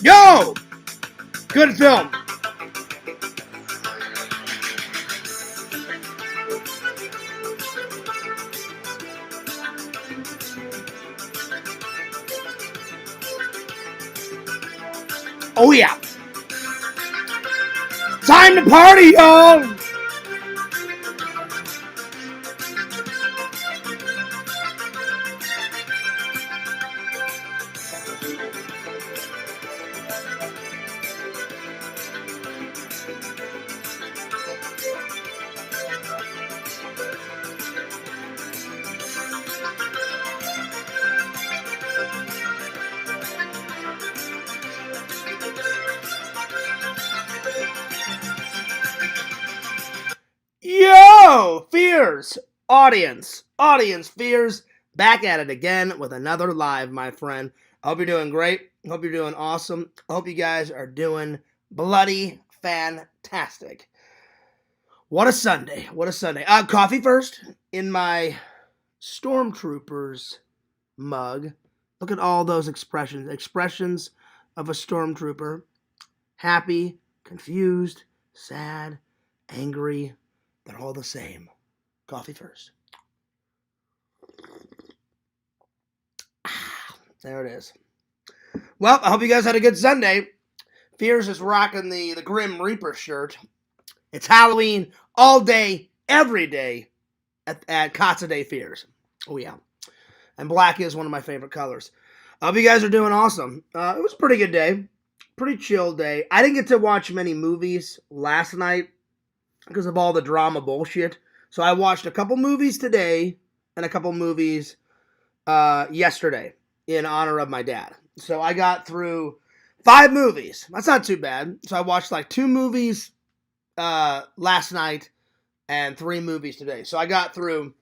Yo! Good film. Oh yeah. Time to party, y'all! Yo! Fears! Audience Fears, back at it again with another live, my friend. I hope you're doing great. Hope you're doing awesome. Hope you guys are doing bloody fantastic. What a Sunday. What a Sunday. Coffee first in my Stormtroopers mug. Look at all those expressions. Expressions of a Stormtrooper. Happy, confused, sad, angry. They're all the same. Coffee first. There it is. Well, I hope you guys had a good Sunday. Fears is rocking the Grim Reaper shirt. It's Halloween all day, every day at Casa de Fears. Oh, yeah. And black is one of my favorite colors. I hope you guys are doing awesome. It was a pretty good day. Pretty chill day. I didn't get to watch many movies last night because of all the drama bullshit. So I watched a couple movies today and a couple movies yesterday in honor of my dad. So I got through 5 movies. That's not too bad. So I watched like 2 movies last night and 3 movies today. So I got through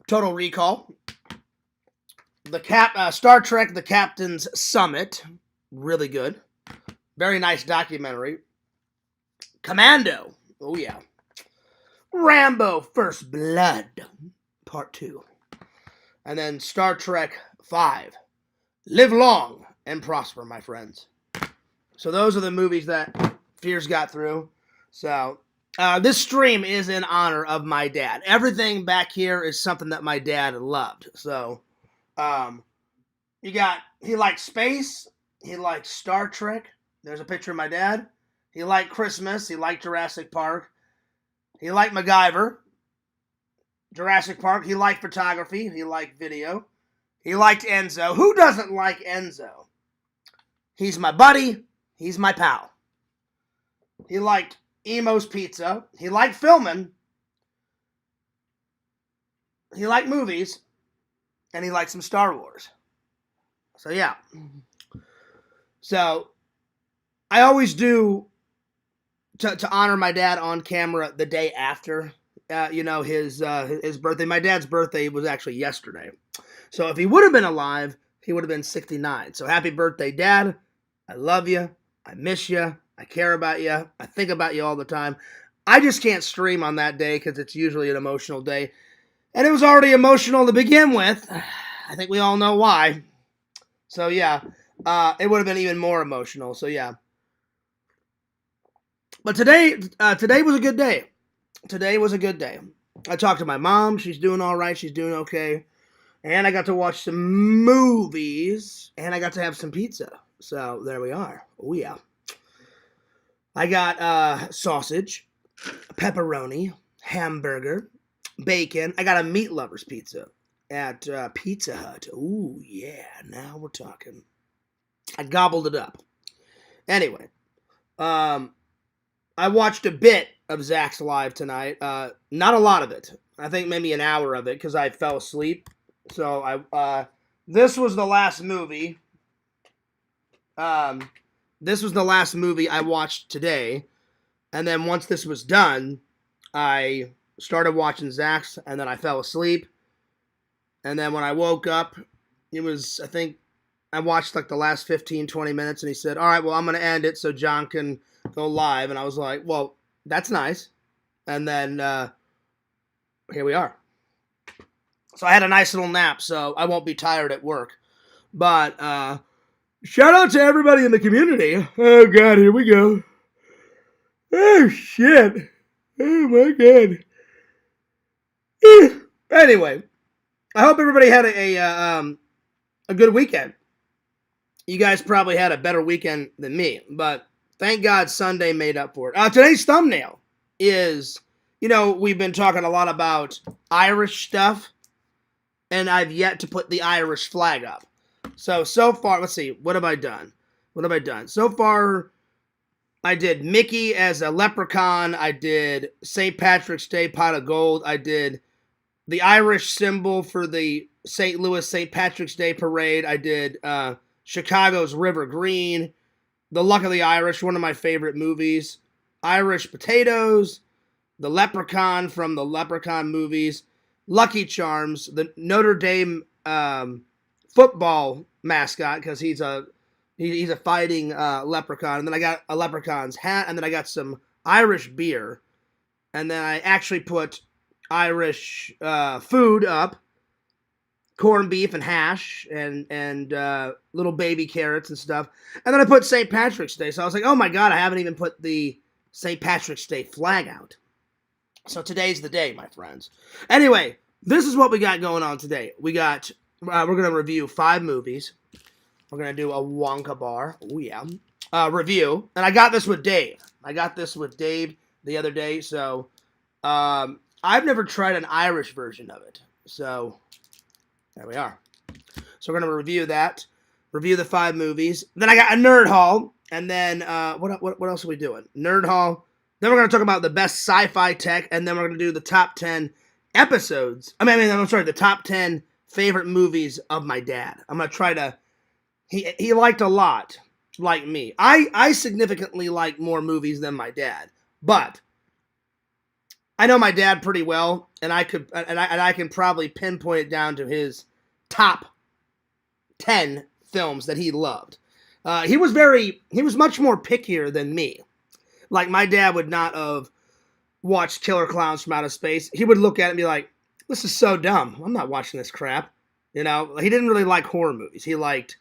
Total Recall, the Star Trek: The Captain's Summit, really good, very nice documentary. Commando, oh yeah. Rambo: First Blood, Part 2, and then Star Trek 5. Live long and prosper, my friends. So those are the movies that Fears got through. So this stream is in honor of my dad. Everything back here is something that my dad loved. So he liked space. He liked Star Trek. There's a picture of my dad. He liked Christmas. He liked Jurassic Park. He liked MacGyver. Jurassic Park. He liked photography. He liked video. He liked Enzo. Who doesn't like Enzo? He's my buddy. He's my pal. He liked Emo's Pizza. He liked filming. He liked movies. And he liked some Star Wars. So, yeah. So, I always do, to honor my dad on camera the day after, his birthday. My dad's birthday was actually yesterday. So, if he would have been alive, he would have been 69. So, happy birthday, Dad. I love you. I miss you. I care about you. I think about you all the time. I just can't stream on that day because it's usually an emotional day. And it was already emotional to begin with. I think we all know why. So, yeah. It would have been even more emotional. So, yeah. But today was a good day. Today was a good day. I talked to my mom. She's doing all right. She's doing okay. And I got to watch some movies. And I got to have some pizza. So, there we are. Oh, yeah. I got sausage, pepperoni, hamburger, bacon. I got a meat lover's pizza at Pizza Hut. Ooh, yeah. Now we're talking. I gobbled it up. Anyway, I watched a bit of Zach's live tonight. Not a lot of it. I think maybe an hour of it because I fell asleep. So this was the last movie. This was the last movie I watched today. And then once this was done, I started watching Zach's, and then I fell asleep. And then when I woke up, it was, I think, I watched like the last 15, 20 minutes, and he said, all right, well, I'm going to end it so John can go live. And I was like, well, that's nice. And then here we are. So I had a nice little nap, so I won't be tired at work. But shout out to everybody in the community. Oh, God, here we go. Oh, shit. Oh, my God. Anyway, I hope everybody had a good weekend. You guys probably had a better weekend than me, but thank God Sunday made up for it. Today's thumbnail is, we've been talking a lot about Irish stuff, and I've yet to put the Irish flag up. So far, let's see, what have I done? So far, I did Mickey as a leprechaun. I did St. Patrick's Day pot of gold. I did the Irish symbol for the St. Louis St. Patrick's Day parade. I did Chicago's River Green, The Luck of the Irish, one of my favorite movies, Irish potatoes, the leprechaun from the Leprechaun movies, Lucky Charms, the Notre Dame football mascot, because he's a fighting leprechaun, and then I got a leprechaun's hat, and then I got some Irish beer, and then I actually put Irish food up, corned beef and hash and little baby carrots and stuff. And then I put St. Patrick's Day. So I was like, oh my God, I haven't even put the St. Patrick's Day flag out. So today's the day, my friends. Anyway, this is what we got going on today. We're going to review 5 movies. We're going to do a Wonka bar. Oh, yeah. Review. And I got this with Dave. The other day. So I've never tried an Irish version of it. So there we are. So we're going to review that. Review the 5 movies. Then I got a nerd haul. And then what else are we doing? Nerd haul. Then we're going to talk about the best sci-fi tech. And then we're going to do the top 10 episodes. The top 10 favorite movies of my dad. I'm going to try to... He liked a lot, like me. I significantly like more movies than my dad. But I know my dad pretty well, and I can probably pinpoint it down to his top 10 films that he loved. He was much more pickier than me. Like, my dad would not have watched Killer Clowns from Outer Space. He would look at it and be like, this is so dumb. I'm not watching this crap. He didn't really like horror movies. He liked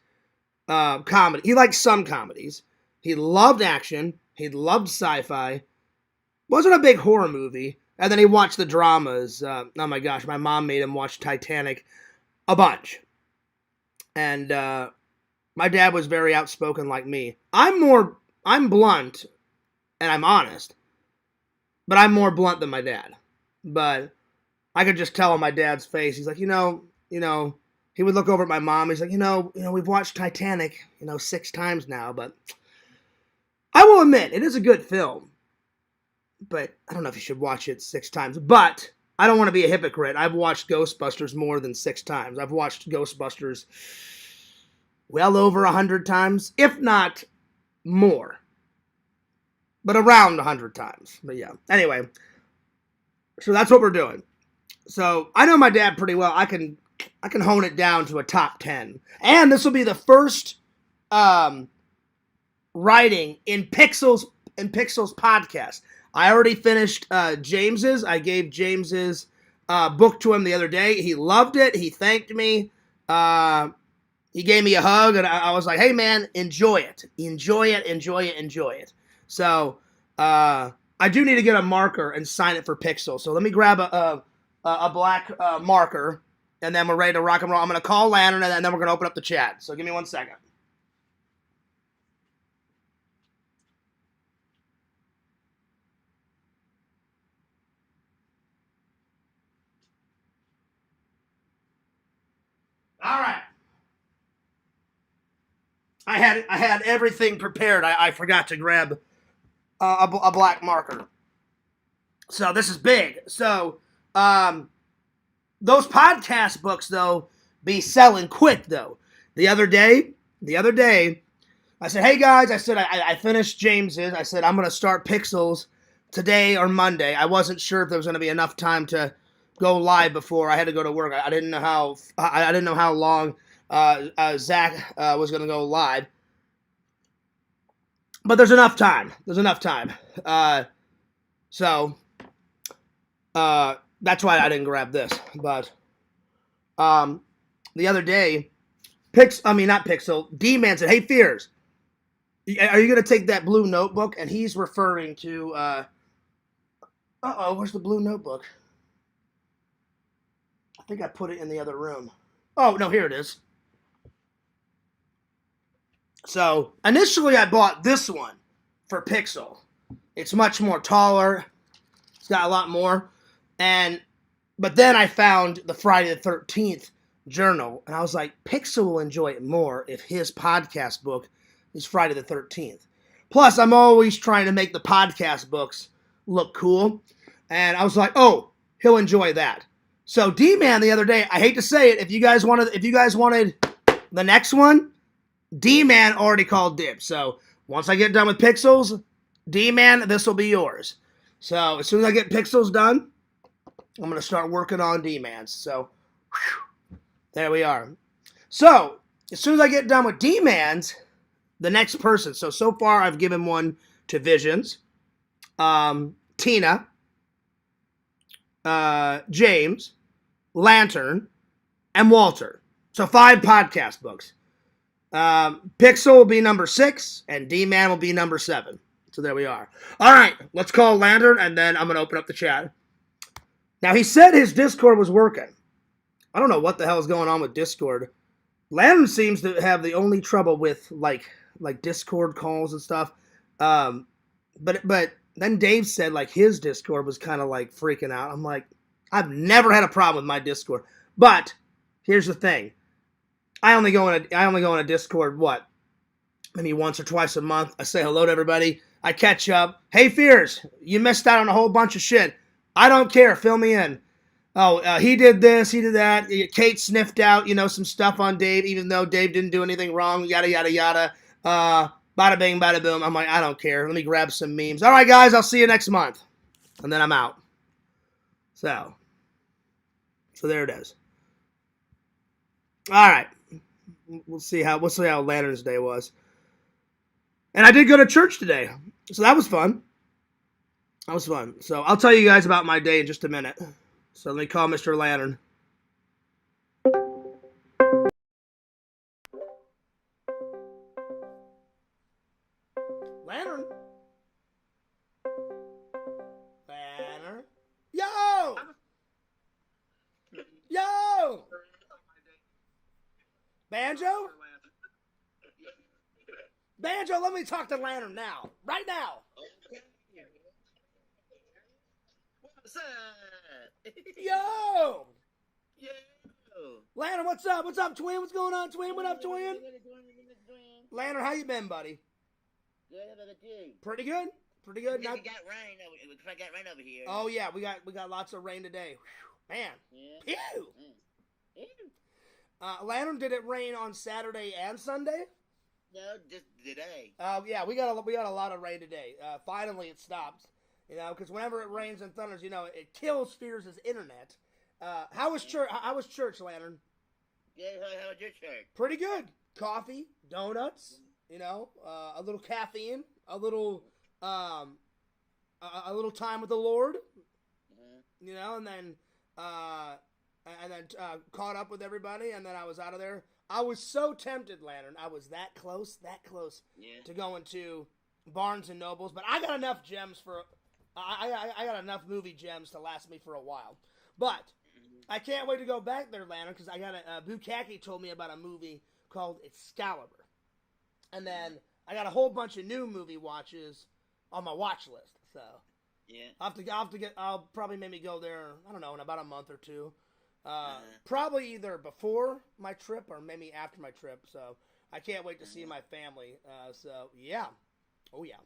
comedy. He liked some comedies. He loved action. He loved sci-fi. Wasn't a big horror movie. And then he watched the dramas. Oh my gosh, my mom made him watch Titanic a bunch. And my dad was very outspoken like me. I'm blunt and I'm honest. But I'm more blunt than my dad. But I could just tell on my dad's face. He's like, he would look over at my mom. He's like, we've watched Titanic, 6 times now, but I will admit, it is a good film. But I don't know if you should watch it 6 times. But I don't want to be a hypocrite. I've watched Ghostbusters more than 6 times. I've watched Ghostbusters well over 100 times, if not more. But around 100 times. But yeah. Anyway, so that's what we're doing. So I know my dad pretty well. I can hone it down to a top 10. And this will be the first writing in Pixel's podcast. I already finished James's. I gave James's book to him the other day. He loved it. He thanked me. He gave me a hug, and I was like, hey, man, enjoy it. Enjoy it. So I do need to get a marker and sign it for Pixel. So let me grab a black marker, and then we're ready to rock and roll. I'm going to call Lantern, and then we're going to open up the chat. So give me 1 second. All right. I had everything prepared. I forgot to grab a black marker. So this is big. So those podcast books, though, be selling quick, though. The other day, I said, hey, guys, I finished James's. I said, I'm going to start Pixels today or Monday. I wasn't sure if there was going to be enough time to go live before I had to go to work. I didn't know how long Zach was going to go live. But there's enough time. So that's why I didn't grab this. But The other day, not Pixel, D-Man said, "Hey, Fears, are you going to take that blue notebook?" And he's referring to, where's the blue notebook? I think I put it in the other room. Oh, no, here it is. So, initially I bought this one for Pixel. It's much more taller. It's got a lot more. But then I found the Friday the 13th journal, and I was like, Pixel will enjoy it more if his podcast book is Friday the 13th. Plus, I'm always trying to make the podcast books look cool. And I was like, oh, he'll enjoy that. So D-Man the other day, I hate to say it, if you guys wanted the next one, D-Man already called dibs. So once I get done with Pixels, D-Man, this will be yours. So as soon as I get Pixels done, I'm going to start working on D-Man's. So there we are. So as soon as I get done with D-Man's, the next person. So far I've given one to Visions, Tina, James, Lantern, and Walter. So 5 podcast books. Pixel will be number 6, and D-Man will be number 7. So there we are. All right, let's call Lantern, and then I'm going to open up the chat. Now, he said his Discord was working. I don't know what the hell is going on with Discord. Lantern seems to have the only trouble with, like Discord calls and stuff. But then Dave said, like, his Discord was kind of, like, freaking out. I'm like, I've never had a problem with my Discord. But here's the thing. I only go in a Discord, maybe once or twice a month. I say hello to everybody. I catch up. Hey, Fears, you missed out on a whole bunch of shit. I don't care. Fill me in. Oh, he did this, he did that. Kate sniffed out, some stuff on Dave, even though Dave didn't do anything wrong. Yada, yada, yada. Bada bing, bada boom. I'm like, I don't care. Let me grab some memes. All right, guys, I'll see you next month. And then I'm out. So there it is. All right. We'll see how Lantern's Day was. And I did go to church today. So that was fun. So I'll tell you guys about my day in just a minute. So let me call Mr. Lantern. Lantern? Yo! Yo! Banjo? Banjo, let me talk to Lantern now. Right now. What's up? Yo! Yo! Lantern, what's up? What's up, twin? What's going on, twin? What up, twin? Lantern, how you been, buddy? Good, how about you? Pretty good. We got rain over here. Oh yeah, we got lots of rain today. Whew, man. Yeah. Pew! Ew. Lantern, did it rain on Saturday and Sunday? No, just today. Yeah, we got a lot of rain today. Finally, it stopped. Because whenever it rains and thunders, it kills Fears' internet. How was church, Lantern? Yeah, how was your church? Pretty good. Coffee, donuts, a little caffeine, a little time with the Lord, and then caught up with everybody, and then I was out of there. I was so tempted, Lantern. I was that close to going to Barnes and Nobles, but I got enough gems I got enough movie gems to last me for a while. But I can't wait to go back there, Lantern, because I got Bukaki told me about a movie called Excalibur. And then I got a whole bunch of new movie watches on my watch list. So yeah, I'll probably maybe go there, I don't know, in about a month or two. Probably either before my trip or maybe after my trip. So I can't wait to see my family. So yeah. Oh yeah.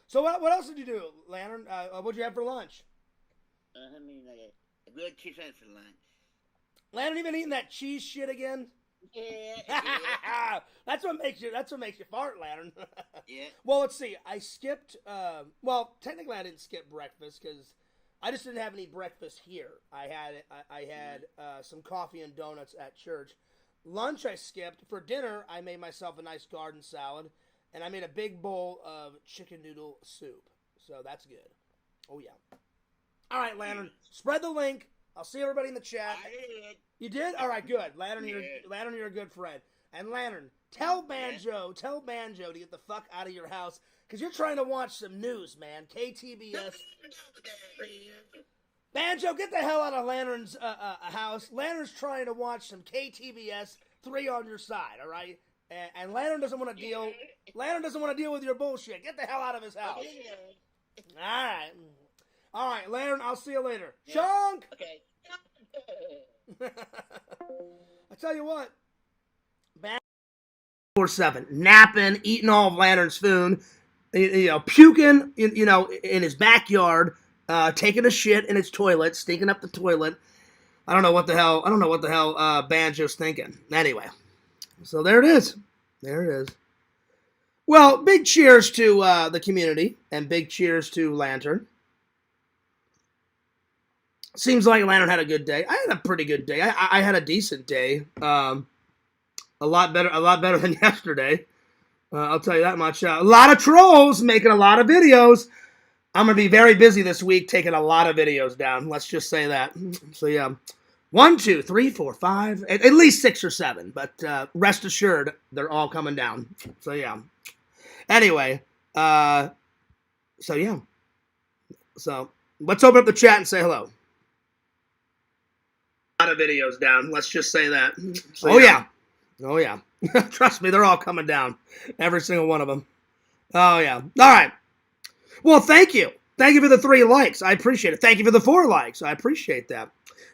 So what else did you do, Lantern? What'd you have for lunch? A good cheese sandwich for lunch. Lantern even eating that cheese shit again? Yeah. That's what makes you fart, Lantern. Yeah. Well, let's see. I skipped. Technically, I didn't skip breakfast because I just didn't have any breakfast here. I had some coffee and donuts at church. Lunch I skipped. For dinner, I made myself a nice garden salad. And I made a big bowl of chicken noodle soup. So that's good. Oh, yeah. All right, Lantern. Spread the link. I'll see everybody in the chat. I did. You did? All right, good. Lantern, Yeah. you're a good friend. And Lantern, tell Banjo to get the fuck out of your house, because you're trying to watch some news, man. KTBS. Banjo, get the hell out of Lantern's house. Lantern's trying to watch some KTBS 3 on your side, all right? And Lantern doesn't want to deal. Lantern doesn't want to deal with your bullshit. Get the hell out of his house. All right, Lantern. I'll see you later. Yeah. Chunk. Okay. I tell you what. 4/7, napping, eating all of Lantern's food, puking, in his backyard, taking a shit in his toilet, stinking up the toilet. I don't know what the hell Banjo's thinking. Anyway, so there it is. Well, big cheers to the community, and big cheers to Lantern. Seems like Lantern had a good day. I had a pretty good day. I had a decent day. A lot better than yesterday. I'll tell you that much. A lot of trolls making a lot of videos. I'm going to be very busy this week taking a lot of videos down. Let's just say that. So, yeah. 1, 2, 3, 4, 5. At least 6 or 7. But rest assured, they're all coming down. So, yeah. Anyway. So, yeah. So, let's open up the chat and say hello. A lot of videos down. Let's just say that. So, Oh, yeah. Trust me, they're all coming down. Every single one of them. Oh, yeah. All right. Well, thank you. Thank you for the 3 likes. I appreciate it. Thank you for the 4 likes. I appreciate that.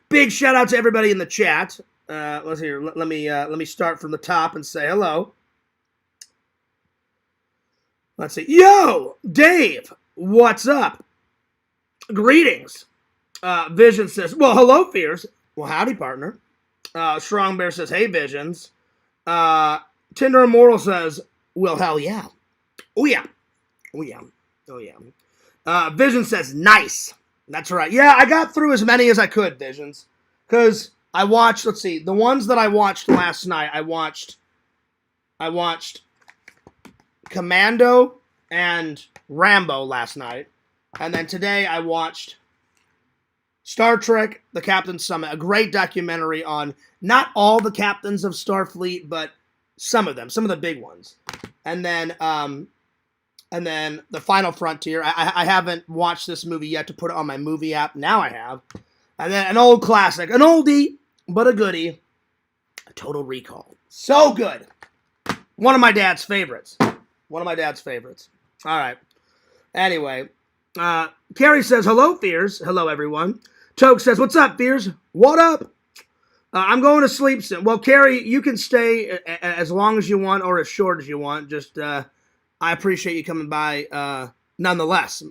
Big shout out to everybody in the chat. Let's hear. Let me start from the top and say hello. Let's see. Yo, Dave, what's up? Greetings. Vision says, well, hello, Fears. Well, howdy, partner. Strong Bear says, hey, Visions. Tinder Immortal says, well, hell yeah. Oh, yeah. Oh, yeah. Oh, yeah. Vision says, nice. That's right. Yeah, I got through as many as I could, Visions. Because I watched, let's see, the ones that I watched last night, I watched Commando and Rambo last night. And then today I watched Star Trek, The Captain's Summit, a great documentary on not all the captains of Starfleet, but some of them, some of the big ones. And then The Final Frontier. I haven't watched this movie yet to put it on my movie app. Now I have. And then an old classic, an oldie, but a goodie, Total Recall. So good. One of my dad's favorites. All right. Anyway, Carrie says, hello, Fears. Hello, everyone. Toke says, what's up, Fears? What up? I'm going to sleep soon. Well, Carrie, you can stay as long as you want or as short as you want. Just, I appreciate you coming by nonetheless.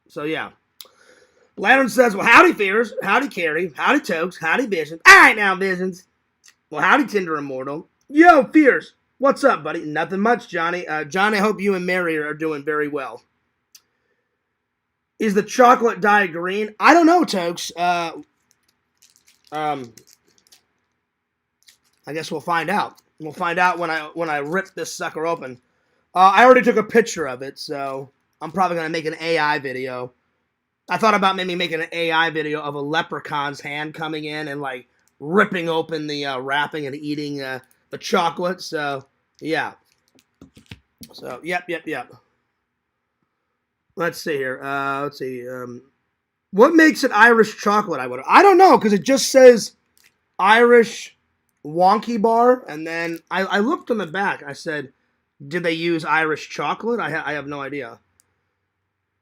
So, yeah. Lantern says, well, howdy, Fears. Howdy, Carrie. Howdy, Tokes. Howdy, Visions. All right, now, Visions. Well, howdy, Tinder Immortal. Yo, Fears. What's up, buddy? Nothing much, Johnny. Johnny, I hope you and Mary are doing very well. Is the chocolate dye green? I don't know, Tokes. I guess we'll find out. We'll find out when I rip this sucker open. I already took a picture of it, so I'm probably going to make an AI video. I thought about maybe making an AI video of a leprechaun's hand coming in and, like, ripping open the wrapping and eating the chocolate. So, yeah. So, yep. Let's see here. What makes it Irish chocolate, I don't know, because it just says Irish wonky bar, and then I looked on the back. I said, did they use Irish chocolate? I have no idea.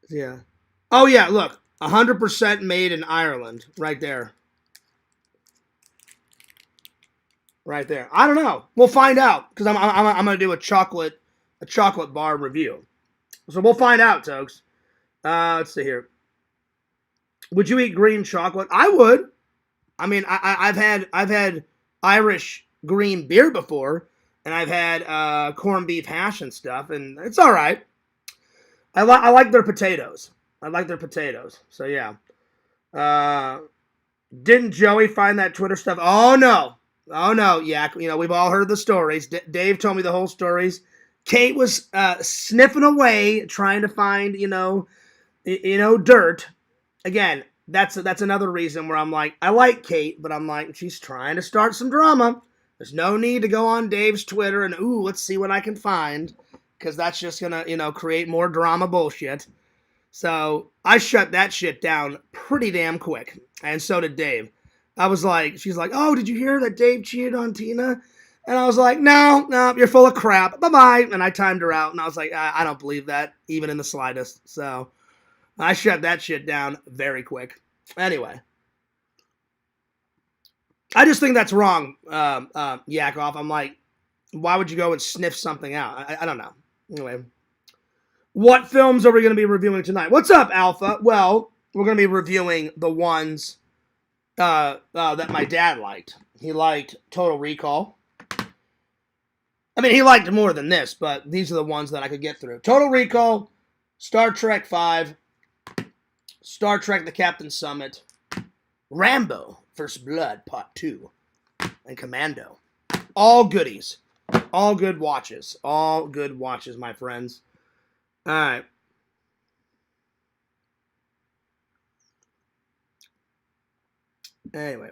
Yeah. Oh, yeah, look. 100% made in Ireland. Right there. Right there. I don't know. We'll find out, because I'm going to do a chocolate bar review. So we'll find out, Tokes. Let's see here. Would you eat green chocolate? I would. I mean, I've had Irish green beer before, and I've had corned beef hash and stuff, and it's all right. I like their potatoes. So yeah. Didn't Joey find that Twitter stuff? Oh no. Yeah. We've all heard the stories. Dave told me the whole stories. Kate was sniffing away, trying to find, dirt. Again, that's another reason where I'm like, I like Kate, but I'm like, she's trying to start some drama. There's no need to go on Dave's Twitter and, ooh, let's see what I can find, because that's just going to, create more drama bullshit. So I shut that shit down pretty damn quick, and so did Dave. I was like, she's like, oh, did you hear that Dave cheated on Tina? And I was like, no, you're full of crap. Bye-bye. And I timed her out, and I was like, I don't believe that, even in the slightest. So I shut that shit down very quick. Anyway. I just think that's wrong, Yakov. I'm like, why would you go and sniff something out? I don't know. Anyway. What films are we going to be reviewing tonight? What's up, Alpha? Well, we're going to be reviewing the ones that my dad liked. He liked Total Recall. I mean, he liked more than this, but these are the ones that I could get through. Total Recall, Star Trek V, Star Trek The Captain's Summit, Rambo, First Blood, Part 2, and Commando. All goodies. All good watches. All good watches, my friends. All right. Anyway.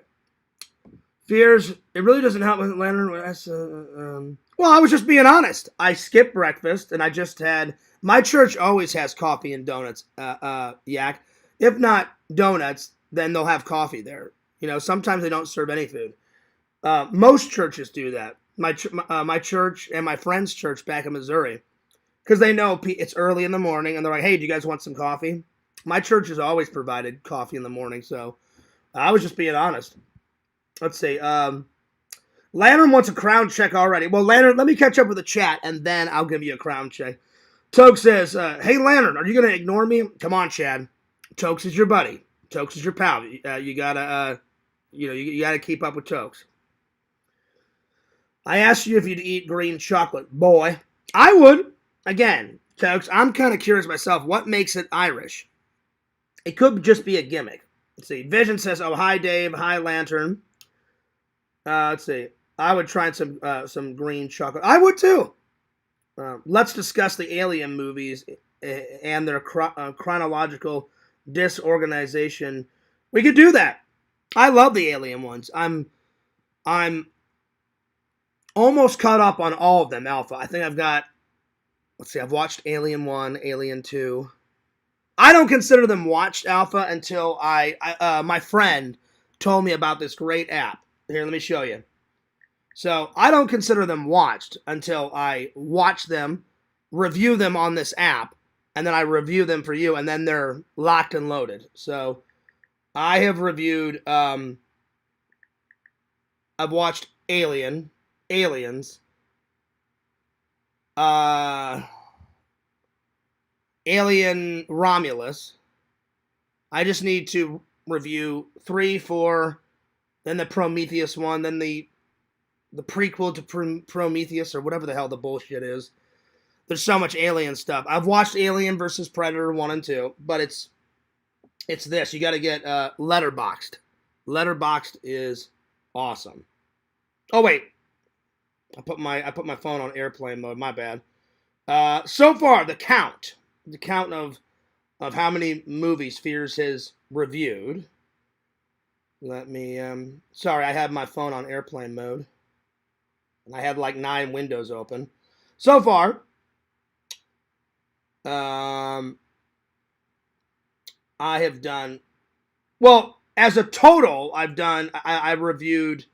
Fears, it really doesn't help with Lantern. Well, I was just being honest. I skipped breakfast, and I just had... My church always has coffee and donuts, Yak. If not donuts, then they'll have coffee there. Sometimes they don't serve any food. Most churches do that. My church and my friend's church back in Missouri, because they know it's early in the morning, and they're like, hey, do you guys want some coffee? My church has always provided coffee in the morning, so I was just being honest. Let's see. Lantern wants a crown check already. Well, Lantern, let me catch up with the chat, and then I'll give you a crown check. Tokes says, hey, Lantern, are you going to ignore me? Come on, Chad. Tokes is your buddy. Tokes is your pal. You gotta, you gotta keep up with Tokes. I asked you if you'd eat green chocolate. Boy, I would. Again, Tokes, I'm kind of curious myself. What makes it Irish? It could just be a gimmick. Let's see. Vision says, oh, hi, Dave. Hi, Lantern. Let's see. I would try some green chocolate. I would, too. Let's discuss the Alien movies and their chronological disorganization. We could do that. I love the Alien ones. I'm almost caught up on all of them, Alpha. I think I've got, let's see, I've watched Alien 1, Alien 2. I don't consider them watched, Alpha, until my friend told me about this great app. Here, let me show you. So, I don't consider them watched until I watch them, review them on this app, and then I review them for you, and then they're locked and loaded. So, I have reviewed, I've watched Aliens, Alien Romulus. I just need to review 3, 4, then the Prometheus one, then the prequel to Prometheus, or whatever the hell the bullshit is. There's so much Alien stuff. I've watched Alien vs. Predator 1 and 2, but it's this. You got to get Letterboxd. Letterboxd is awesome. Oh wait, I put my phone on airplane mode. My bad. So far, the count of how many movies Fears has reviewed. Let me. Sorry, I have my phone on airplane mode, and I have like 9 windows open. So far, I have done, well, as a total, I reviewed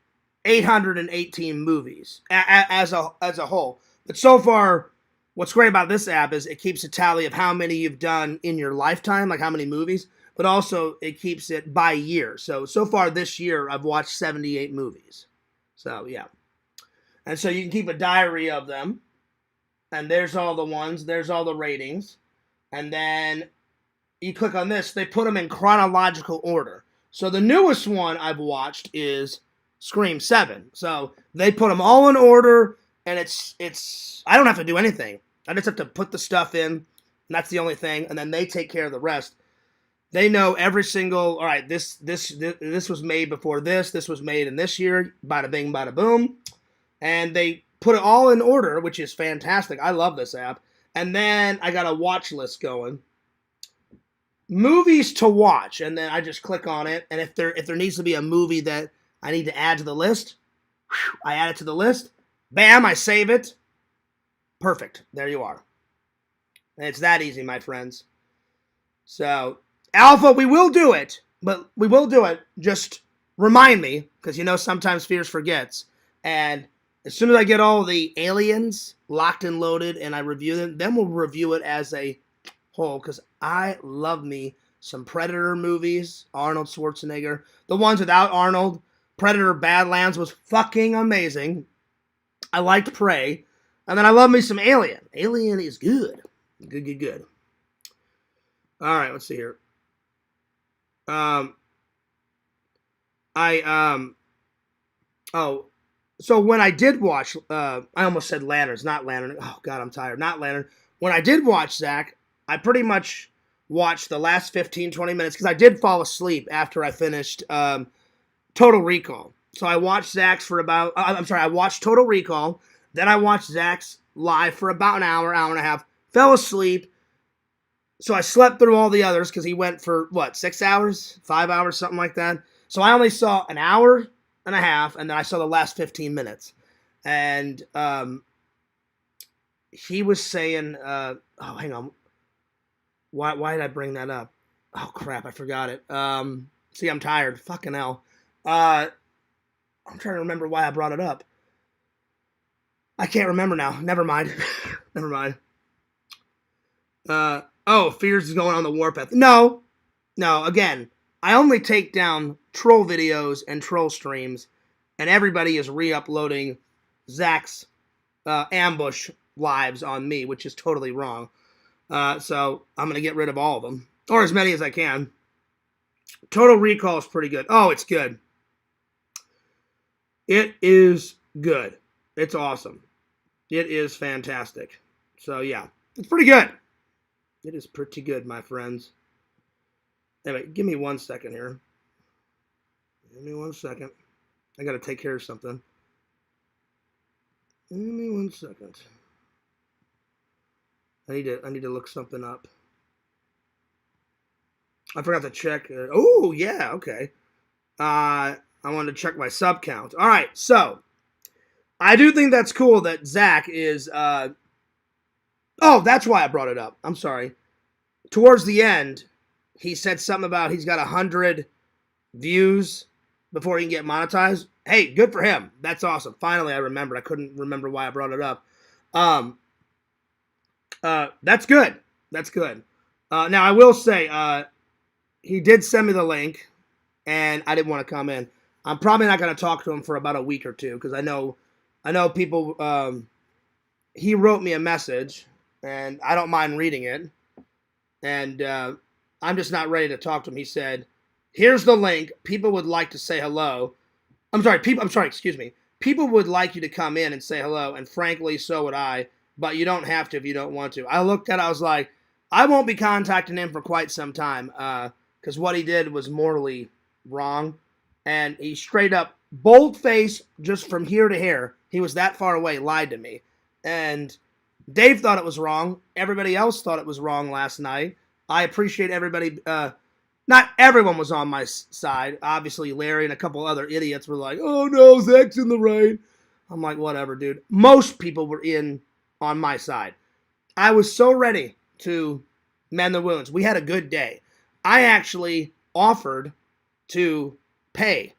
818 movies as a whole. But so far, what's great about this app is it keeps a tally of how many you've done in your lifetime, like how many movies, but also it keeps it by year. So far this year, I've watched 78 movies. So, yeah. And so you can keep a diary of them. And there's all the ones. There's all the ratings. And then you click on this. They put them in chronological order. So the newest one I've watched is Scream 7. So they put them all in order. And it's I don't have to do anything. I just have to put the stuff in. And that's the only thing. And then they take care of the rest. They know every single, all right, this was made before this. This was made in this year. Bada bing, bada boom. And they put it all in order, which is fantastic. I love this app. And then I got a watch list going. movies to watch, and then I just click on it. And if there needs to be a movie that I need to add to the list, I add it to the list. Bam, I save it. Perfect. There you are. And it's that easy, my friends. So, Alpha, we will do it, but we will do it. Just remind me, because sometimes Fears forgets. And as soon as I get all the aliens locked and loaded and I review them, then we'll review it as a whole, because I love me some Predator movies, Arnold Schwarzenegger. The ones without Arnold, Predator Badlands was fucking amazing. I liked Prey. And then I love me some Alien. Alien is good. Good. All right, let's see here. So when I did watch, I almost said Lanterns, not Lantern. Oh, God, I'm tired. Not Lantern. When I did watch Zach, I pretty much watched the last 15, 20 minutes because I did fall asleep after I finished Total Recall. So I watched Zach's for about, I watched Total Recall. Then I watched Zach's live for about an hour and a half. Fell asleep. So I slept through all the others because he went for, 6 hours? 5 hours, something like that. So I only saw an hour and a half, and then I saw the last 15 minutes. And he was saying, hang on. Why did I bring that up? Oh, crap, I forgot it. See, I'm tired. Fucking hell. I'm trying to remember why I brought it up. I can't remember now. Never mind. Never mind. Fears is going on the warpath. No, again, I only take down troll videos and troll streams, and everybody is re-uploading Zach's ambush lives on me, which is totally wrong. So I'm going to get rid of all of them, or as many as I can. Total Recall is pretty good. Oh, it's good. It is good. It's awesome. It is fantastic. So, yeah, it's pretty good. It is pretty good, my friends. Anyway, give me 1 second here. Give me 1 second. I got to take care of something. Give me 1 second. I need to look something up. I forgot to check. Oh, yeah, okay. I wanted to check my sub count. All right, so I do think that's cool that Zach is. That's why I brought it up. I'm sorry. Towards the end, he said something about he's got 100 views before he can get monetized. Hey, good for him. That's awesome. Finally, I remembered. I couldn't remember why I brought it up. That's good. That's good. Now, I will say, he did send me the link, and I didn't want to come in. I'm probably not going to talk to him for about a week or two, because I know people, he wrote me a message, and I don't mind reading it, and I'm just not ready to talk to him. He said, here's the link. People would like to say hello. Excuse me. People would like you to come in and say hello, and frankly, so would I, but you don't have to if you don't want to. I looked at it, I was like, I won't be contacting him for quite some time, because what he did was morally wrong, and he straight up, bold-faced, just from here to here, he was that far away, lied to me. And Dave thought it was wrong. Everybody else thought it was wrong last night. I appreciate everybody. Not everyone was on my side. Obviously, Larry and a couple other idiots were like, oh no, Zach's in the right. I'm like, whatever, dude. Most people were on my side. I was so ready to mend the wounds. We had a good day. I actually offered to pay.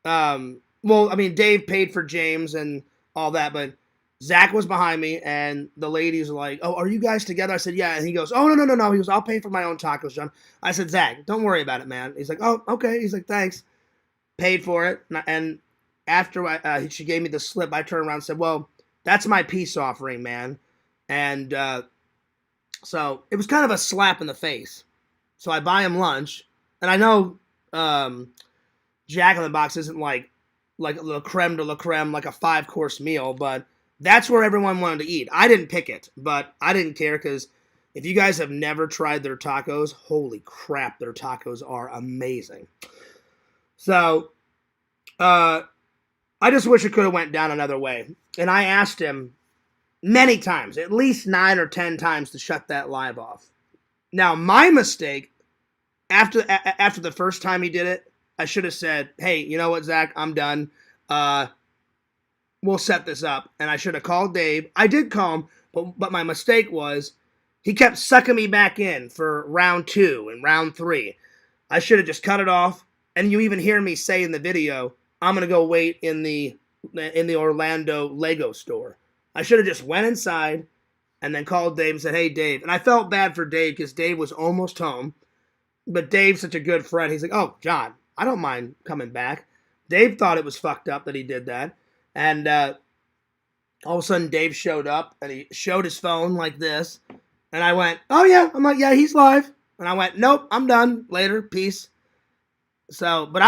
Dave paid for James and all that, but Zach was behind me, and the ladies were like, oh, are you guys together? I said, yeah. And he goes, oh, no. He goes, I'll pay for my own tacos, John. I said, Zach, don't worry about it, man. He's like, oh, okay. He's like, thanks. Paid for it. And after she gave me the slip, I turned around and said, well, that's my peace offering, man. And so it was kind of a slap in the face. So I buy him lunch, and I know Jack in the Box isn't like le creme de la creme, like a 5-course meal, but that's where everyone wanted to eat. I didn't pick it, but I didn't care, because if you guys have never tried their tacos, holy crap, their tacos are amazing. So, I just wish it could have went down another way. And I asked him many times, at least 9 or 10 times, to shut that live off. Now, my mistake after the first time he did it, I should have said, "Hey, you know what, Zach? I'm done. We'll set this up." And I should have called Dave. I did call him, but my mistake was he kept sucking me back in for round 2 and round 3. I should have just cut it off. And you even hear me say in the video, "I'm gonna go wait in the Orlando Lego store." I should have just went inside and then called Dave and said, "Hey, Dave." And I felt bad for Dave because Dave was almost home. But Dave's such a good friend. He's like, "Oh, John, I don't mind coming back." Dave thought it was fucked up that he did that. And all of a sudden, Dave showed up and he showed his phone like this. And I went, "Oh, yeah." I'm like, "Yeah, he's live." And I went, "Nope, I'm done. Later. Peace." So, but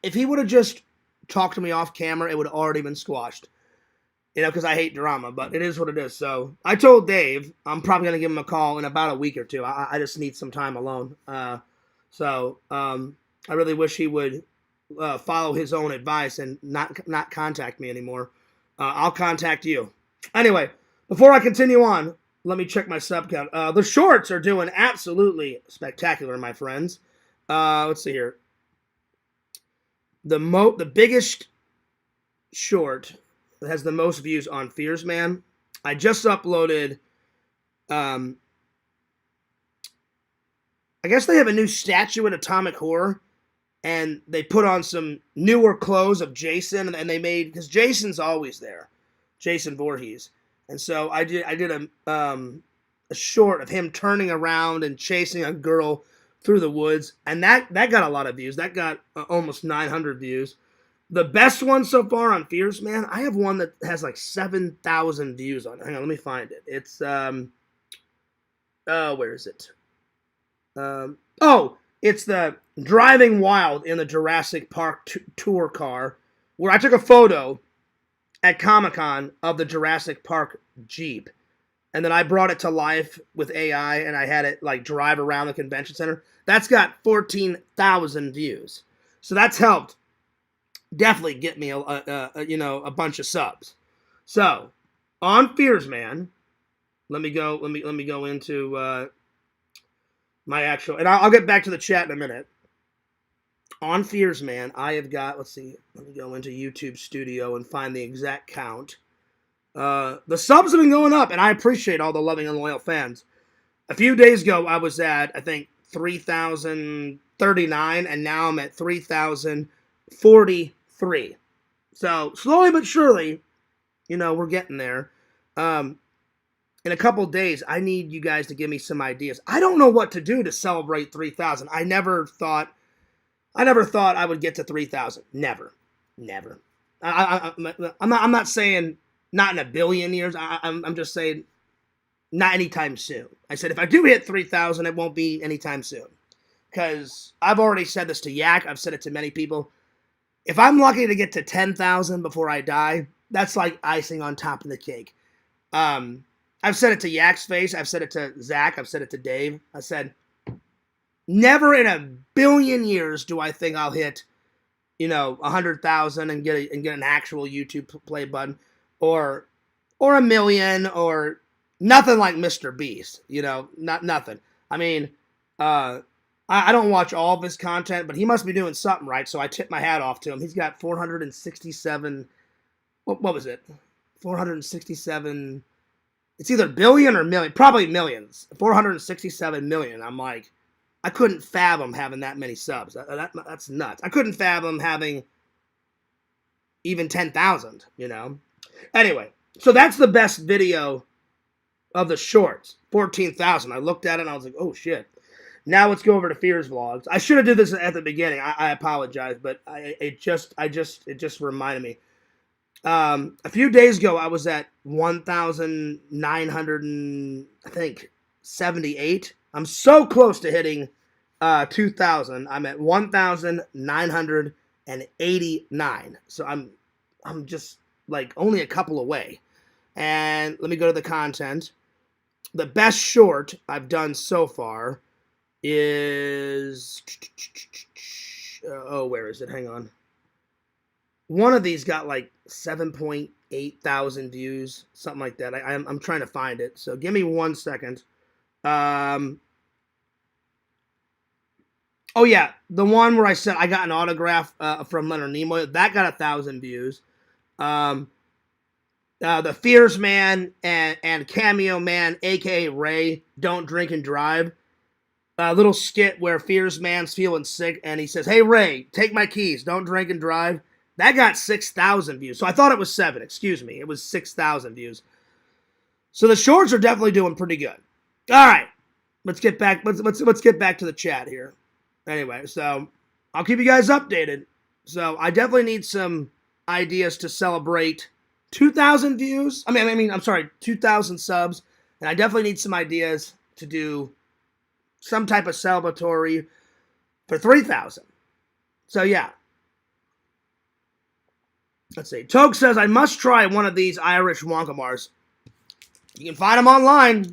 if he would have just talked to me off camera, it would have already been squashed. Because I hate drama, but it is what it is. So I told Dave I'm probably going to give him a call in about a week or two. I just need some time alone. I really wish he would follow his own advice and not contact me anymore. I'll contact you. Anyway, before I continue on, let me check my sub count. The shorts are doing absolutely spectacular, my friends. Let's see here. The biggest short that has the most views on Fears Man. I just uploaded. I guess they have a new statue at Atomic Horror, and they put on some newer clothes of Jason, and they made, because Jason's always there, Jason Voorhees, and so I did a short of him turning around and chasing a girl through the woods, and that got a lot of views. That got almost 900 views. The best one so far on Fears Man, I have one that has like 7,000 views on it. Hang on, let me find it. It's, where is it? It's the Driving Wild in the Jurassic Park tour car, where I took a photo at Comic-Con of the Jurassic Park Jeep. And then I brought it to life with AI, and I had it like drive around the convention center. That's got 14,000 views. So that's helped definitely get me a bunch of subs. So on Fears Man, let me go into my actual, and I'll get back to the chat in a minute. On Fears Man, I have got, let's see, let me go into YouTube Studio and find the exact count. The subs have been going up, and I appreciate all the loving and loyal fans. A few days ago, I was at, I think, 3,039, and now I'm at 3,043. So, slowly but surely, we're getting there. In a couple days, I need you guys to give me some ideas. I don't know what to do to celebrate 3,000. I never thought I would get to 3,000. Never. I'm not saying not in a billion years. I'm just saying not anytime soon. I said if I do hit 3,000, it won't be anytime soon. Because I've already said this to Yak. I've said it to many people. If I'm lucky to get to 10,000 before I die, that's like icing on top of the cake. I've said it to Yak's face. I've said it to Zach. I've said it to Dave. I said, never in a billion years do I think I'll hit, 100,000 and get an actual YouTube play button, or a million, or nothing like Mr. Beast. Nothing. I mean, I don't watch all of his content, but he must be doing something right. So I tip my hat off to him. He's got 467. What was it? 467. It's either billion or million. Probably millions. 467 million. I'm like, I couldn't fathom having that many subs. That's nuts. I couldn't fathom having even 10,000, Anyway, so that's the best video of the shorts. 14,000. I looked at it and I was like, oh shit. Now let's go over to Fears Vlogs. I should have did this at the beginning. I apologize, but it just reminded me. A few days ago, I was at 1,978. I'm so close to hitting 2,000. I'm at 1,989. So I'm just like only a couple away. And let me go to the content. The best short I've done so far is where is it? Hang on. One of these got like 7.8 thousand views, something like that. I'm trying to find it, so give me 1 second. Oh yeah, the one where I said I got an autograph from Leonard Nimoy, that got 1,000 views. The Fears Man and Cameo Man, aka Ray, don't drink and drive. A little skit where Fears Man's feeling sick and he says, "Hey Ray, take my keys, don't drink and drive." That got 6,000 views. So I thought it was 7. Excuse me, it was 6,000 views. So the shorts are definitely doing pretty good. All right, let's get back. Let's get back to the chat here. Anyway, so I'll keep you guys updated. So I definitely need some ideas to celebrate 2,000 views. I'm sorry, 2,000 subs, and I definitely need some ideas to do some type of celebratory for 3,000. So yeah. Let's see. Toke says, I must try one of these Irish Wonka bars. You can find them online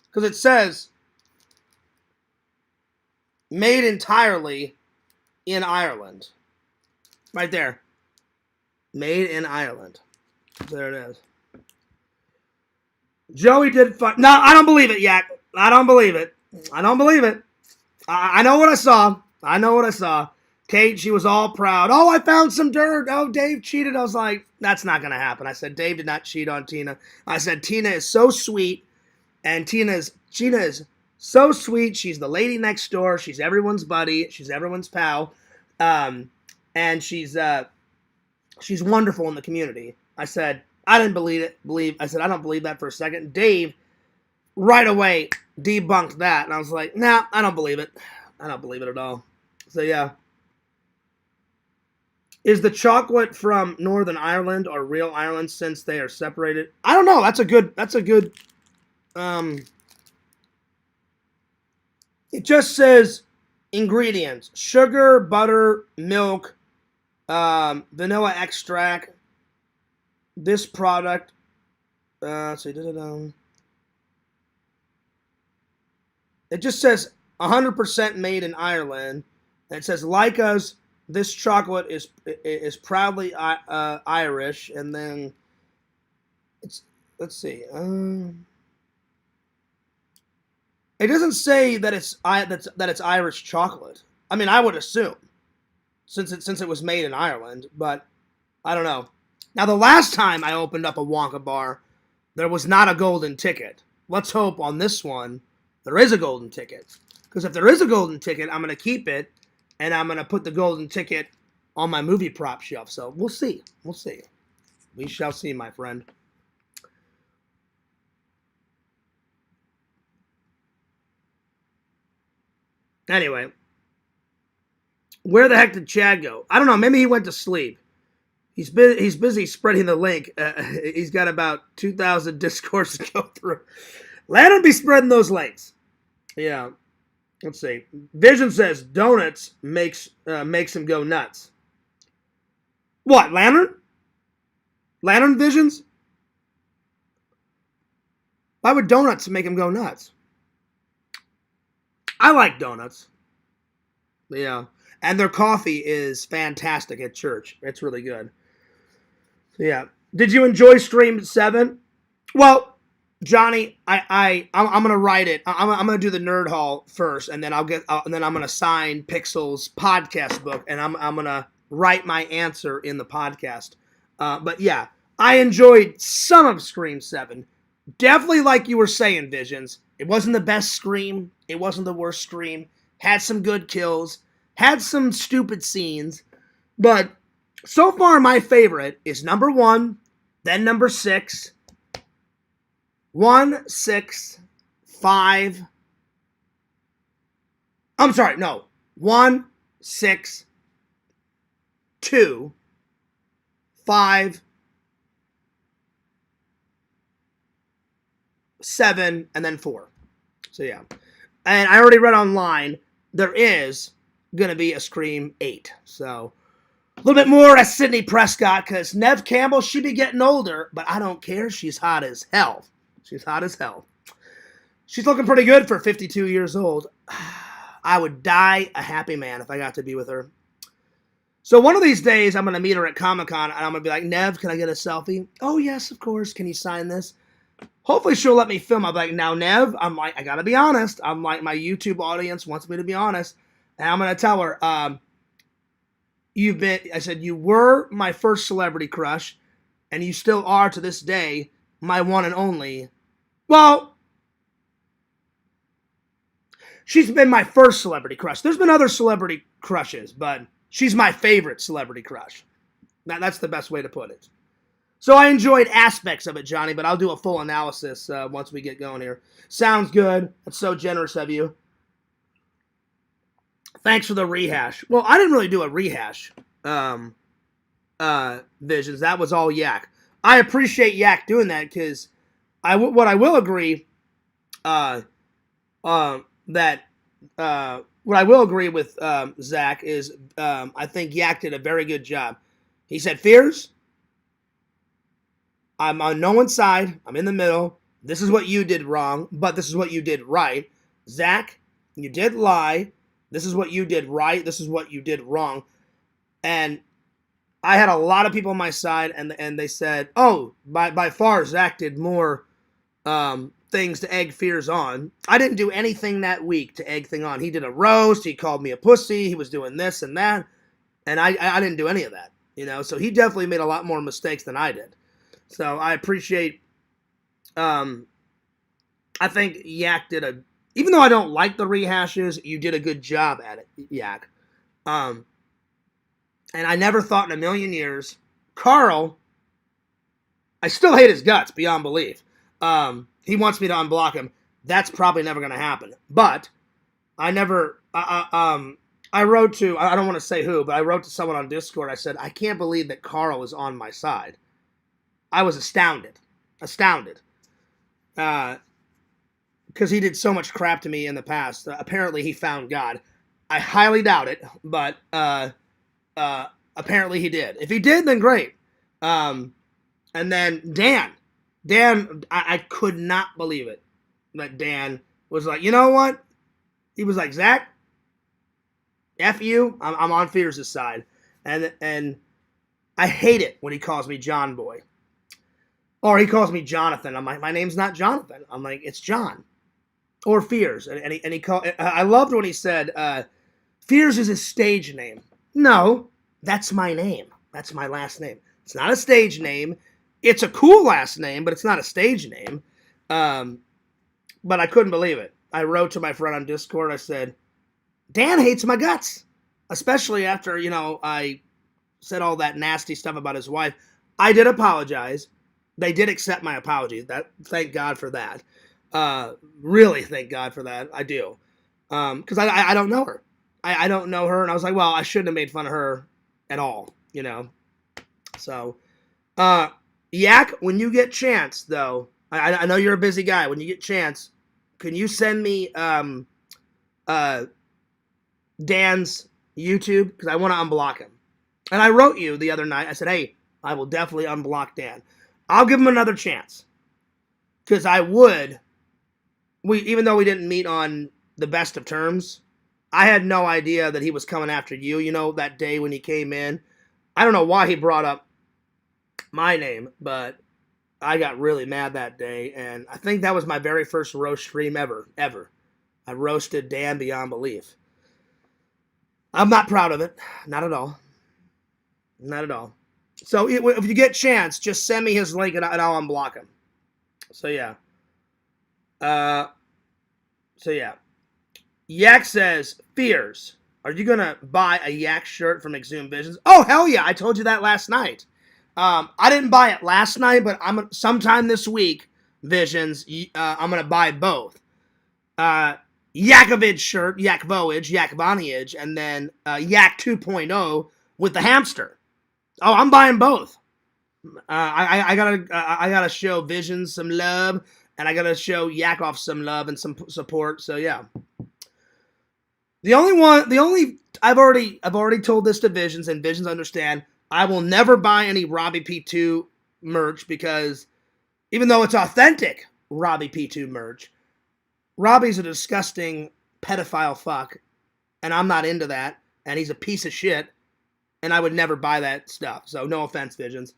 because it says made entirely in Ireland. Right there. Made in Ireland. There it is. Joey did fun. No, I don't believe it, Yak. I don't believe it. I don't believe it. I know what I saw. I know what I saw. Kate, she was all proud. Oh, I found some dirt. Oh, Dave cheated. I was like, that's not going to happen. I said, Dave did not cheat on Tina. I said, Tina is so sweet. And Tina is so sweet. She's the lady next door. She's everyone's buddy. She's everyone's pal. And she's wonderful in the community. I said, I didn't I said, I don't believe that for a second. Dave right away debunked that. And I was like, nah, I don't believe it. I don't believe it at all. So, yeah. Is the chocolate from Northern Ireland or real Ireland since they are separated? I don't know. That's a good, it just says ingredients: sugar, butter, milk, vanilla extract. This product, it just says 100% made in Ireland. And it says, like us, this chocolate is proudly Irish. And then let's see. It doesn't say that it's Irish chocolate. I mean, I would assume since it was made in Ireland, but I don't know. Now, the last time I opened up a Wonka bar, there was not a golden ticket. Let's hope on this one there is a golden ticket. Because if there is a golden ticket, I'm going to keep it, and I'm going to put the golden ticket on my movie prop shelf. So we'll see. We'll see. We shall see, my friend. Anyway, where the heck did Chad go? I don't know. Maybe he went to sleep. He's busy spreading the link. He's got about 2,000 discourse to go through. Let him be spreading those links. Yeah. Let's see. Vision says donuts makes him go nuts. What, Lantern? Lantern Visions? Why would donuts make him go nuts? I like donuts. Yeah. And their coffee is fantastic at church. It's really good. Yeah. Did you enjoy Stream 7? Well, Johnny, I'm gonna write it. I'm gonna do the Nerd Hall first, and then I'm gonna sign Pixel's podcast book, and I'm gonna write my answer in the podcast. But yeah, I enjoyed some of Scream 7. Definitely, like you were saying, Visions. It wasn't the best Scream. It wasn't the worst Scream. Had some good kills. Had some stupid scenes. But so far, my favorite is number 1, then number 6. 1, 6, 5. I'm sorry, no. 1, 6, 2, 5, 7, and then 4. So yeah. And I already read online, there is going to be a Scream 8. So a little bit more at Sidney Prescott, because Neve Campbell, she be getting older, but I don't care. She's hot as hell. She's hot as hell. She's looking pretty good for 52 years old. I would die a happy man if I got to be with her. So one of these days, I'm going to meet her at Comic-Con, and I'm going to be like, Neve, can I get a selfie? Oh, yes, of course. Can you sign this? Hopefully she'll let me film. I'm like, now, Neve, I'm like, I got to be honest. I'm like, my YouTube audience wants me to be honest. And I'm going to tell her, I said, you were my first celebrity crush, and you still are to this day my one and only. Well, she's been my first celebrity crush. There's been other celebrity crushes, but she's my favorite celebrity crush. That's the best way to put it. So I enjoyed aspects of it, Johnny, but I'll do a full analysis once we get going here. Sounds good. That's so generous of you. Thanks for the rehash. Well, I didn't really do a rehash, Visions. That was all Yak. I appreciate Yak doing that because what I will agree, what I will agree with Zach is I think Yak did a very good job. He said, Fears, I'm on no one's side. I'm in the middle. This is what you did wrong, but this is what you did right. Zach, you did lie. This is what you did right. This is what you did wrong. And I had a lot of people on my side, and they said, oh, by far, Zach did more things to egg Fears on. I didn't do anything that week to egg thing on. He did a roast. He called me a pussy. He was doing this and that. And I didn't do any of that, So he definitely made a lot more mistakes than I did. So I appreciate, I think Yak did even though I don't like the rehashes, you did a good job at it, Yak. And I never thought in a million years, Carl, I still hate his guts beyond belief. He wants me to unblock him. That's probably never going to happen. But I wrote to, I don't want to say who, but I wrote to someone on Discord. I said, I can't believe that Carl is on my side. I was astounded. Because he did so much crap to me in the past. Apparently he found God. I highly doubt it, but apparently he did. If he did, then great. And then Dan, I could not believe it that Dan was like, you know what? He was like, Zach, F you, I'm on Fears' side. And I hate it when he calls me John Boy. Or he calls me Jonathan. I'm like, my name's not Jonathan. I'm like, it's John. Or Fears. And he called. I loved when he said, Fears is his stage name. No, that's my name. That's my last name. It's not a stage name. It's a cool last name, but it's not a stage name. But I couldn't believe it. I wrote to my friend on Discord. I said, Dan hates my guts. Especially after, I said all that nasty stuff about his wife. I did apologize. They did accept my apology. Thank God for that. Really thank God for that. I do. Because I don't know her. I don't know her. And I was like, well, I shouldn't have made fun of her at all, So, Yak, when you get chance, though, I know you're a busy guy. When you get chance, can you send me Dan's YouTube? Because I want to unblock him. And I wrote you the other night. I said, hey, I will definitely unblock Dan. I'll give him another chance. Because I would. Even though we didn't meet on the best of terms, I had no idea that he was coming after you, that day when he came in. I don't know why he brought up my name, but I got really mad that day. And I think that was my very first roast stream ever. I roasted Dan beyond belief. I'm not proud of it. Not at all. So if you get a chance, just send me his link and I'll unblock him. So yeah. Yak says, Fears, are you going to buy a Yak shirt from Exhumed Visions? Oh, hell yeah. I told you that last night. I didn't buy it last night, but sometime this week, Visions, I'm going to buy both. Yakovage shirt, Yak Voyage, Yak Vonage, and then Yak 2.0 with the hamster. Oh, I'm buying both. I gotta show Visions some love, and I gotta show Yakov some love and some support. So yeah. I've already told this to Visions, and Visions understand. I will never buy any Robbie P2 merch because even though it's authentic Robbie P2 merch, Robbie's a disgusting pedophile fuck, and I'm not into that, and he's a piece of shit. And I would never buy that stuff. So no offense, Visions.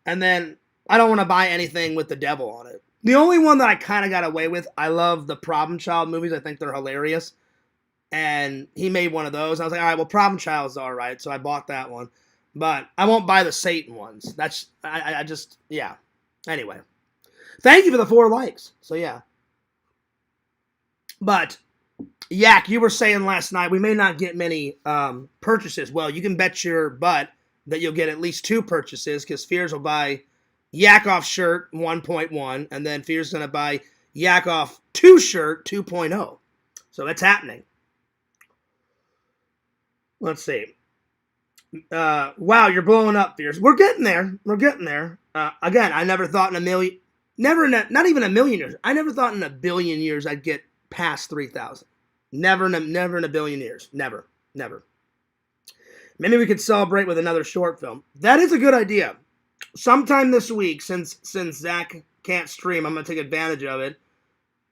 And then I don't want to buy anything with the devil on it. The only one that I kind of got away with, I love the Problem Child movies. I think they're hilarious. and he made one of those. I was like, all right, well, Problem Child's all right, so I bought that one. But I won't buy the Satan ones. I just, yeah. Anyway. Thank you for the 4 likes. So, yeah. But, Yak, you were saying last night we may not get many purchases. Well, you can bet your butt that you'll get at least 2 purchases, because Fears will buy Yak Off shirt 1.1, and then Fears going to buy Yak Off 2 shirt 2.0. So that's happening. Let's see. Wow, you're blowing up, Fears. We're getting there. We're getting there. Again, I never thought in a million, not even a million years. I never thought in a billion years I'd get past 3,000. Never in a billion years. Never. Maybe we could celebrate with another short film. That is a good idea. Sometime this week, since Zach can't stream, I'm gonna take advantage of it.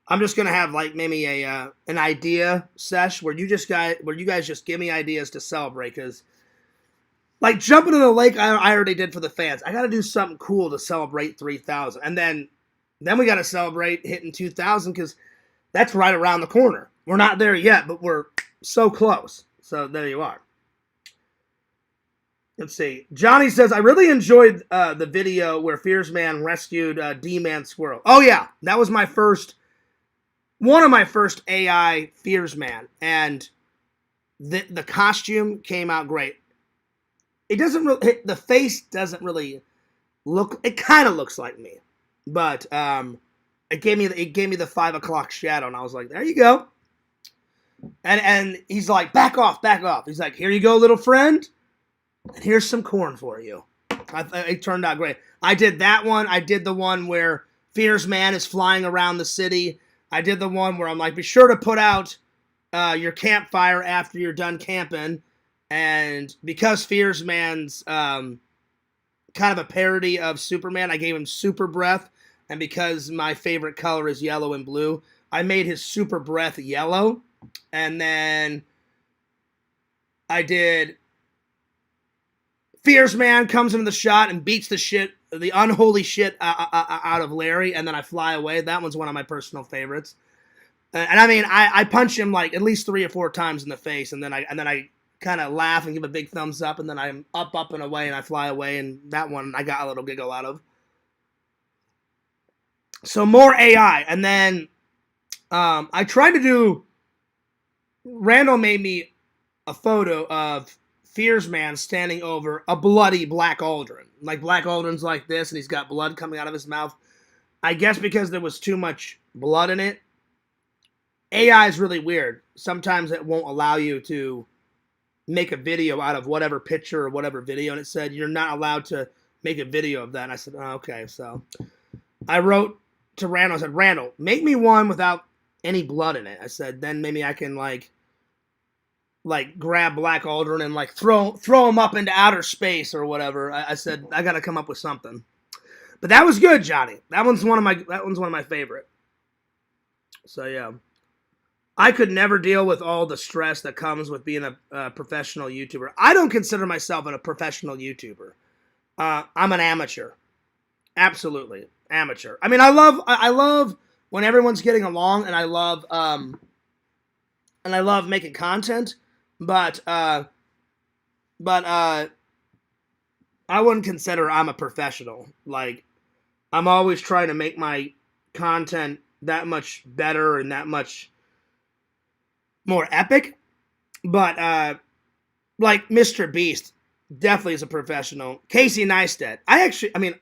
I'm just gonna have like maybe an idea sesh where you guys just give me ideas to celebrate, because like jumping in the lake I already did for the fans. I gotta do something cool to celebrate 3,000, and then we gotta celebrate hitting 2,000, because that's right around the corner. We're not there yet, but we're so close. So there you are. Let's see. Johnny says, I really enjoyed the video where Fears Man rescued D-Man Squirrel. Oh, yeah. That was one of my first AI Fears Man. And the costume came out great. It doesn't really, the face doesn't really look, it kind of looks like me. But it gave me the 5 o'clock shadow, and I was like, there you go. And he's like, back off. He's like, here you go, little friend. And here's some corn for you. It turned out great. I did that one. I did the one where Fears Man is flying around the city. I did the one where I'm like, be sure to put out your campfire after you're done camping. And because Fears Man's kind of a parody of Superman, I gave him super breath. And because my favorite color is yellow and blue, I made his super breath yellow. And then I did Fears Man comes into the shot and beats the unholy shit out of Larry, and then I fly away. That one's one of my personal favorites. And I mean, I punch him like at least 3 or 4 times in the face, and then I kind of laugh and give a big thumbs up, and then I'm up and away, and I fly away, and that one I got a little giggle out of. So more AI, and then I tried to do. Randall made me a photo of Fears Man standing over a bloody Black Aldrin. Like Black Aldrin's like this, and he's got blood coming out of his mouth. I guess because there was too much blood in it. AI is really weird. Sometimes it won't allow you to make a video out of whatever picture or whatever video, and it said you're not allowed to make a video of that. And I said, oh, okay. So I wrote to Randall. I said, Randall, make me one without any blood in it. I said, then maybe I can like grab Black Aldrin and like throw him up into outer space or whatever. I said I got to come up with something. But that was good, Johnny. That one's one of my favorite. So yeah, I could never deal with all the stress that comes with being a professional YouTuber. I don't consider myself a professional YouTuber. I'm an amateur. Absolutely amateur. I mean, I love when everyone's getting along, and I love making content. But I wouldn't consider I'm a professional. Like, I'm always trying to make my content that much better and that much more epic. But like Mr. Beast definitely is a professional. Casey Neistat. I mean,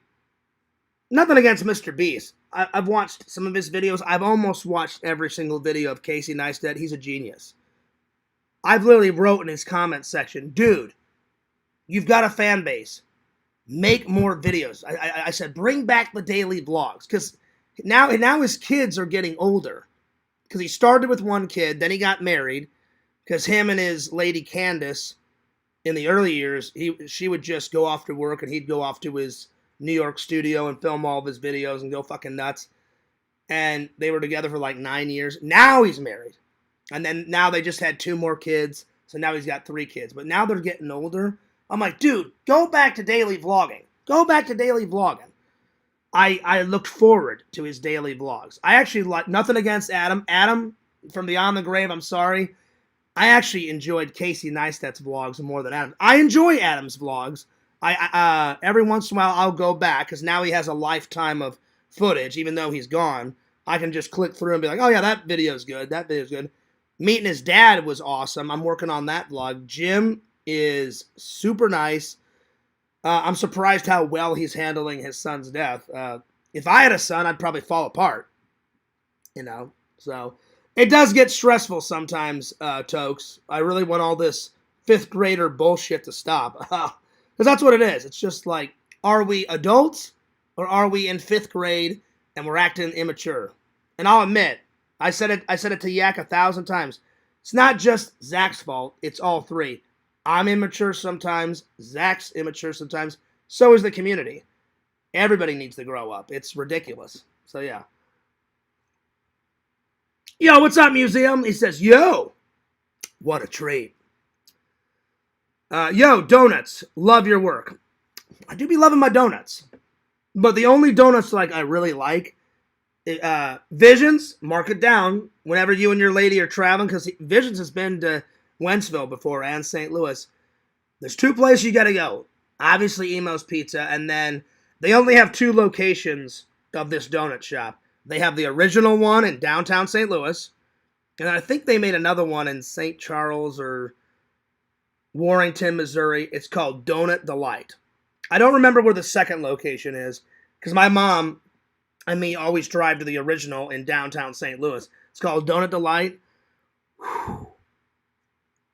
nothing against Mr. Beast. I've watched some of his videos. I've almost watched every single video of Casey Neistat. He's a genius. I've literally wrote in his comment section, dude, you've got a fan base. Make more videos. I said, bring back the daily vlogs. Because now his kids are getting older. Because he started with one kid, then he got married. Because him and his lady Candace, in the early years, she would just go off to work, and he'd go off to his New York studio and film all of his videos and go fucking nuts. And they were together for like 9 years. Now he's married. And then now they just had 2 more kids. So now he's got 3 kids. But now they're getting older. I'm like, dude, go back to daily vlogging. Go back to daily vlogging. I looked forward to his daily vlogs. I actually like, nothing against Adam. Adam, from Beyond the Grave, I'm sorry. I actually enjoyed Casey Neistat's vlogs more than Adam. I enjoy Adam's vlogs. I every once in a while I'll go back because now he has a lifetime of footage. Even though he's gone, I can just click through and be like, oh yeah, that video's good. That video's good. Meeting his dad was awesome. I'm working on that vlog. Jim is super nice. I'm surprised how well he's handling his son's death. If I had a son, I'd probably fall apart. You know, so it does get stressful sometimes, Tokes. I really want all this fifth grader bullshit to stop. Because that's what it is. It's just like, are we adults or are we in fifth grade and we're acting immature? And I'll admit, I said it to Yak 1,000 times. It's not just Zach's fault. It's all three. I'm immature sometimes. Zach's immature sometimes. So is the community. Everybody needs to grow up. It's ridiculous. So yeah. Yo, what's up, Museum? He says, yo, what a treat. Yo, donuts, love your work. I do be loving my donuts. But the only donuts like I really like, Visions, mark it down whenever you and your lady are traveling, because Visions has been to Wentzville before and St. Louis. There's two places you got to go. Obviously, Emo's Pizza, and then they only have two locations of this donut shop. They have the original one in downtown St. Louis, and I think they made another one in St. Charles or Warrington, Missouri. It's called Donut Delight. I don't remember where the second location is, because my mom and me always drive to the original in downtown St. Louis. It's called Donut Delight. Whew.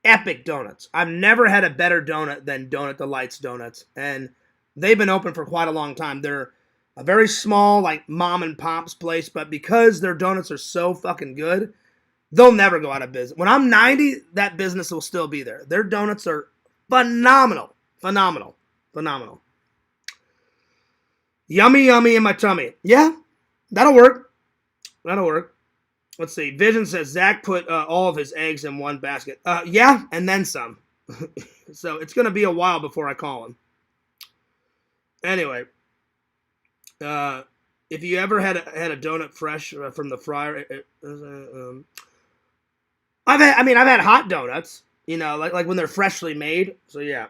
Epic donuts. I've never had a better donut than Donut Delight's donuts, and they've been open for quite a long time. They're a very small, like, mom and pop's place, but because their donuts are so fucking good, they'll never go out of business. When I'm 90, that business will still be there. Their donuts are phenomenal. Phenomenal. Phenomenal. Yummy, yummy in my tummy. Yeah, that'll work. That'll work. Let's see. Vision says Zach put all of his eggs in one basket. Yeah, and then some. So it's going to be a while before I call him. Anyway, if you ever had a donut fresh from the fryer, I've had hot donuts. You know, like when they're freshly made. So yeah.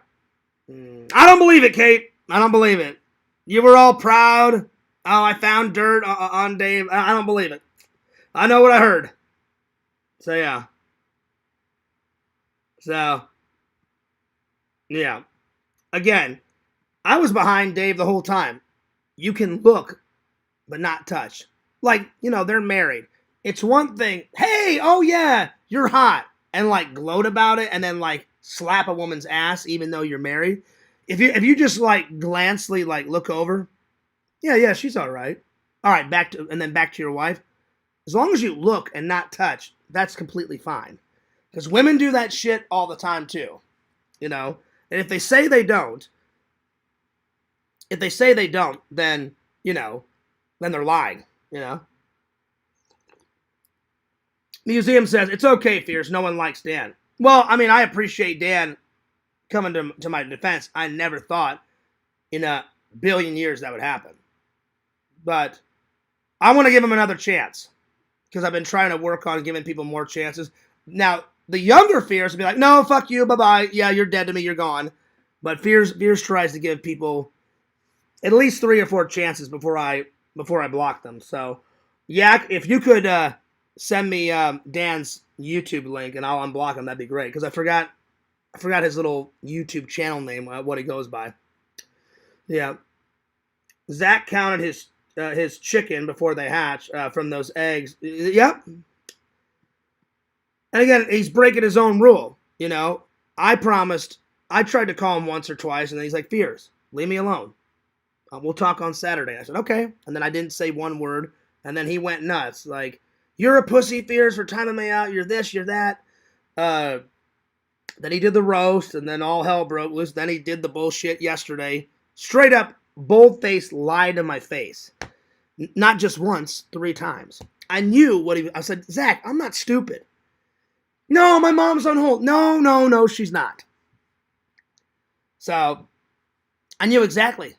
I don't believe it, Kate. I don't believe it. You were all proud. Oh, I found dirt on Dave. I don't believe it. I know what I heard. So, yeah. So, yeah. Again, I was behind Dave the whole time. You can look, but not touch. Like, you know, they're married. It's one thing, hey, oh yeah, you're hot. And, like, gloat about it and then, like, slap a woman's ass even though you're married. If you just, like, glancely, like, look over, yeah, she's all right. All right, back to your wife. As long as you look and not touch, that's completely fine. Because women do that shit all the time too. You know? And if they say they don't, then, you know, then they're lying. You know? Museum says, it's okay, Fierce. No one likes Dan. Well, I mean, I appreciate Dan coming to my defense. I never thought in a billion years that would happen. But I want to give him another chance. Because I've been trying to work on giving people more chances. Now, the younger Fierce will be like, no, fuck you, bye-bye. Yeah, you're dead to me, you're gone. But Fierce tries to give people at least 3 or 4 chances before I block them. So, yeah, if you could send me Dan's YouTube link and I'll unblock him, that'd be great. Because I forgot his little YouTube channel name, what he goes by. Yeah. Zach counted his chicken before they hatch from those eggs. Yep. And again, he's breaking his own rule. You know, I tried to call him once or twice, and then he's like, Fierce, leave me alone. We'll talk on Saturday. I said, okay. And then I didn't say one word, and then he went nuts. Like, you're a pussy, Fierce, for timing me out. You're this, you're that. Then he did the roast, and then all hell broke loose. Then he did the bullshit yesterday. Straight up, bold-faced lied to my face. Not just once, 3 times. I knew I said, Zach, I'm not stupid. No, my mom's on hold. No, she's not. So, I knew exactly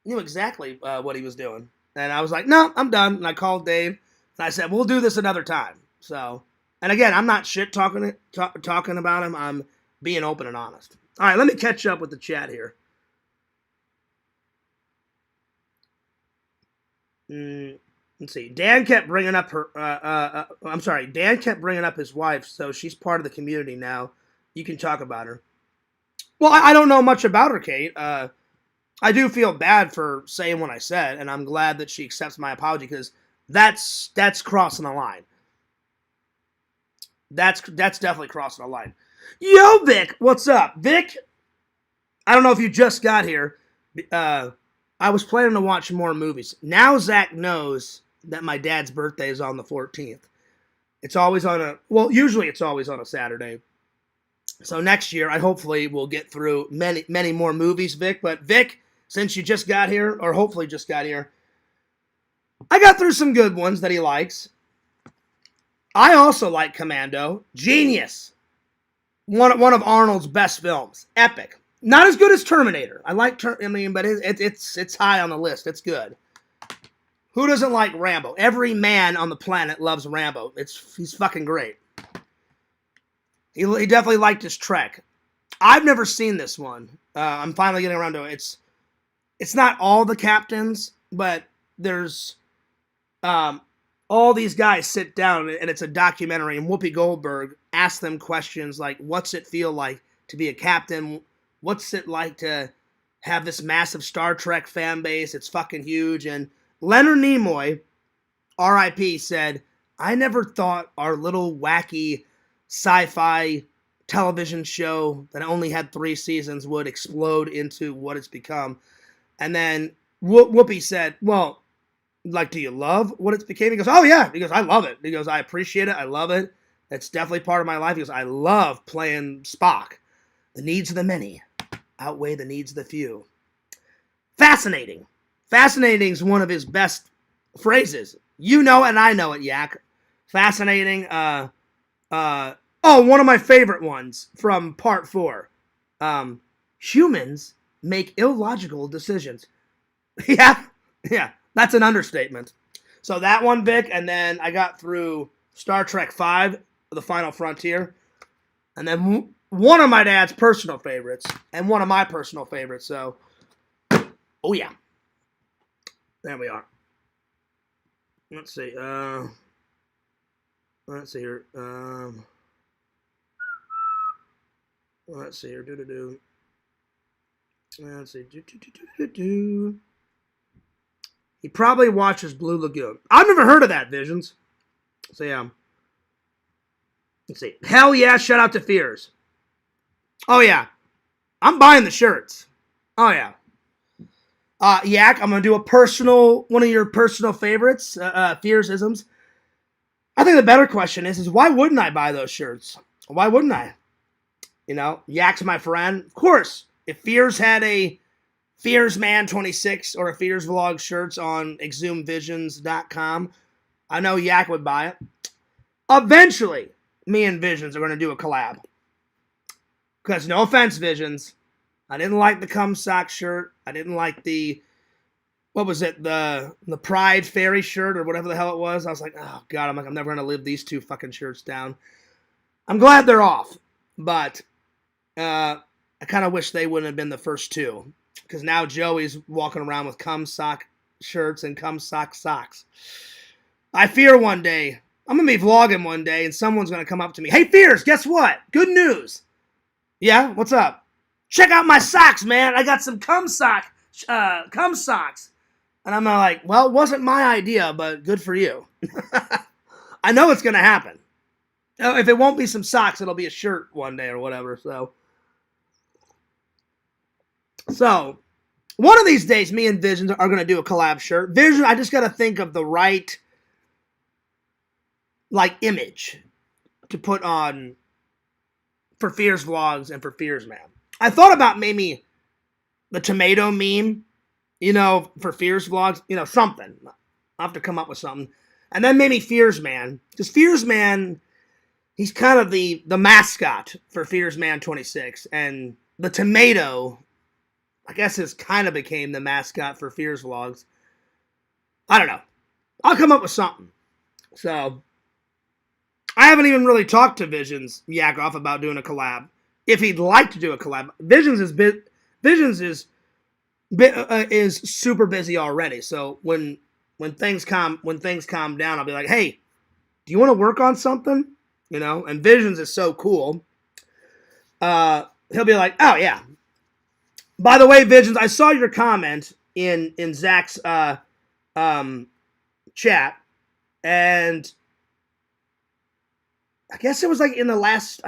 what he was doing. And I was like, no, I'm done. And I called Dave, and I said, we'll do this another time. So, And again, I'm not shit talking about him. I'm being open and honest. All right, let me catch up with the chat here. Let's see. Dan kept bringing up her. I'm sorry. Dan kept bringing up his wife, so she's part of the community now. You can talk about her. Well, I don't know much about her, Kate. I do feel bad for saying what I said, and I'm glad that she accepts my apology because that's crossing the line. That's definitely crossing the line. Yo, Vic, what's up, Vic? I don't know if you just got here. I was planning to watch more movies. Now Zach knows that my dad's birthday is on the 14th. It's always on usually it's always on a Saturday. So next year, I hopefully will get through many more movies, Vic. But Vic, since you just got here, or hopefully just got here, I got through some good ones that he likes. I also like Commando. Genius. One of Arnold's best films. Epic. Not as good as Terminator. But it's high on the list. It's good. Who doesn't like Rambo? Every man on the planet loves Rambo. He's fucking great. He definitely liked his Trek. I've never seen this one. I'm finally getting around to it. It's not all the captains, but there's all these guys sit down, and it's a documentary, and Whoopi Goldberg asks them questions like, what's it feel like to be a captain? What's it like to have this massive Star Trek fan base? It's fucking huge. And Leonard Nimoy, R.I.P., said, I never thought our little wacky sci-fi television show that only had 3 seasons would explode into what it's become. And then Whoopi said, well, like, do you love what it's became? He goes, oh yeah. He goes, I love it. He goes, I appreciate it. I love it. It's definitely part of my life. He goes, I love playing Spock. The needs of the many outweigh the needs of the few. Fascinating. Fascinating is one of his best phrases. You know it and I know it, Yak. Fascinating. One of my favorite ones from part 4. Humans make illogical decisions. Yeah, that's an understatement. So that one, Vic, and then I got through Star Trek V, The Final Frontier, and then one of my dad's personal favorites, and one of my personal favorites, so, oh yeah. There we are. Let's see, let's see here, let's see here, let's see, He probably watches Blue Lagoon. I've never heard of that, Visions. So yeah. Let's see. Hell yeah, shout out to Fears. Oh yeah. I'm buying the shirts. Oh yeah. Yak, I'm going to do one of your personal favorites, Fears-isms. I think the better question is why wouldn't I buy those shirts? Why wouldn't I? You know, Yak's my friend. Of course, if Fears had a Fearsman 26 or a Fears Vlog shirts on exhumvisions.com, I know Yak would buy it. Eventually, me and Visions are going to do a collab. Because no offense, Visions, I didn't like the cum sock shirt. I didn't like the Pride Fairy shirt or whatever the hell it was. I was like, oh God, I'm never going to live these 2 fucking shirts down. I'm glad they're off, but I kind of wish they wouldn't have been the first 2. Because now Joey's walking around with cum sock shirts and cum sock socks. I fear one day, I'm going to be vlogging one day and someone's going to come up to me. Hey, Fears, guess what? Good news. Yeah, what's up? Check out my socks, man. I got some cum socks. And I'm like, well, it wasn't my idea, but good for you. I know it's going to happen. If it won't be some socks, it'll be a shirt one day or whatever. So, one of these days, me and Visions are going to do a collab shirt. Vision, I just got to think of the right, image to put on for Fears Vlogs and for Fears Man. I thought about maybe the tomato meme, for Fears Vlogs, something. I'll have to come up with something. And then maybe Fears Man. Because Fears Man, he's kind of the mascot for Fears Man 26. And the tomato, I guess, has kind of became the mascot for Fears Vlogs. I don't know. I'll come up with something. So, I haven't even really talked to Visions Yakov about doing a collab. If he'd like to do a collab, Visions is super busy already. So when things calm down, I'll be like, hey, do you want to work on something? You know, and Visions is so cool. He'll be like, oh yeah. By the way, Visions, I saw your comment in Zach's chat, and I guess it was like in the last.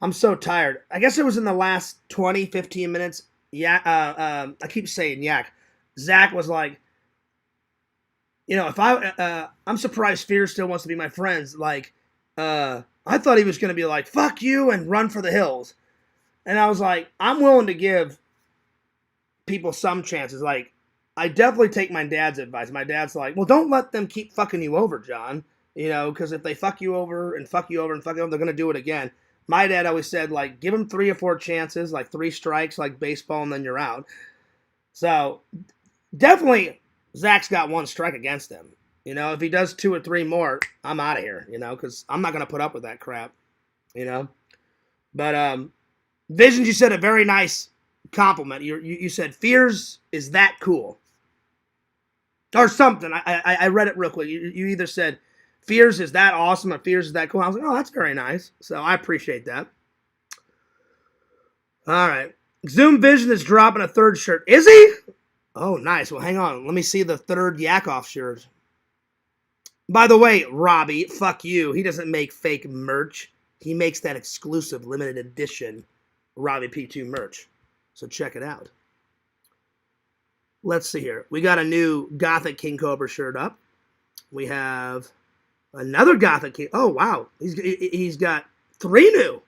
I'm so tired. I guess it was in the last 20, 15 minutes. Yeah, I keep saying yak. Zach was like, you know, if I'm surprised Fear still wants to be my friends. Like, I thought he was going to be like, fuck you and run for the hills. And I was like, I'm willing to give people some chances. Like, I definitely take my dad's advice. My dad's like, well, don't let them keep fucking you over, John. You know, because if they fuck you over and fuck you over and fuck you over, they're going to do it again. My dad always said, like, give them 3 or 4 chances, like 3 strikes, like baseball, and then you're out. So, definitely, Zach's got 1 strike against him. You know, if he does 2 or 3 more, I'm out of here, you know, because I'm not going to put up with that crap, you know. But, Visions, you said a very nice compliment. You said, Fears is that cool. Or something. I read it real quick. You either said, Fears is that awesome or Fears is that cool. I was like, oh, that's very nice. So I appreciate that. All right. Zoom Vision is dropping a 3rd shirt. Is he? Oh, nice. Well, hang on. Let me see the 3rd Yakov shirt. By the way, Robbie, fuck you. He doesn't make fake merch. He makes that exclusive limited edition Robbie P2 merch. So check it out. Let's see here. We got a new Gothic King Cobra shirt up. We have another Gothic King. Oh, wow. He's got 3 new.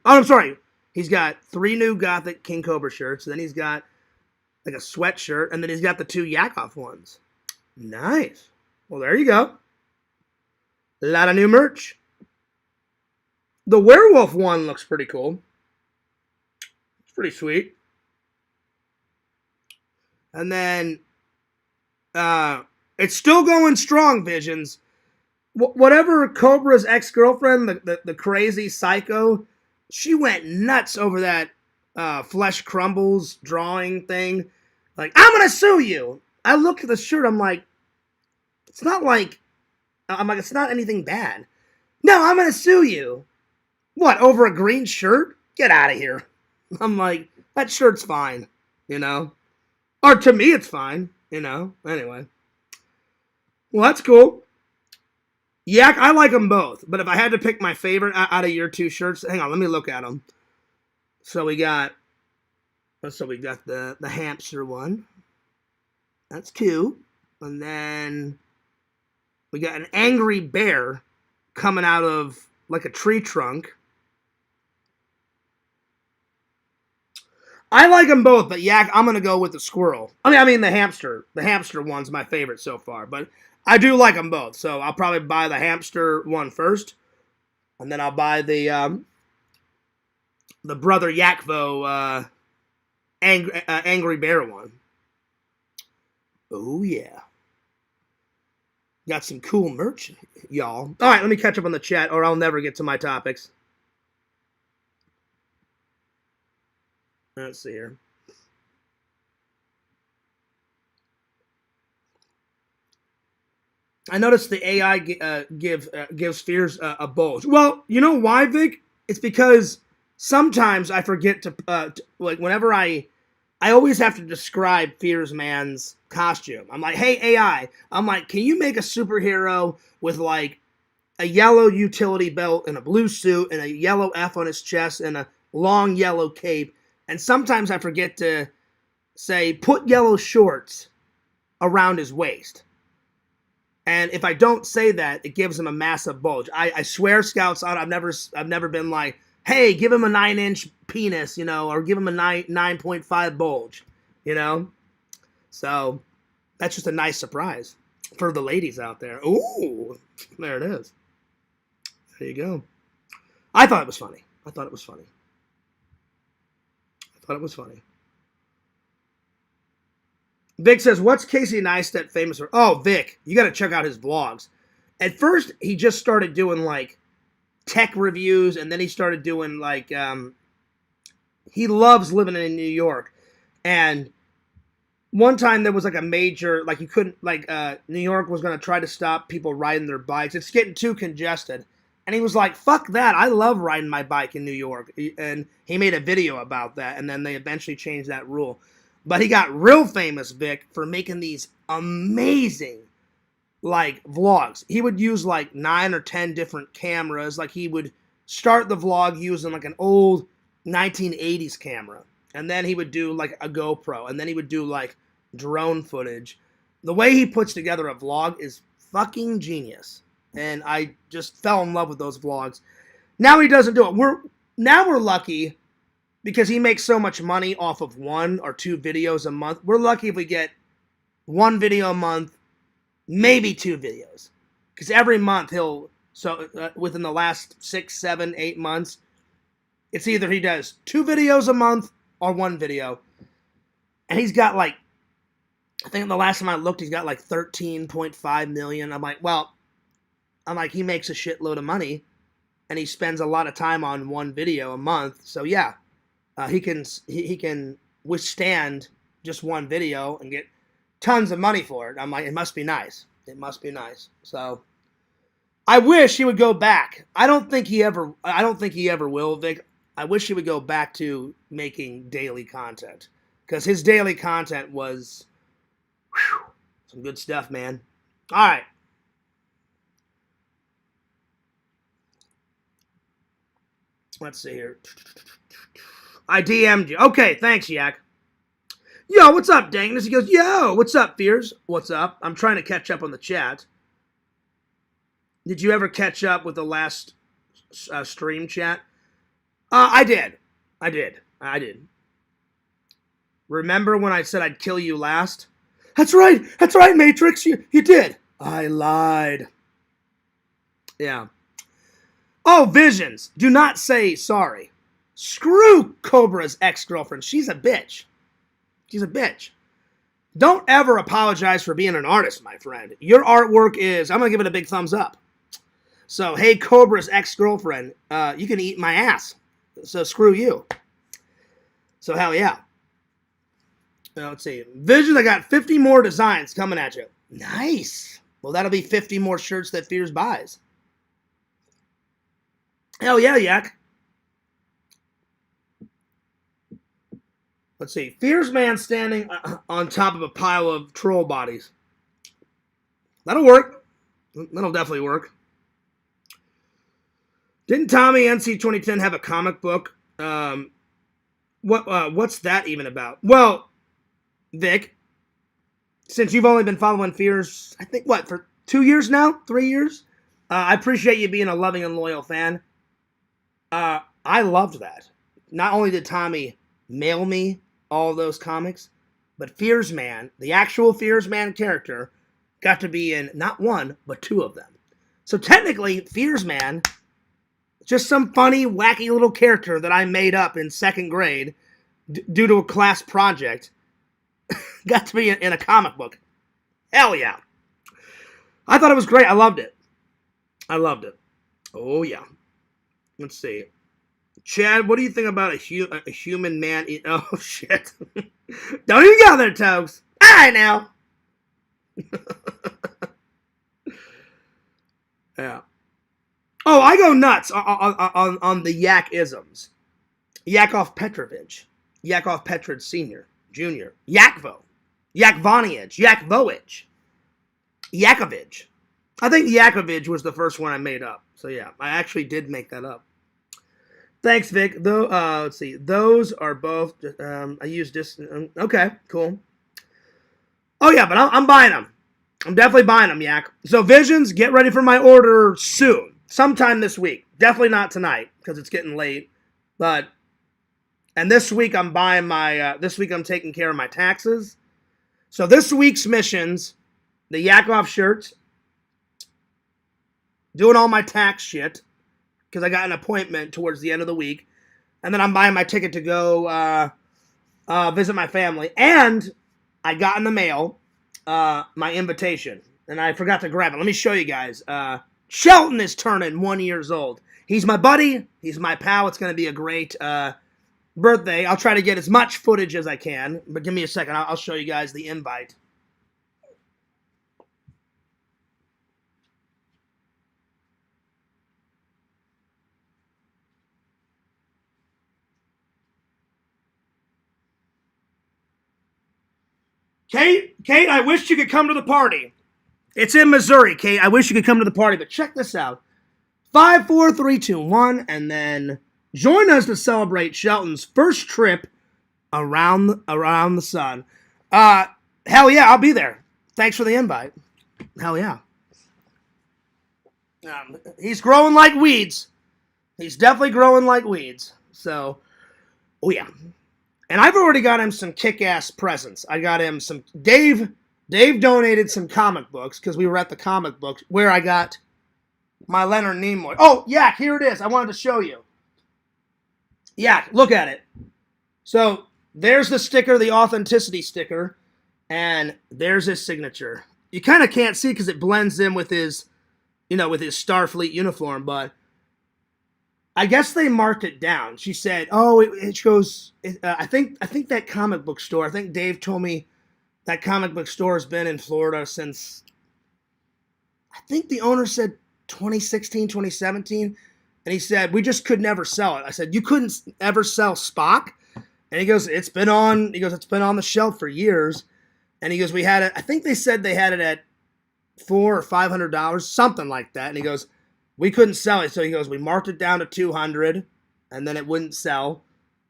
Oh, I'm sorry. He's got 3 new Gothic King Cobra shirts. Then he's got like a sweatshirt. And then he's got the 2 Yakov ones. Nice. Well, there you go. A lot of new merch. The werewolf one looks pretty cool. It's pretty sweet. And then it's still going strong, Visions. Whatever Cobra's ex-girlfriend, the crazy psycho, she went nuts over that Flesh Crumbles drawing thing. Like, I'm going to sue you. I looked at the shirt. I'm like, it's not anything bad. No, I'm going to sue you. What, over a green shirt? Get out of here. I'm like, that shirt's fine, you know? Or to me, it's fine, you know? Anyway. Well, that's cool. Yak, I like them both. But if I had to pick my favorite out of your 2 shirts, hang on, let me look at them. So we got the hamster one. That's 2. And then we got an angry bear coming out of like a tree trunk. I like them both, but Yak, I'm going to go with the squirrel. I mean the hamster. The hamster one's my favorite so far, but I do like them both. So I'll probably buy the hamster one first, and then I'll buy the Brother Yakvo angry bear one. Oh, yeah. Got some cool merch, y'all. All right, let me catch up on the chat, or I'll never get to my topics. Let's see here. I noticed the AI gives Fears a bulge. Well, you know why, Vic? It's because sometimes I forget to like whenever I always have to describe Fears Man's costume. I'm like, hey AI, I'm like, can you make a superhero with like a yellow utility belt and a blue suit and a yellow F on his chest and a long yellow cape? And sometimes I forget to say, put yellow shorts around his waist. And if I don't say that, it gives him a massive bulge. I swear, Scouts out, I've never been like, hey, give him a 9-inch penis, you know, or give him a 9.5 bulge, you know? So that's just a nice surprise for the ladies out there. Ooh, there it is. There you go. I thought it was funny. Vic says, what's Casey Neistat famous for? Oh, Vic, you got to check out his vlogs. At first, he just started doing like tech reviews, and then he started doing like he loves living in New York. And one time there was like a major, like you couldn't, like New York was going to try to stop people riding their bikes. It's getting too congested. And he was like, fuck that. I love riding my bike in New York. And he made a video about that. And then they eventually changed that rule. But he got real famous, Vic, for making these amazing, like, vlogs. He would use like 9 or 10 different cameras. Like, he would start the vlog using like an old 1980s camera. And then he would do like a GoPro. And then he would do like drone footage. The way he puts together a vlog is fucking genius. And I just fell in love with those vlogs. Now he doesn't do it. We're lucky because he makes so much money off of 1 or 2 videos a month. We're lucky if we get 1 video a month, maybe 2 videos. Because every month within the last 6, 7, 8 months, it's either he does 2 videos a month or 1 video. And he's got like, I think the last time I looked, he's got like 13.5 million. I'm like, he makes a shitload of money, and he spends a lot of time on 1 video a month. So yeah, he can withstand just 1 video and get tons of money for it. I'm like, it must be nice. It must be nice. So I wish he would go back. I don't think he ever will, Vic. I wish he would go back to making daily content, because his daily content was some good stuff, man. All right. Let's see here. I DM'd you. Okay, thanks, Yak. Yo, what's up, Dangness? He goes, yo, what's up, Fears? What's up? I'm trying to catch up on the chat. Did you ever catch up with the last stream chat? I did. Remember when I said I'd kill you last? That's right, Matrix, you did. I lied. Yeah. Oh, Visions, do not say sorry. Screw Cobra's ex-girlfriend. She's a bitch. Don't ever apologize for being an artist, my friend. Your artwork is, I'm going to give it a big thumbs up. So, hey, Cobra's ex-girlfriend, you can eat my ass. So, screw you. So, hell yeah. Now, let's see. Visions, I got 50 more designs coming at you. Nice. Well, that'll be 50 more shirts that Fears buys. Hell yeah, Yak. Let's see. Fears Man standing on top of a pile of troll bodies. That'll work. That'll definitely work. Didn't Tommy NC 2010 have a comic book? What's that even about? Well, Vic, since you've only been following Fears, I think, for 2 years now? 3 years? I appreciate you being a loving and loyal fan. I loved that. Not only did Tommy mail me all those comics, but Fears Man, the actual Fears Man character, got to be in not 1, but 2 of them. So technically, Fears Man, just some funny, wacky little character that I made up in 2nd grade due to a class project, got to be in a comic book. Hell yeah. I thought it was great. I loved it. Oh yeah. Let's see. Chad, what do you think about a human man oh, shit. Don't even go there, Toes. All right, now. Yeah. Oh, I go nuts on the Yak-isms. Yakov Petrovich. Yakov Petrovich Sr., Jr., Yakvo, Yakvoniage, Yakvoich, Yakovich. I think Yakovich was the first one I made up. So yeah, I actually did make that up. Thanks, Vic. Though, let's see. Those are both. I used this. Okay, cool. Oh yeah, but I'm buying them. I'm definitely buying them, Yak. So Visions, get ready for my order soon, sometime this week. Definitely not tonight because it's getting late. And this week I'm buying my. This week I'm taking care of my taxes. So this week's missions, the Yakov shirts, doing all my tax shit, because I got an appointment towards the end of the week. And then I'm buying my ticket to go visit my family. And I got in the mail my invitation. and I forgot to grab it. Let me show you guys. Shelton is turning 1 year old. He's my buddy. He's my pal. It's going to be a great birthday. I'll try to get as much footage as I can, but give me a second. I'll show you guys the invite. Kate, I wish you could come to the party. It's in Missouri, Kate. I wish you could come to the party, but check this out. 5, 4, 3, 2, 1, and then join us to celebrate Shelton's first trip around the sun. Hell yeah, I'll be there. Thanks for the invite. Hell yeah. He's growing like weeds. He's definitely growing like weeds. So, oh yeah. And I've already got him some kick-ass presents. I got him some... Dave donated some comic books because we were at the comic books where I got my Leonard Nimoy. Oh, yeah, here it is. I wanted to show you. Yeah, look at it. So, there's the sticker, the authenticity sticker, and there's his signature. You kind of can't see because it blends in with his, with his Starfleet uniform, but I guess they marked it down. She said, "Oh, it goes." I think that comic book store. I think Dave told me that comic book store has been in Florida since. I think the owner said 2016, 2017, and he said we just could never sell it. I said you couldn't ever sell Spock, and he goes, "It's been on." He goes, "It's been on the shelf for years," and he goes, "We had it." I think they said they had it at $400 or $500, something like that, and he goes. We couldn't sell it, so he goes, we marked it down to 200, and then it wouldn't sell.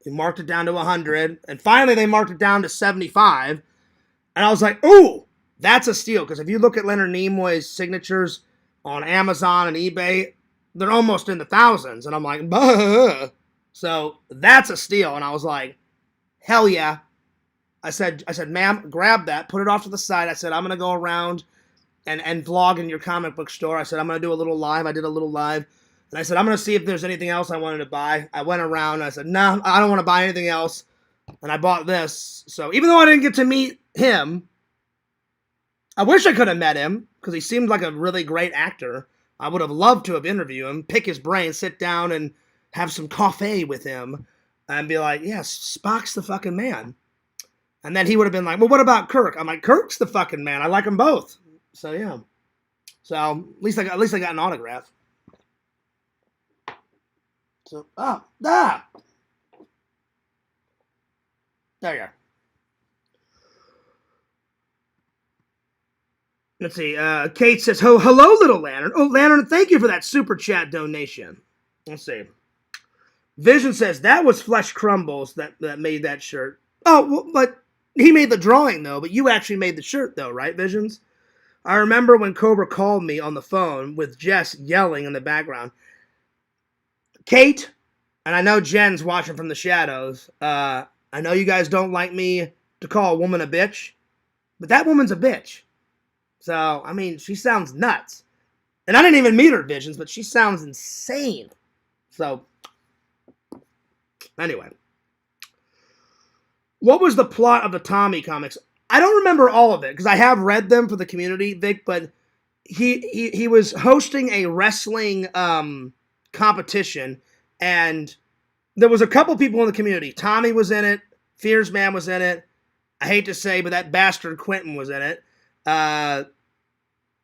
We marked it down to 100, and finally they marked it down to 75, and I was like, ooh, that's a steal, because if you look at Leonard Nimoy's signatures on Amazon and eBay, they're almost in the thousands, and I'm like, bah. So that's a steal, and I was like, hell yeah. I said, ma'am, grab that, put it off to the side. I said, I'm going to go around and vlog in your comic book store. I said, I'm going to do a little live. I did a little live. And I said, I'm going to see if there's anything else I wanted to buy. I went around and I said, no, I don't want to buy anything else. And I bought this. So even though I didn't get to meet him, I wish I could have met him because he seemed like a really great actor. I would have loved to have interviewed him, pick his brain, sit down and have some coffee with him and be like, yes, Spock's the fucking man. And then he would have been like, well, what about Kirk? I'm like, Kirk's the fucking man. I like them both. So yeah. So at least I got an autograph. So there you go. Let's see. Kate says, "Oh, hello, little Lantern. Oh, Lantern, thank you for that super chat donation." Let's see. Vision says that was Flesh Crumbles that made that shirt. Oh, well, but he made the drawing though. But you actually made the shirt though, right, Visions? I remember when Cobra called me on the phone with Jess yelling in the background. Kate, and I know Jen's watching from the shadows. I know you guys don't like me to call a woman a bitch, but that woman's a bitch. So, I mean, she sounds nuts. And I didn't even meet her, Visions, but she sounds insane. So, anyway. What was the plot of the Tommy comics? I don't remember all of it, because I have read them for the community, Vic, but he was hosting a wrestling competition, and there was a couple people in the community. Tommy was in it. Fears Man was in it. I hate to say, but that bastard Quentin was in it.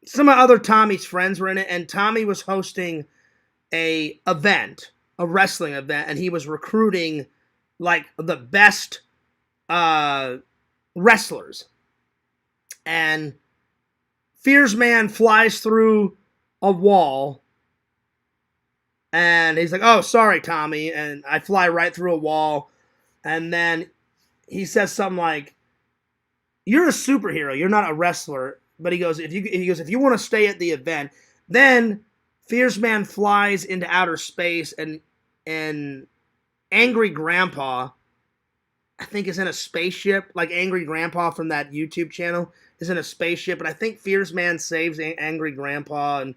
Some of other Tommy's friends were in it, and Tommy was hosting a wrestling event, and he was recruiting like the best wrestlers. And Fears Man flies through a wall, and he's like, "Oh, sorry, Tommy," and I fly right through a wall, and then he says something like, "You're a superhero. You're not a wrestler." But he goes, if you want to stay at the event, then Fierce Man flies into outer space, and Angry Grandpa, I think, is in a spaceship. Like Angry Grandpa from that YouTube channel is in a spaceship, and I think Fierce Man saves Angry Grandpa. And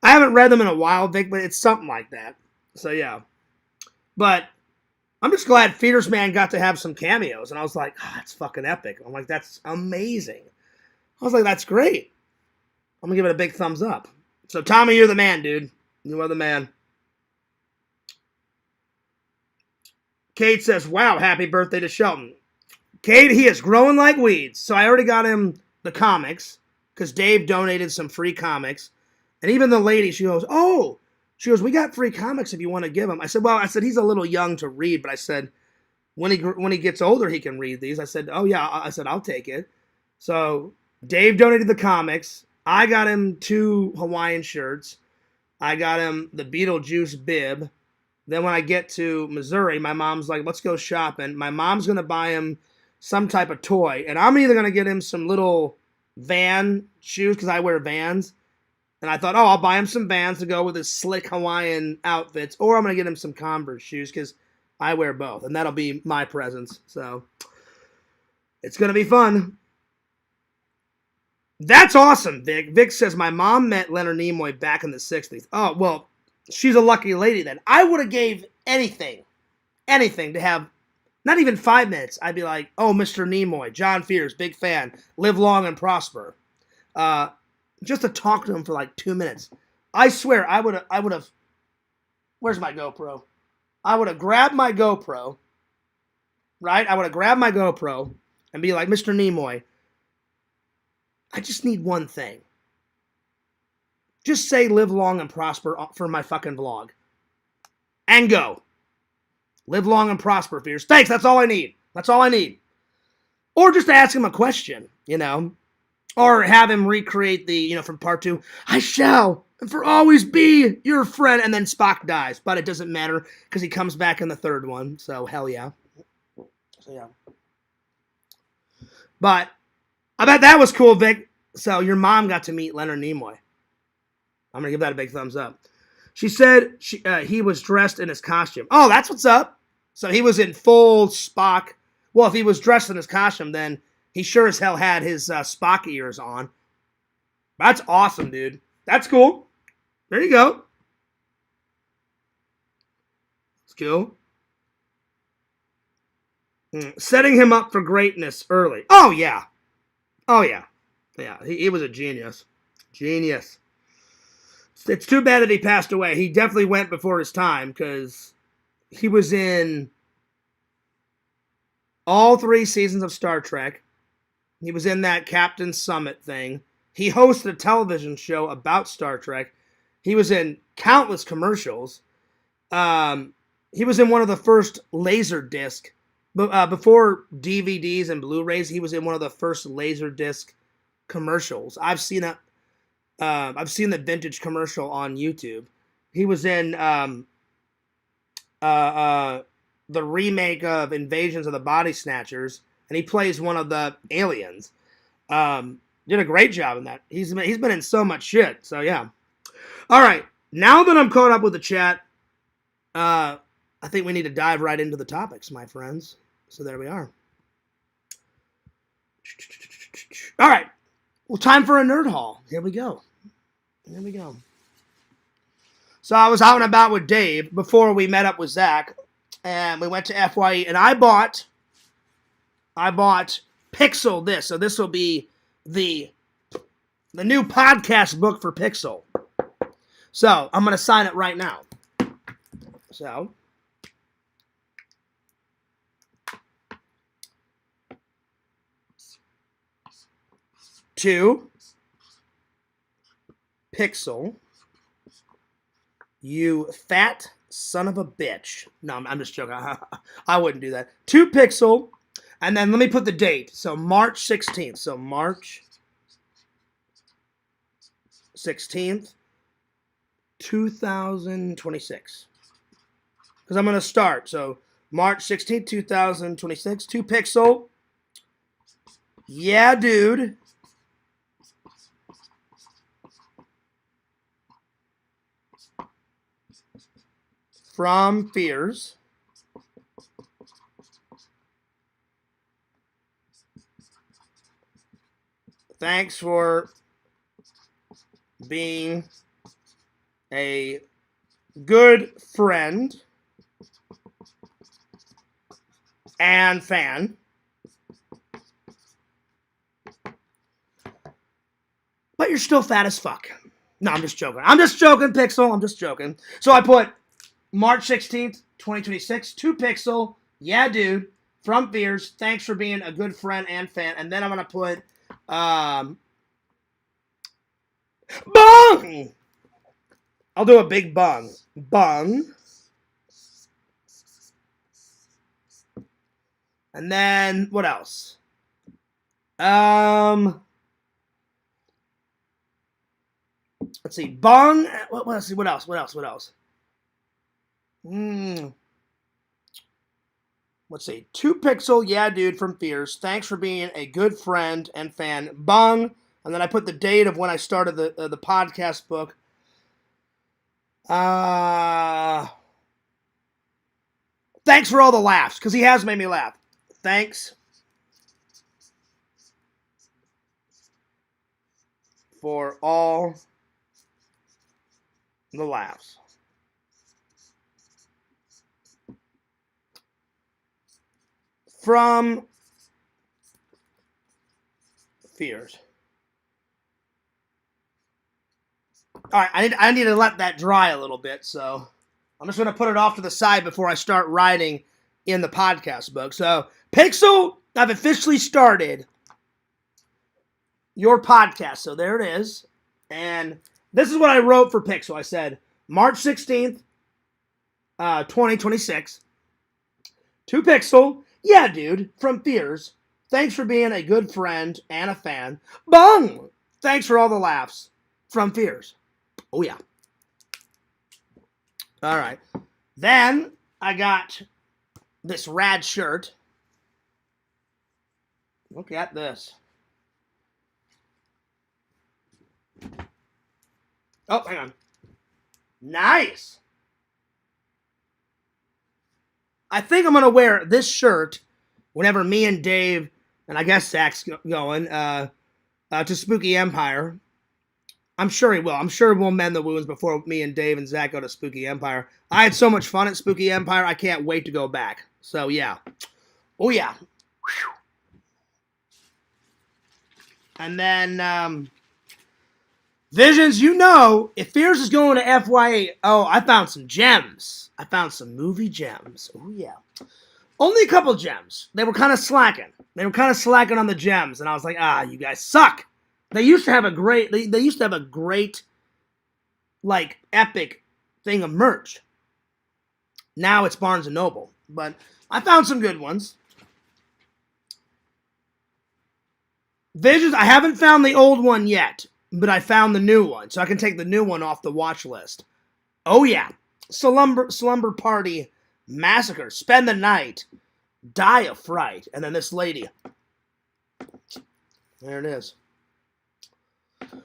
I haven't read them in a while, Vic, but it's something like that. So yeah, but I'm just glad Fierce Man got to have some cameos, and I was like, oh, that's fucking epic. I'm like, that's amazing. I was like, that's great. I'm going to give it a big thumbs up. So, Tommy, you're the man, dude. You are the man. Kate says, wow, happy birthday to Shelton. Kate, he is growing like weeds. So I already got him the comics because Dave donated some free comics. And even the lady, she goes, we got free comics if you want to give him. I said, he's a little young to read, but I said, when he gets older, he can read these. I said, oh yeah, I said, I'll take it. So Dave donated the comics. I got him 2 Hawaiian shirts. I got him the Beetlejuice bib. Then when I get to Missouri, my mom's like, let's go shopping. My mom's going to buy him some type of toy. And I'm either going to get him some little Van shoes because I wear Vans. And I thought, I'll buy him some Vans to go with his slick Hawaiian outfits. Or I'm going to get him some Converse shoes because I wear both. And that'll be my presents. So it's going to be fun. That's awesome, Vic. Vic says, my mom met Leonard Nimoy back in the 60s. Oh, well, she's a lucky lady then. I would have gave anything to have not even 5 minutes. I'd be like, oh, Mr. Nimoy, John Fears, big fan. Live long and prosper. Just to talk to him for like 2 minutes. I swear, I would have, where's my GoPro? I would have grabbed my GoPro, right? I would have grabbed my GoPro and be like, Mr. Nimoy, I just need one thing. Just say live long and prosper for my fucking vlog. And go. Live long and prosper, Fears. Thanks, that's all I need. That's all I need. Or just ask him a question, Or have him recreate the, from part 2. I shall and for always be your friend. And then Spock dies. But it doesn't matter because he comes back in the 3rd one. So, hell yeah. So, yeah. But I bet that was cool, Vic. So, your mom got to meet Leonard Nimoy. I'm going to give that a big thumbs up. She said he was dressed in his costume. Oh, that's what's up. So he was in full Spock. Well, if he was dressed in his costume, then he sure as hell had his Spock ears on. That's awesome, dude. That's cool. There you go. It's cool. Setting him up for greatness early. Oh, yeah. Oh, yeah. Yeah, he was a genius. Genius. It's too bad that he passed away. He definitely went before his time because he was in all 3 seasons of Star Trek. He was in that Captain Summit thing. He hosted a television show about Star Trek. He was in countless commercials. He was in one of the first Laserdisc. Before DVDs and Blu-rays, he was in one of the first Laserdisc commercials. I've seen the vintage commercial on YouTube. He was in the remake of Invasions of the Body Snatchers, and he plays one of the aliens. Did a great job in that. He's been in so much shit. So yeah. All right. Now that I'm caught up with the chat, I think we need to dive right into the topics, my friends. So there we are. All right. Well, time for a nerd haul. Here we go. Here we go. So I was out and about with Dave before we met up with Zach, and we went to FYE, and I bought Pixel this. So this will be the new podcast book for Pixel. So I'm going to sign it right now. So to Pixel, you fat son of a bitch. No, I'm just joking. I wouldn't do that. To Pixel, and then let me put the date. So March 16th. So March 16th, 2026. Because I'm going to start. So March 16th, 2026. To Pixel. Yeah, dude. From Fears. Thanks for being a good friend and fan. But but you're still fat as fuck. No, I'm just joking. I'm just joking, Pixel. I'm just joking. So I put March 16th, 2026, 2Pixel. Yeah, dude. From Fears. Thanks for being a good friend and fan. And then I'm going to put bung. I'll do a big bung. Bung. And then what else? Let's see. Bung. Let's see. What else? Let's see. 2Pixel. Yeah, dude. From Fears. Thanks for being a good friend and fan. Bung. And then I put the date of when I started the podcast book. Thanks for all the laughs, because he has made me laugh. Thanks for all the laughs. From Fears. All right, I need to let that dry a little bit, so I'm just going to put it off to the side before I start writing in the podcast book. So, Pixel, I've officially started your podcast. So there it is. And this is what I wrote for Pixel. I said, March 16th, 2026. 2Pixel, yeah, dude, from Fears. Thanks for being a good friend and a fan. Bung! Thanks for all the laughs. From Fears. Oh, yeah. All right. Then I got this rad shirt. Look at this. Oh, hang on. Nice. I think I'm going to wear this shirt whenever me and Dave, and I guess Zach's going, to Spooky Empire. I'm sure he will. I'm sure we'll mend the wounds before me and Dave and Zach go to Spooky Empire. I had so much fun at Spooky Empire, I can't wait to go back. So, yeah. Oh, yeah. And then, Visions, you know, if Fears is going to FYE, oh, I found some gems. I found some movie gems. Oh, yeah. Only a couple gems. They were kind of slacking. On the gems. And I was like, you guys suck. They used to have a great, like, epic thing of merch. Now it's Barnes & Noble. But I found some good ones. Visions, I haven't found the old one yet, but I found the new one. So I can take the new one off the watch list. Oh, yeah. Slumber Party Massacre. Spend the night. Die of fright. And then this lady. There it is.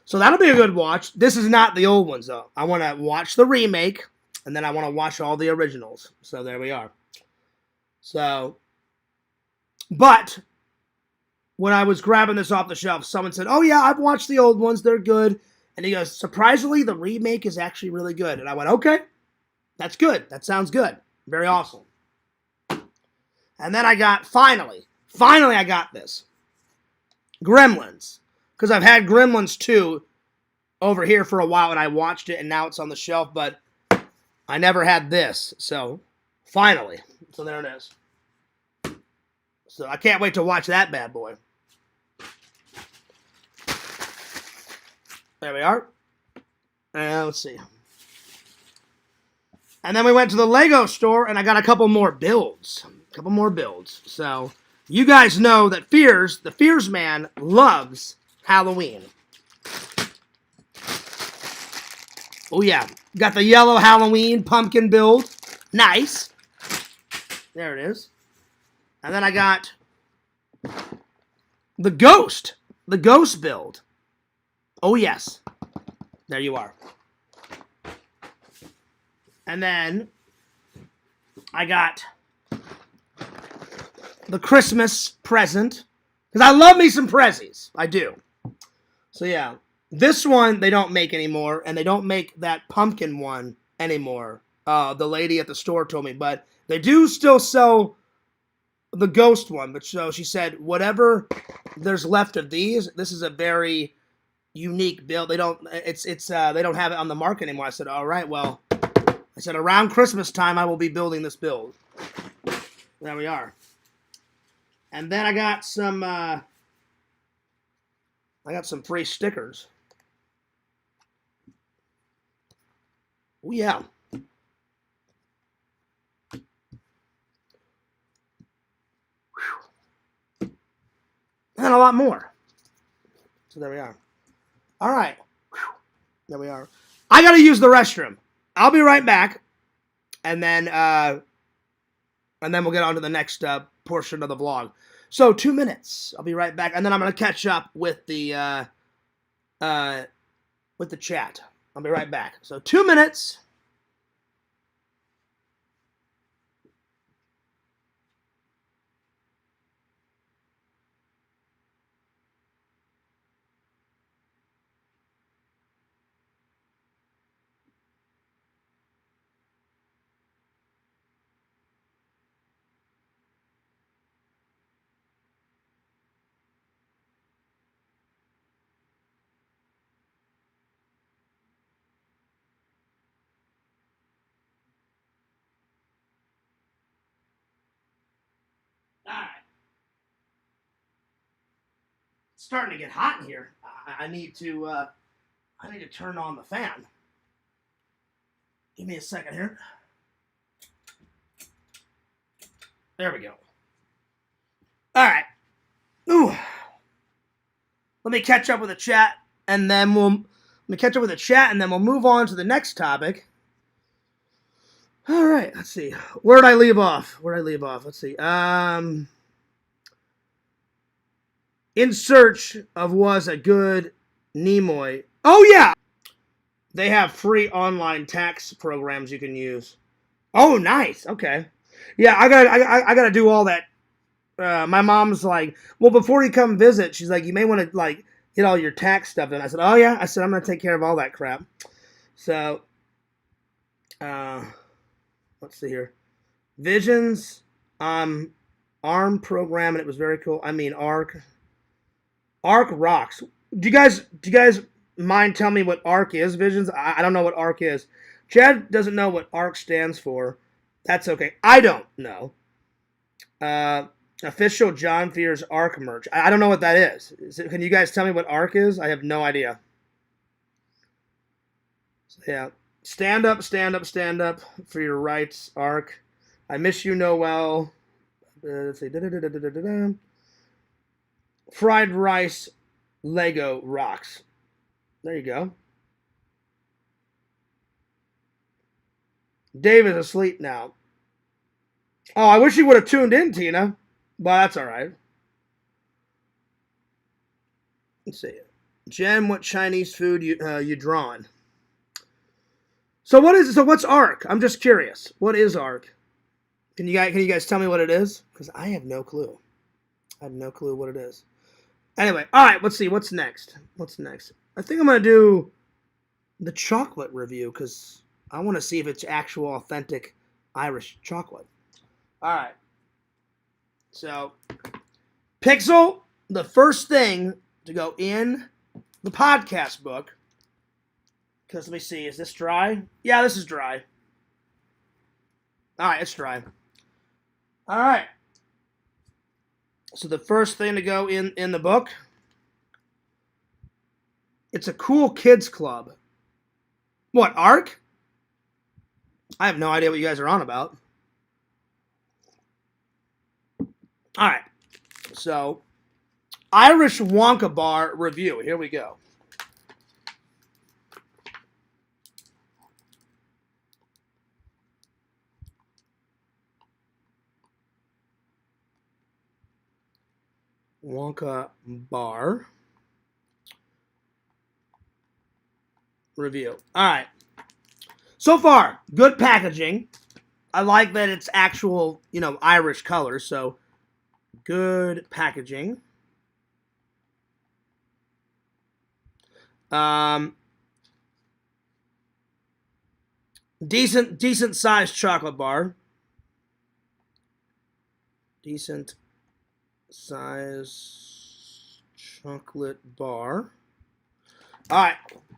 So that'll be a good watch. This is not the old ones, though. I want to watch the remake, and then I want to watch all the originals. So there we are. So, but when I was grabbing this off the shelf, someone said, oh, yeah, I've watched the old ones. They're good. And he goes, surprisingly, the remake is actually really good. And I went, okay, that's good. That sounds good. Very awesome. And then I got, finally I got this. Gremlins. Because I've had Gremlins 2 over here for a while, and I watched it, and now it's on the shelf, but I never had this. So, finally. So there it is. So I can't wait to watch that bad boy. There we are. And let's see. And then we went to the Lego store, and I got a couple more builds. So, you guys know that the Fears man, loves Halloween. Oh, yeah. Got the yellow Halloween pumpkin build. Nice. There it is. And then I got the ghost build. Oh, yes. There you are. And then I got the Christmas present. Because I love me some prezzies. I do. So, yeah. This one they don't make anymore. And they don't make that pumpkin one anymore. The lady at the store told me. But they do still sell the ghost one. But so she said, whatever there's left of these, this is a very unique build. They don't they don't have it on the market anymore. I said, all right, well, I said around Christmas time I will be building this build. There we are. And then I got some free stickers. Oh yeah. And a lot more. So there we are. All right. There we are. I got to use the restroom. I'll be right back. And then we'll get on to the next portion of the vlog. So 2 minutes. I'll be right back. And then I'm going to catch up with the chat. I'll be right back. So 2 minutes. All right. It's starting to get hot in here. I need to turn on the fan. Give me a second here. There we go. All right. Ooh. Let me catch up with the chat, and then we'll move on to the next topic. All right. Let's see. Where'd I leave off? Let's see. In search of was a good Nimoy. Oh yeah. They have free online tax programs you can use. Oh, nice. Okay. Yeah, I gotta do all that. My mom's like, well, before you come visit, she's like, you may want to like get all your tax stuff done. I said, oh yeah. I said, I'm gonna take care of all that crap. So, let's see here. Visions, ARM program, and it was very cool. I mean, ARC rocks. Do you guys mind telling me what ARC is, Visions? I don't know what ARC is. Chad doesn't know what ARC stands for. That's okay. I don't know. Official John Fears ARC merch. I don't know what that is. Can you guys tell me what ARC is? I have no idea. So, yeah. Stand up for your rights, ARC. I miss you, Noel. Let's see. Fried rice Lego rocks. There you go. Dave is asleep now. Oh, I wish you would have tuned in, Tina. But that's all right. Let's see. Jen, what Chinese food you drawn? So what's ARC? I'm just curious. What is ARC? Can you guys tell me what it is? Because I have no clue. I have no clue what it is. Anyway, all right. Let's see. What's next? I think I'm gonna do the chocolate review because I want to see if it's actual authentic Irish chocolate. All right. So, Pixel, the first thing to go in the podcast book. Because let me see, is this dry? Yeah, this is dry. All right, it's dry. All right. So the first thing to go in the book, it's a cool kids club. What, ARC? I have no idea what you guys are on about. All right. So, Irish Wonka bar review. Here we go. Wonka bar review. All right. So far, good packaging. I like that it's actual, Irish colors. So, good packaging. Decent sized chocolate bar. Decent size chocolate bar. All right,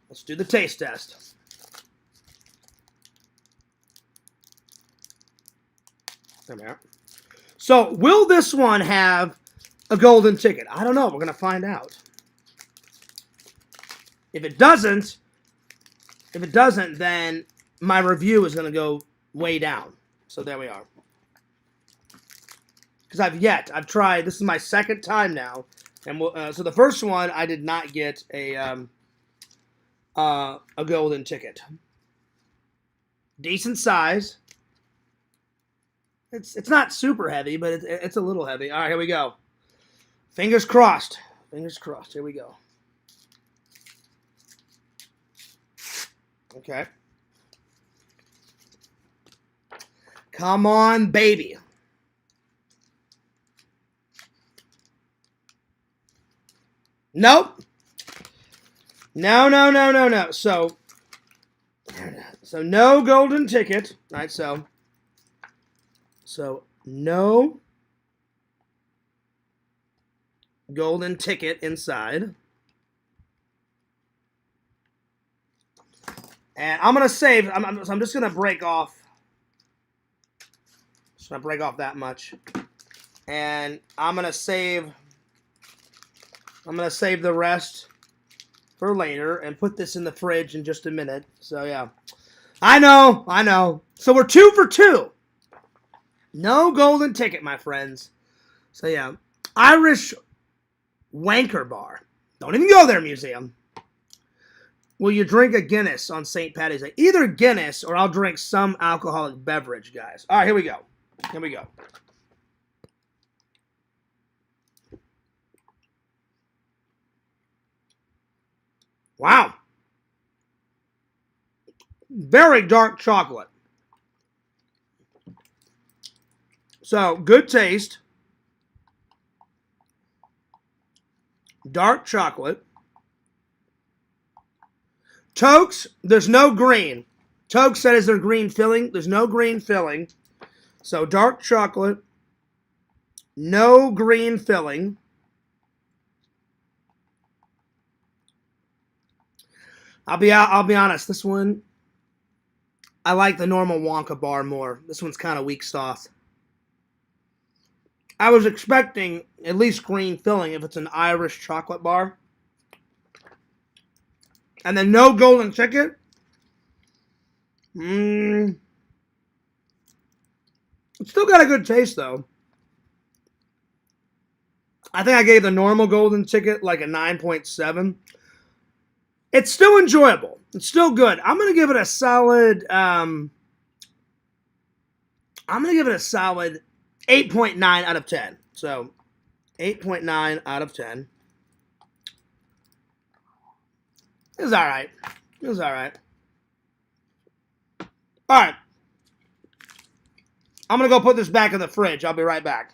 let's do the taste test. Come here. So, will this one have a golden ticket? I don't know. We're going to find out. If it doesn't, then my review is going to go way down. So there we are. Because I've tried. This is my second time now, and so the first one I did not get a golden ticket. Decent size. It's not super heavy, but it's a little heavy. All right, here we go. Fingers crossed. Fingers crossed. Here we go. Okay. Come on, baby. Nope. No. So no golden ticket. All right, so no golden ticket inside. And I'm going to save. I'm just going to break off. Just going to break off that much. And I'm going to save the rest for later and put this in the fridge in just a minute. So, yeah. I know. So, we're 2 for 2. No golden ticket, my friends. So, yeah. Irish Wanker Bar. Don't even go there, museum. Will you drink a Guinness on St. Paddy's Day? Either Guinness or I'll drink some alcoholic beverage, guys. All right, here we go. Here we go. Wow. Very dark chocolate. So, good taste. Dark chocolate. Tokes, there's no green. Tokes said is there green filling. There's no green filling. So dark chocolate. No green filling. I'll be honest, this one, I like the normal Wonka bar more. This one's kind of weak sauce. I was expecting at least green filling if it's an Irish chocolate bar. And then no golden ticket. It's still got a good taste, though. I think I gave the normal golden ticket like a 9.7. It's still enjoyable. It's still good. I'm going to give it a solid 8.9 out of 10. So, 8.9 out of 10. It was all right. It was all right. All right. I'm going to go put this back in the fridge. I'll be right back.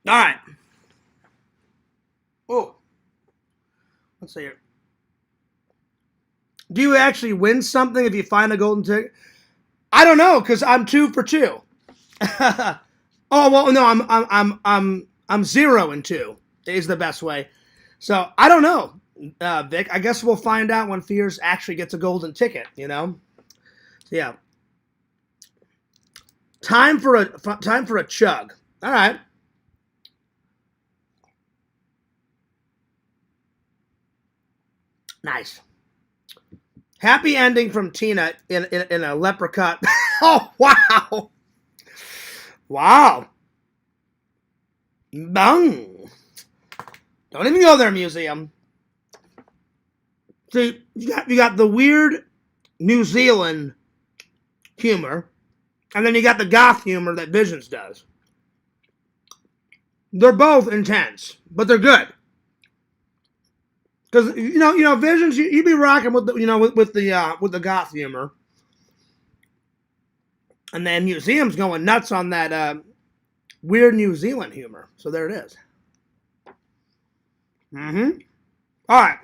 All right. Oh. Let's see here. Do you actually win something if you find a golden ticket? I don't know, because I'm 2 for 2. Oh well, no, I'm 0 and 2 is the best way. So I don't know, Vic. I guess we'll find out when Fears actually gets a golden ticket. You know. So, yeah. Time for a chug. All right. Nice. Happy ending from Tina in a leprechaun. Oh, wow. Wow. Bung. Don't even go there, museum. See, you got the weird New Zealand humor, and then you got the goth humor that Visions does. They're both intense, but they're good. Because you know, Visions, you be rocking with the goth humor, and then Museum's going nuts on that weird New Zealand humor. So there it is. Mm-hmm. All right.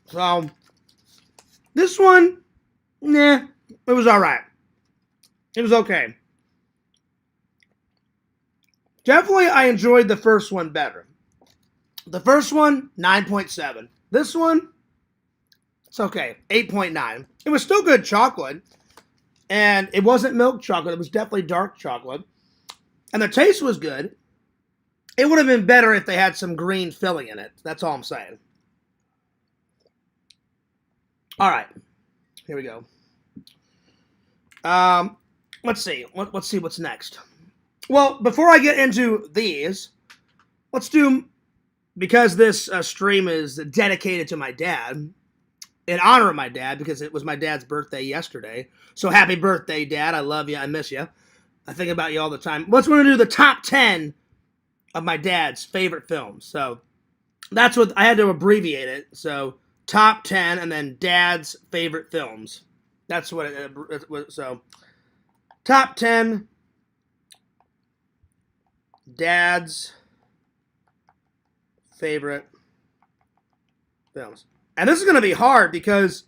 So this one, nah, it was all right. It was okay. Definitely, I enjoyed the first one better. The first one, 9.7. This one, it's okay, 8.9. It was still good chocolate, and it wasn't milk chocolate. It was definitely dark chocolate, and the taste was good. It would have been better if they had some green filling in it. That's all I'm saying. All right, here we go. Let's see. Let's see what's next. Well, before I get into these, let's do, because this stream is dedicated to my dad, in honor of my dad, because it was my dad's birthday yesterday. So happy birthday, Dad. I love you. I miss you. I think about you all the time. Let's want to do the top 10 of my dad's favorite films. So that's what I had to abbreviate it. So top 10 and then dad's favorite films. That's what it was. So top 10 dad's favorite films. And this is going to be hard because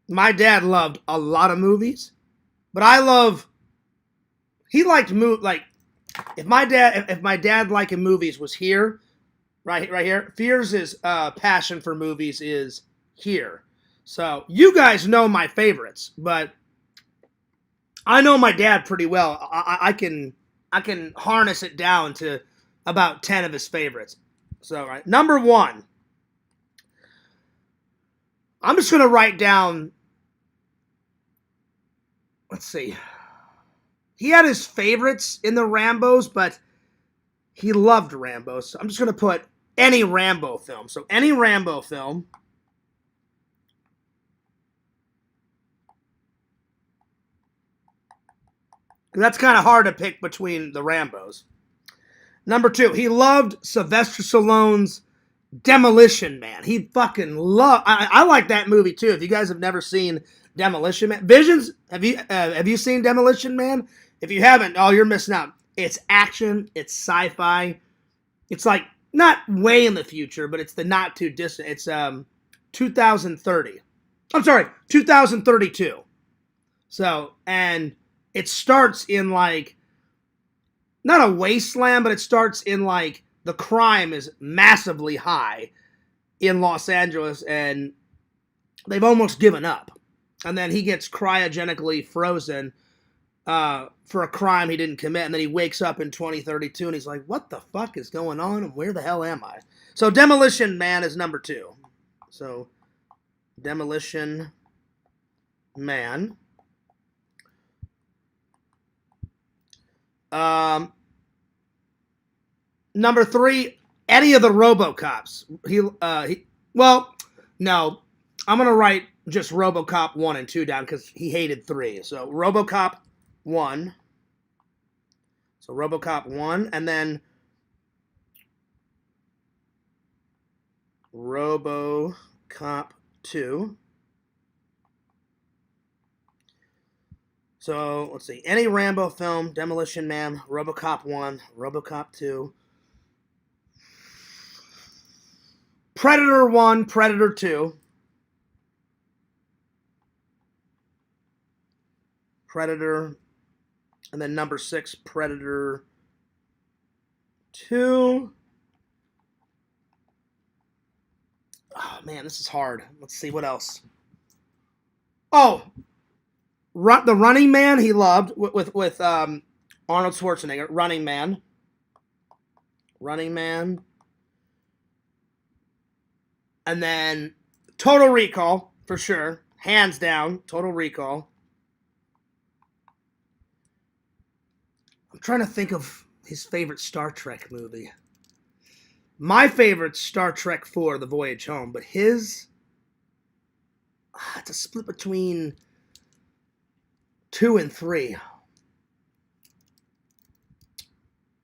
my dad loved a lot of movies, but he liked like if my dad liking movies was here, right here, Fears' passion for movies is here. So you guys know my favorites, but I know my dad pretty well. I can harness it down to about 10 of his favorites. So, right, number 1. I'm just going to write down, let's see. He had his favorites in the Rambos, but he loved Rambo. So I'm just going to put any Rambo film. So any Rambo film. That's kind of hard to pick between the Rambos. Number 2, he loved Sylvester Stallone's Demolition Man. He fucking loved. I like that movie too. If you guys have never seen Demolition Man, Visions, have you seen Demolition Man? If you haven't, oh, you're missing out. It's action. It's sci-fi. It's like not way in the future, but it's the not too distant. It's 2030. I'm sorry, 2032. So, and it starts in like not a wasteland, but it starts in like the crime is massively high in Los Angeles, and they've almost given up. And then he gets cryogenically frozen for a crime he didn't commit, and then he wakes up in 2032, and he's like, what the fuck is going on, and where the hell am I? So Demolition Man is number 2. So Demolition Man. Number 3, any of the RoboCops. Well, no, I'm gonna write just RoboCop 1 and 2 down because he hated 3. So RoboCop 1. So RoboCop 1, and then RoboCop 2. So let's see, any Rambo film, Demolition Man, RoboCop 1, RoboCop 2. Predator 1, Predator 2. Predator. And then number 6, Predator 2. Oh, man, this is hard. Let's see, what else? Oh, The Running Man he loved with Arnold Schwarzenegger. Running Man. Running Man. And then Total Recall, for sure. Hands down, Total Recall. I'm trying to think of his favorite Star Trek movie. My favorite's Star Trek 4, The Voyage Home, but his... it's a split between 2 and 3.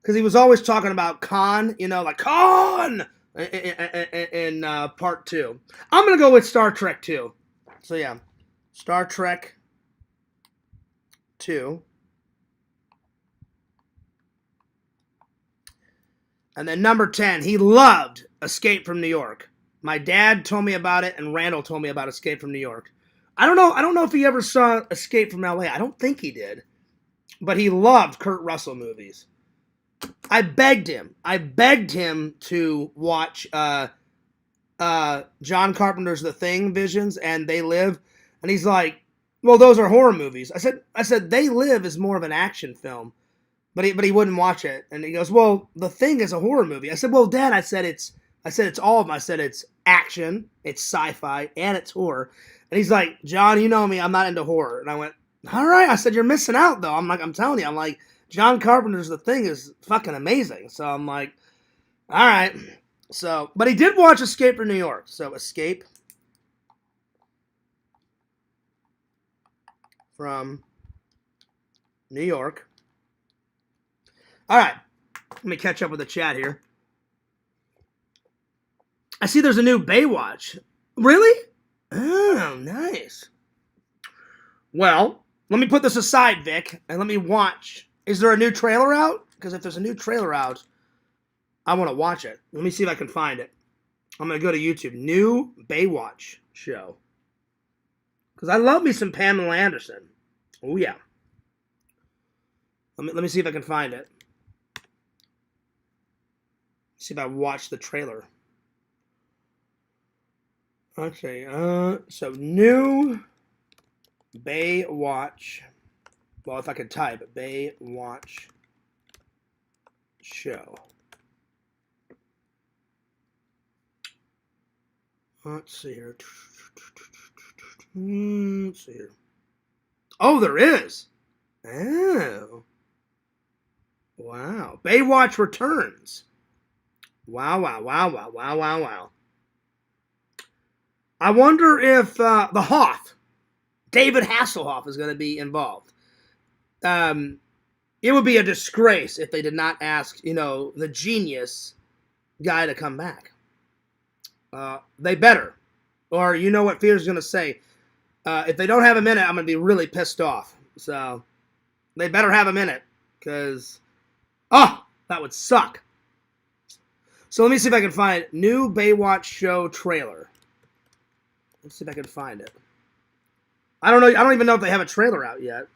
Because he was always talking about Khan, like Khan! In part 2. I'm going to go with Star Trek 2. So yeah, Star Trek 2. And then number 10, he loved Escape from New York. My dad told me about it, and Randall told me about Escape from New York. I don't know if he ever saw Escape from LA. I don't think he did. But he loved Kurt Russell movies. I begged him to watch John Carpenter's The Thing visions and They Live. And he's like, well, those are horror movies. I said They Live is more of an action film. But he wouldn't watch it. And he goes, well, The Thing is a horror movie. I said, well, Dad, I said it's all of them. I said it's action, it's sci-fi, and it's horror. And he's like, John, you know me, I'm not into horror. And I went, all right. I said, you're missing out, though. I'm telling you. I'm like, John Carpenter's The Thing is fucking amazing. So I'm like, all right. So, but he did watch Escape from New York. So Escape from New York. All right. Let me catch up with the chat here. I see there's a new Baywatch. Really? Oh, nice. Well, let me put this aside, Vic, and let me watch. Is there a new trailer out? Because if there's a new trailer out, I want to watch it. Let me see if I can find it. I'm going to go to YouTube. New Baywatch show. Because I love me some Pamela Anderson. Oh, yeah. Let me see if I can find it. See if I watch the trailer. Okay, so new Baywatch. Well, if I could type Baywatch show. Let's see here. Let's see here. Oh, there is. Oh. Wow. Baywatch returns. Wow. I wonder if the Hoff, David Hasselhoff, is going to be involved. It would be a disgrace if they did not ask, the genius guy to come back. They better. Or you know what Fear's going to say. If they don't have him in it, I'm going to be really pissed off. So, they better have him in it. Because, that would suck. So let me see if I can find new Baywatch show trailer. Let's see if I can find it. I don't know. I don't even know if they have a trailer out yet.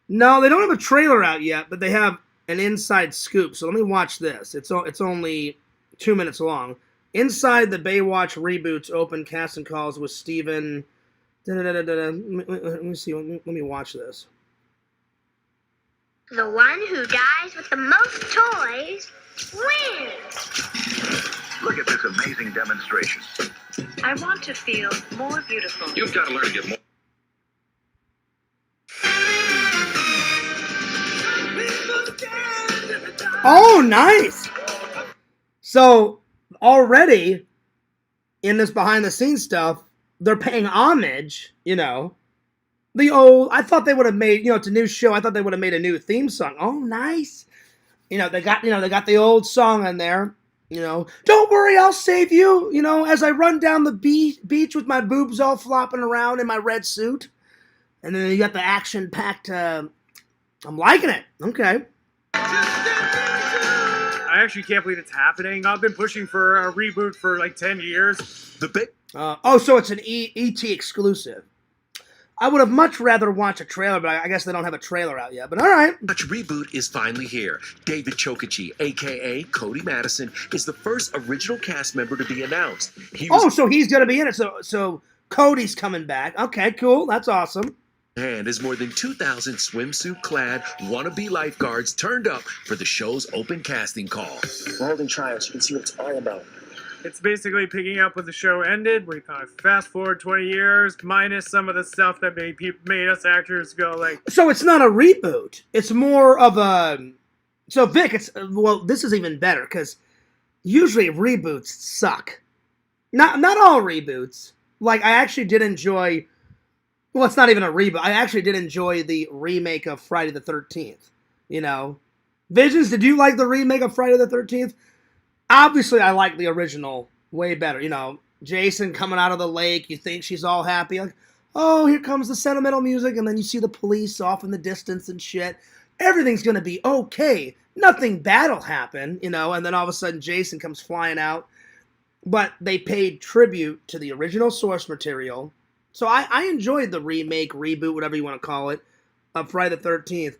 No, they don't have a trailer out yet, but they have an inside scoop. So let me watch this. It's only 2 minutes long. Inside the Baywatch reboots open casting calls with Steven. Let me see. Let me watch this. The one who dies with the most toys wins. Look at this amazing demonstration. I want to feel more beautiful. You've got to learn to get more. Oh, nice. So already in this behind the scenes stuff, they're paying homage, the old, I thought they would have made, it's a new show. I thought they would have made a new theme song. Oh, nice. They got the old song in there. Don't worry, I'll save you. As I run down the beach with my boobs all flopping around in my red suit. And then you got the action-packed, I'm liking it. Okay. I actually can't believe it's happening. I've been pushing for a reboot for like 10 years. So it's an ET exclusive. I would have much rather watched a trailer, but I guess they don't have a trailer out yet. But all right. Much reboot is finally here. David Chokichi, a.k.a. Cody Madison, is the first original cast member to be announced. So he's going to be in it. So Cody's coming back. Okay, cool. That's awesome. And as more than 2,000 swimsuit-clad wannabe lifeguards turned up for the show's open casting call. We're holding trials. You can see what it's all about. It's basically picking up where the show ended. We kind of fast forward 20 years, minus some of the stuff that made us actors go like. So it's not a reboot. It's more of a. So Vic, this is even better because usually reboots suck. Not all reboots. Like I actually did enjoy. Well, it's not even a reboot. I actually did enjoy the remake of Friday the 13th. Visions, did you like the remake of Friday the 13th? Obviously, I like the original way better. Jason coming out of the lake. You think she's all happy. Like, oh, here comes the sentimental music. And then you see the police off in the distance and shit. everything's going to be okay. Nothing bad will happen, you know, and then all of a sudden Jason comes flying out. But they paid tribute to the original source material. So I enjoyed the remake, reboot, whatever you want to call it, of Friday the 13th.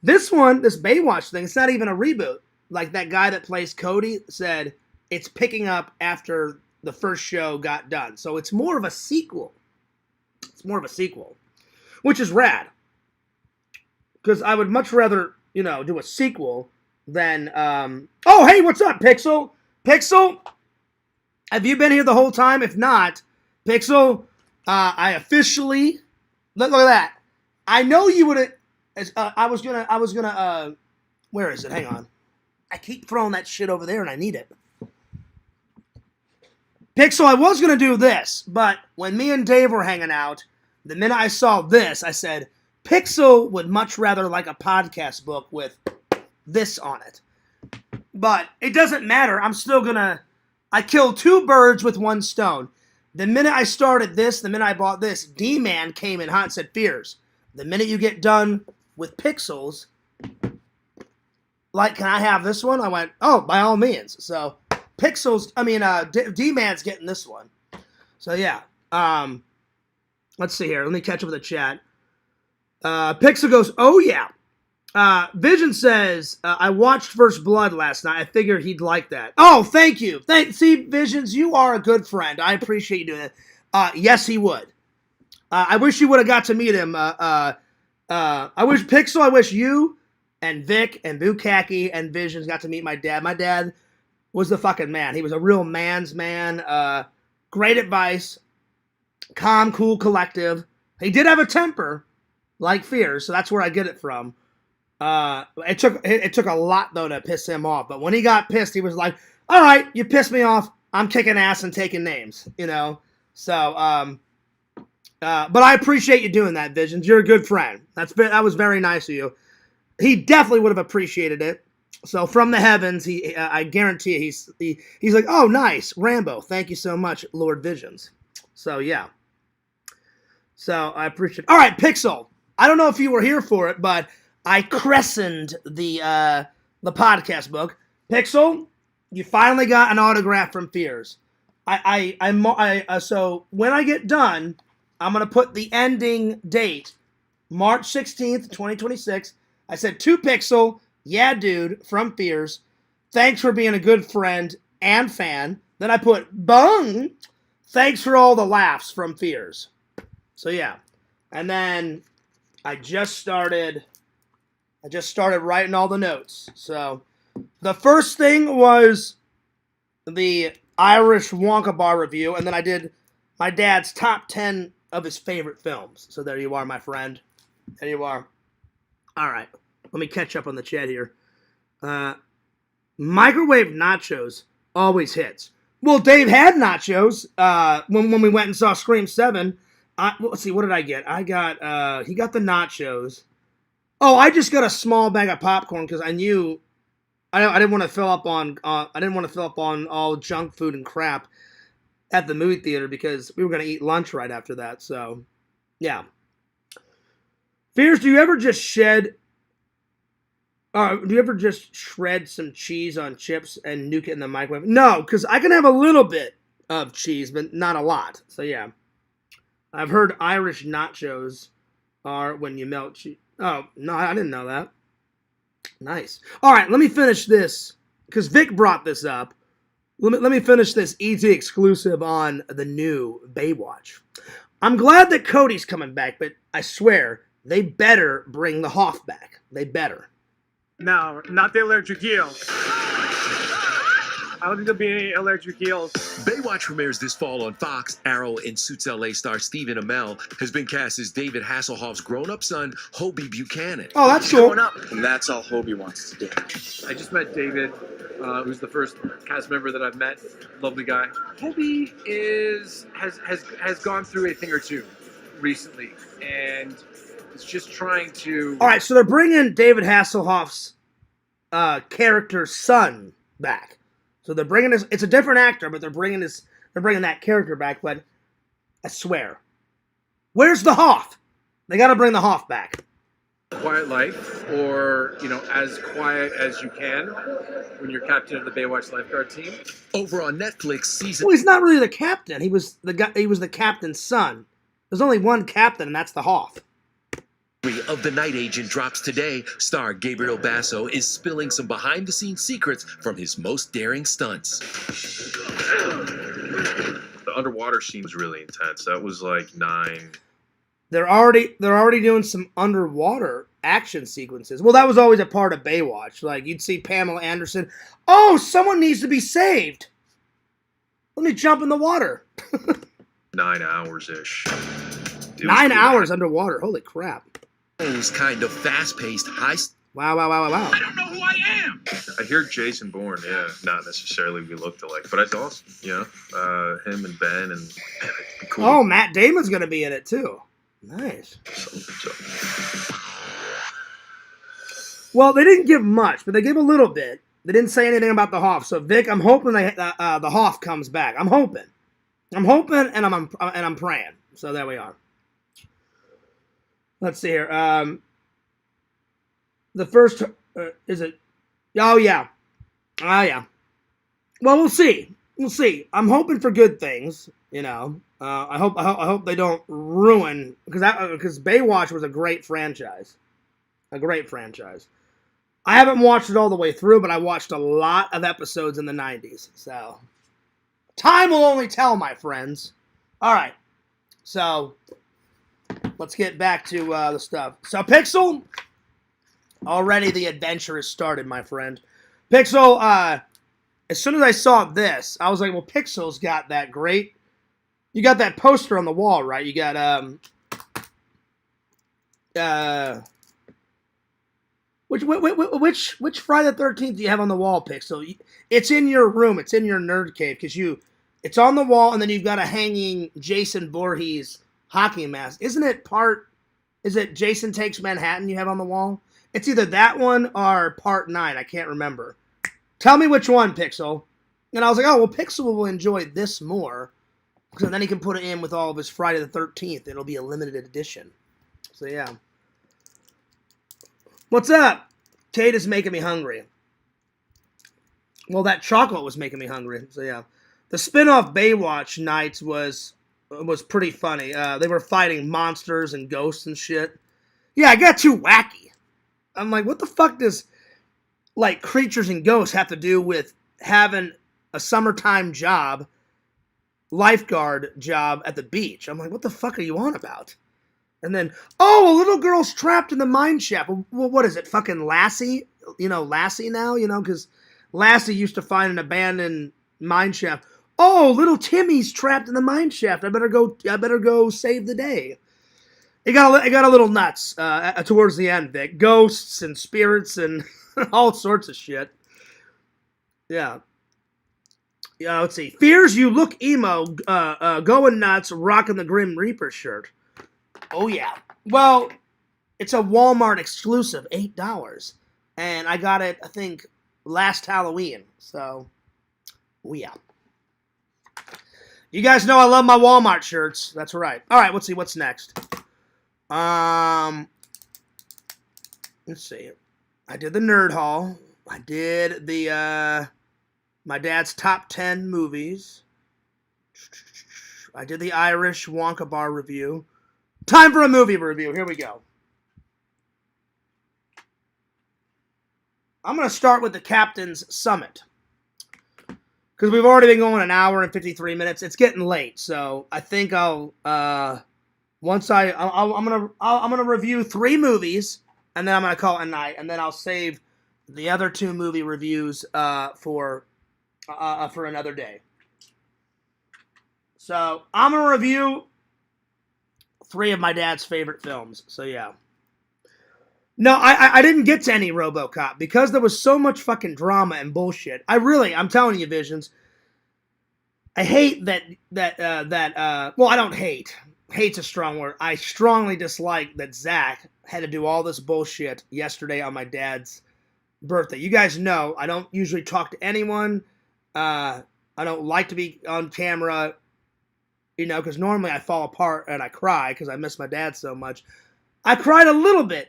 This one, this Baywatch thing, it's not even a reboot. Like that guy that plays Cody said, it's picking up after the first show got done. So it's more of a sequel. It's more of a sequel, which is rad. Because I would much rather, you know, do a sequel than, oh, hey, what's up, Pixel? Pixel? Have you been here the whole time? If not, Pixel, I officially, look at that. I know you would have, I was gonna, where is it? Hang on. I keep throwing that shit over there and I need it. Pixel, I was gonna do this, but when me and Dave were hanging out, the minute I saw this, I said, Pixel would much rather like a podcast book with this on it. But it doesn't matter. I'm still gonna, I killed two birds with one stone. The minute I started this, the minute I bought this, D-Man came in hot and said, Fears, the minute you get done with Pixels, like, can I have this one? I went, oh, by all means. So, Pixels, I mean, D-Man's getting this one. So, yeah. Let's see here. Let me catch up with the chat. Pixel goes, oh, yeah. Vision says, I watched First Blood last night. I figured he'd like that. Oh, thank you. See, Visions, you are a good friend. I appreciate you doing that. Yes, he would. I wish you would have got to meet him. I wish Pixel, I wish you and Vic and Bukaki and Visions got to meet my dad. My dad was the fucking man. He was a real man's man. Great advice. Calm, cool, collective. He did have a temper, like Fears, so that's where I get it from. It took a lot though to piss him off, but when he got pissed, he was like, "All right, you pissed me off. I'm kicking ass and taking names," you know. So, but I appreciate you doing that, Visions. You're a good friend. That was very nice of you. He definitely would have appreciated it. So from the heavens, I guarantee you, he's like, "Oh, nice, Rambo. Thank you so much, Lord Visions." So yeah. So I appreciate it. All right, Pixel. I don't know if you were here for it, but I christened the podcast book. Pixel, you finally got an autograph from Fears. So when I get done, I'm gonna put the ending date, March 16th, 2026. I said to Pixel, yeah, dude, from Fears. Thanks for being a good friend and fan. Then I put bung. Thanks for all the laughs from Fears. So yeah, and then I just started writing all the notes. So the first thing was the Irish Wonka bar review, and then I did my dad's top 10 of his favorite films. So there you are, my friend. There you are. All right, let me catch up on the chat here. Microwave nachos always hits. Well, Dave had nachos when we went and saw Scream 7. Let's see, what did I get? I got, he got the nachos. Oh, I just got a small bag of popcorn because I knew I didn't want to fill up on all junk food and crap at the movie theater because we were going to eat lunch right after that. So, yeah. Fears, do you ever just shred some cheese on chips and nuke it in the microwave? No, because I can have a little bit of cheese, but not a lot. So, yeah. I've heard Irish nachos are when you melt cheese. Oh, no, I didn't know that. Nice. All right, let me finish this, because Vic brought this up. Let me finish this ET exclusive on the new Baywatch. I'm glad that Cody's coming back, but I swear, they better bring the Hoff back. They better. No, not the electric eel. I don't think there'll be any electric eels. Baywatch premieres this fall on Fox. Arrow in Suits LA star Stephen Amell has been cast as David Hasselhoff's grown-up son, Hobie Buchanan. Oh, that's cool. Growing up, and that's all Hobie wants to do. I just met David, who's the first cast member that I've met. Lovely guy. Hobie has gone through a thing or two recently, and is just trying to. All right, so they're bringing David Hasselhoff's character's son back. So they're bringing this. It's a different actor, but they're bringing that character back. But I swear, where's the Hoff? They got to bring the Hoff back. quiet life, or as quiet as you can when you're captain of the Baywatch lifeguard team. Over on Netflix, season Well, he's not really the captain. He was the guy. He was the captain's son. There's only one captain, and that's the Hoff. 3 of The Night Agent drops today. Star Gabriel Basso is spilling some behind-the-scenes secrets from his most daring stunts. The underwater scene's really intense. That was like 9. They're already doing some underwater action sequences. Well, that was always a part of Baywatch. Like, you'd see Pamela Anderson. Oh, someone needs to be saved. Let me jump in the water. 9 hours-ish. 9 hours underwater. Holy crap. It was kind of fast-paced, high... Wow. I don't know who I am! I hear Jason Bourne, yeah. Not necessarily we looked alike, but it's awesome, him and Ben and... Cool. Oh, Matt Damon's going to be in it, too. Nice. Well, they didn't give much, but they gave a little bit. They didn't say anything about the Hoff. So, Vic, I'm hoping the Hoff comes back. I'm hoping, and I'm praying. So there we are. Let's see here. The first is it? Oh yeah. Well, we'll see. I'm hoping for good things. I hope they don't ruin because Baywatch was a great franchise. I haven't watched it all the way through, but I watched a lot of episodes in the 90s. So time will only tell, my friends. All right. So let's get back to the stuff. So Pixel, already the adventure has started, my friend. Pixel, as soon as I saw this, I was like, well, Pixel's got that great... You got that poster on the wall, right? You got, which Friday the 13th do you have on the wall, Pixel? It's in your room. It's in your nerd cave, because it's on the wall, and then you've got a hanging Jason Voorhees hockey mask. Is it Jason Takes Manhattan you have on the wall? It's either that one or Part 9. I can't remember. Tell me which one, Pixel. And I was like, oh, well, Pixel will enjoy this more, because then he can put it in with all of his Friday the 13th. It'll be a limited edition. So, yeah. What's up? Kate is making me hungry. Well, that chocolate was making me hungry. So, yeah. The spin-off Baywatch nights was pretty funny. They were fighting monsters and ghosts and shit. Yeah, I got too wacky. I'm like, what the fuck does, like, creatures and ghosts have to do with having a summertime job, lifeguard job at the beach? I'm like, what the fuck are you on about? And then, oh, a little girl's trapped in the mine shaft. Well, what is it, fucking Lassie? Lassie now? Because Lassie used to find an abandoned mine shaft. Oh, little Timmy's trapped in the mine shaft. I better go save the day. It got a little nuts towards the end, Vic. Ghosts and spirits and all sorts of shit. Yeah. Yeah, let's see. Fears you look emo, going nuts, rocking the Grim Reaper shirt. Oh, yeah. Well, it's a Walmart exclusive, $8. And I got it, I think, last Halloween. So, oh, yeah. You guys know I love my Walmart shirts. That's right. All right, let's see. What's next? Let's see. I did the Nerd Haul. I did the, my dad's top 10 movies. I did the Irish Wonka bar review. Time for a movie review. Here we go. I'm going to start with the Captain's Summit, because we've already been going an hour and 53 minutes. It's getting late, so I think I'm gonna review 3 movies, and then I'm gonna call it a night, and then I'll save the other 2 movie reviews for another day. So I'm gonna review 3 of my dad's favorite films. So yeah. No, I didn't get to any RoboCop because there was so much fucking drama and bullshit. I'm telling you, Visions, I hate that well, I don't hate. Hate's a strong word. I strongly dislike that Zach had to do all this bullshit yesterday on my dad's birthday. You guys know I don't usually talk to anyone. I don't like to be on camera, because normally I fall apart and I cry because I miss my dad so much. I cried a little bit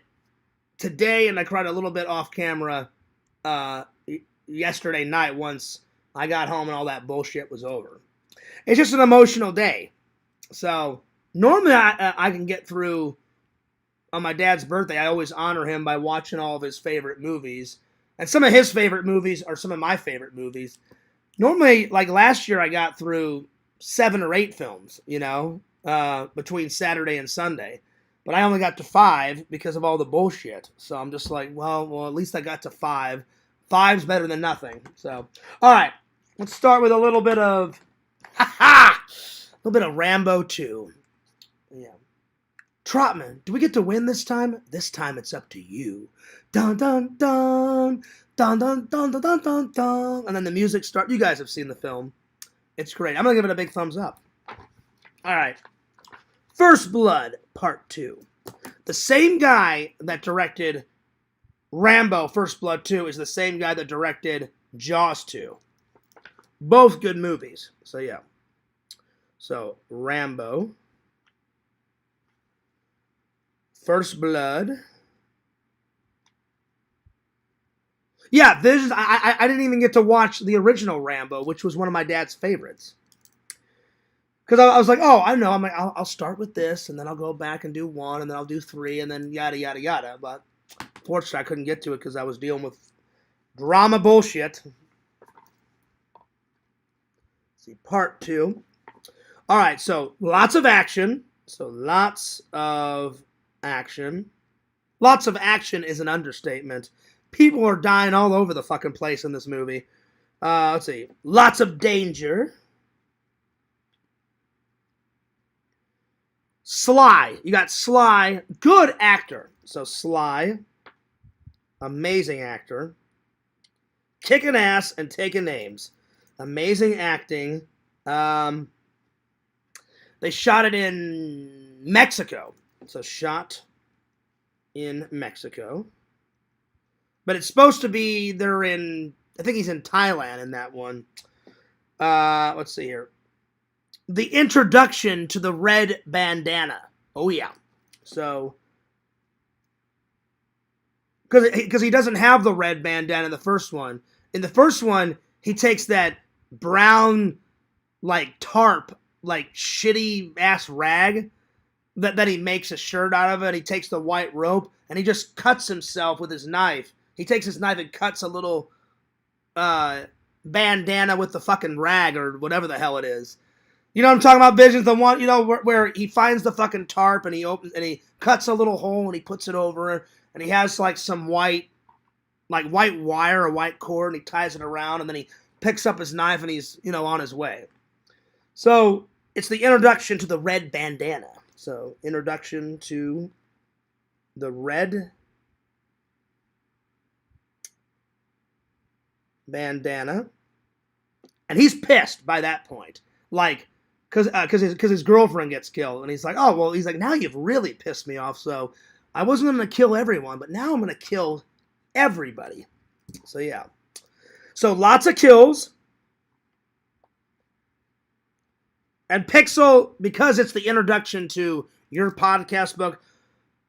today, and I cried a little bit off camera yesterday night once I got home and all that bullshit was over. It's just an emotional day. So normally I can get through. On my dad's birthday, I always honor him by watching all of his favorite movies. And some of his favorite movies are some of my favorite movies. Normally, like last year, I got through 7 or 8 films, between Saturday and Sunday. But I only got to 5 because of all the bullshit. So I'm just like, well, at least I got to 5. 5's better than nothing. So, all right, let's start with a little bit of, a little bit of Rambo 2. Yeah. Trotman, do we get to win this time? This time it's up to you. Dun dun dun dun dun dun dun dun dun dun. And then the music starts. You guys have seen the film. It's great. I'm gonna give it a big thumbs up. All right. First Blood Part 2. The same guy that directed Rambo First Blood 2 is the same guy that directed Jaws 2. Both good movies. So yeah. So Rambo First Blood. Yeah, I didn't even get to watch the original Rambo, which was one of my dad's favorites. Because I was like, oh, I know. I'm like, I'll start with this, and then I'll go back and do 1, and then I'll do 3, and then yada, yada, yada. But fortunately, I couldn't get to it because I was dealing with drama bullshit. Let's see, Part 2. All right, so lots of action. Lots of action is an understatement. People are dying all over the fucking place in this movie. Let's see. Lots of danger. Sly. You got Sly. Good actor. So Sly. Amazing actor. Kicking ass and taking names. Amazing acting. They shot it in Mexico. So shot in Mexico. But it's supposed to be, I think he's in Thailand in that one. Let's see here. The introduction to the red bandana. Oh, yeah. So, because he doesn't have the red bandana in the first one. In the first one, he takes that brown, like, tarp, like, shitty-ass rag that he makes a shirt out of it. He takes the white rope, and he just cuts himself with his knife. He takes his knife and cuts a little bandana with the fucking rag or whatever the hell it is. You know what I'm talking about, Visions? The one, where he finds the fucking tarp and he cuts a little hole and he puts it over and he has like some white wire or white cord and he ties it around and then he picks up his knife and he's, on his way. So it's the introduction to the red bandana. So introduction to the red bandana, and he's pissed by that point, like, because his girlfriend gets killed, and he's like, oh well, he's like, now you've really pissed me off. So I wasn't gonna kill everyone, but now I'm gonna kill everybody. So yeah, so lots of kills, and Pixel, because it's the introduction to your podcast book.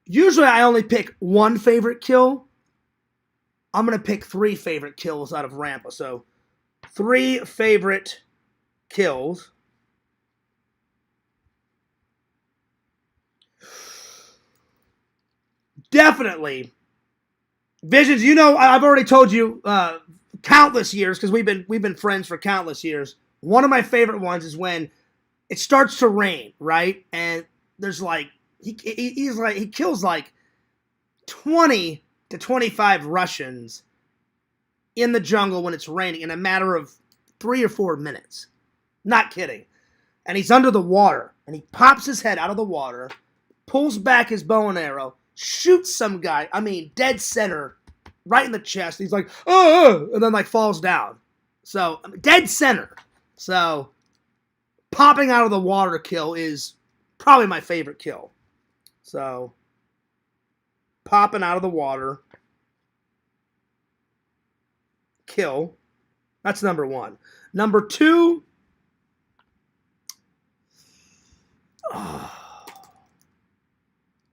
Usually I only pick one favorite kill. I'm going to pick 3 favorite kills out of Rambo. So, 3 favorite kills. Definitely. Visions, I've already told you countless years, because we've been friends for countless years. One of my favorite ones is when it starts to rain, right? And there's like, he kills like 20 to 25 Russians in the jungle when it's raining in a matter of 3 or 4 minutes. Not kidding. And he's under the water. And he pops his head out of the water, pulls back his bow and arrow, shoots some guy, dead center, right in the chest. He's like, oh, and then falls down. So, dead center. So, popping out of the water kill is probably my favorite kill. So, popping out of the water kill. That's number 1. Number 2.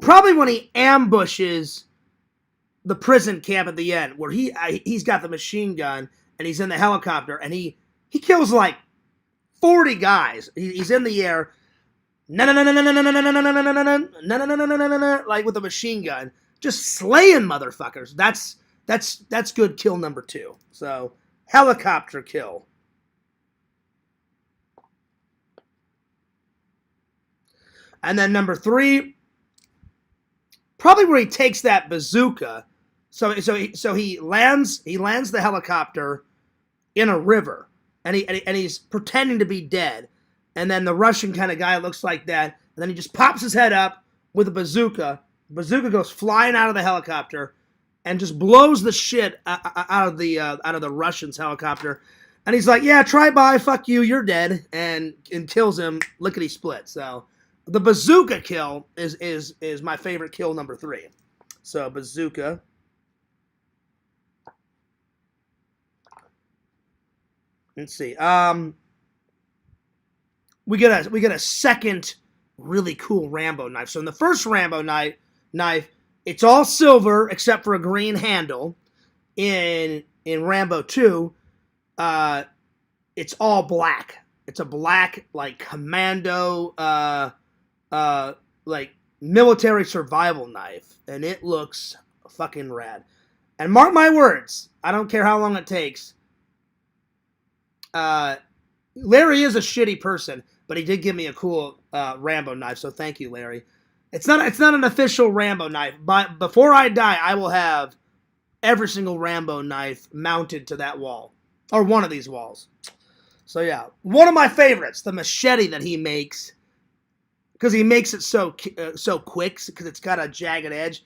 Probably when he ambushes the prison camp at the end where he's got the machine gun and he's in the helicopter and he kills like 40 guys. He's in the air, like with a machine gun, just slaying motherfuckers. That's good kill number 2. So helicopter kill. And then number 3, probably where he takes that bazooka. So he lands the helicopter in a river, and he's pretending to be dead. And then the Russian kind of guy looks like that, and then he just pops his head up with a bazooka. Bazooka goes flying out of the helicopter and just blows the shit out of the Russian's helicopter. And he's like, "Yeah, try by, fuck you, you're dead," and kills him lickety split. So the bazooka kill is my favorite kill number 3. So bazooka. Let's see. We get a second really cool Rambo knife. So in the first Rambo knife, it's all silver except for a green handle. In Rambo 2, it's all black. It's a black like commando like military survival knife, and it looks fucking rad. And mark my words, I don't care how long it takes. Larry is a shitty person, but he did give me a cool Rambo knife, so thank you, Larry. It's not an official Rambo knife, but before I die, I will have every single Rambo knife mounted to that wall, or one of these walls. So yeah, one of my favorites, the machete that he makes, because he makes it so quick, because it's got a jagged edge.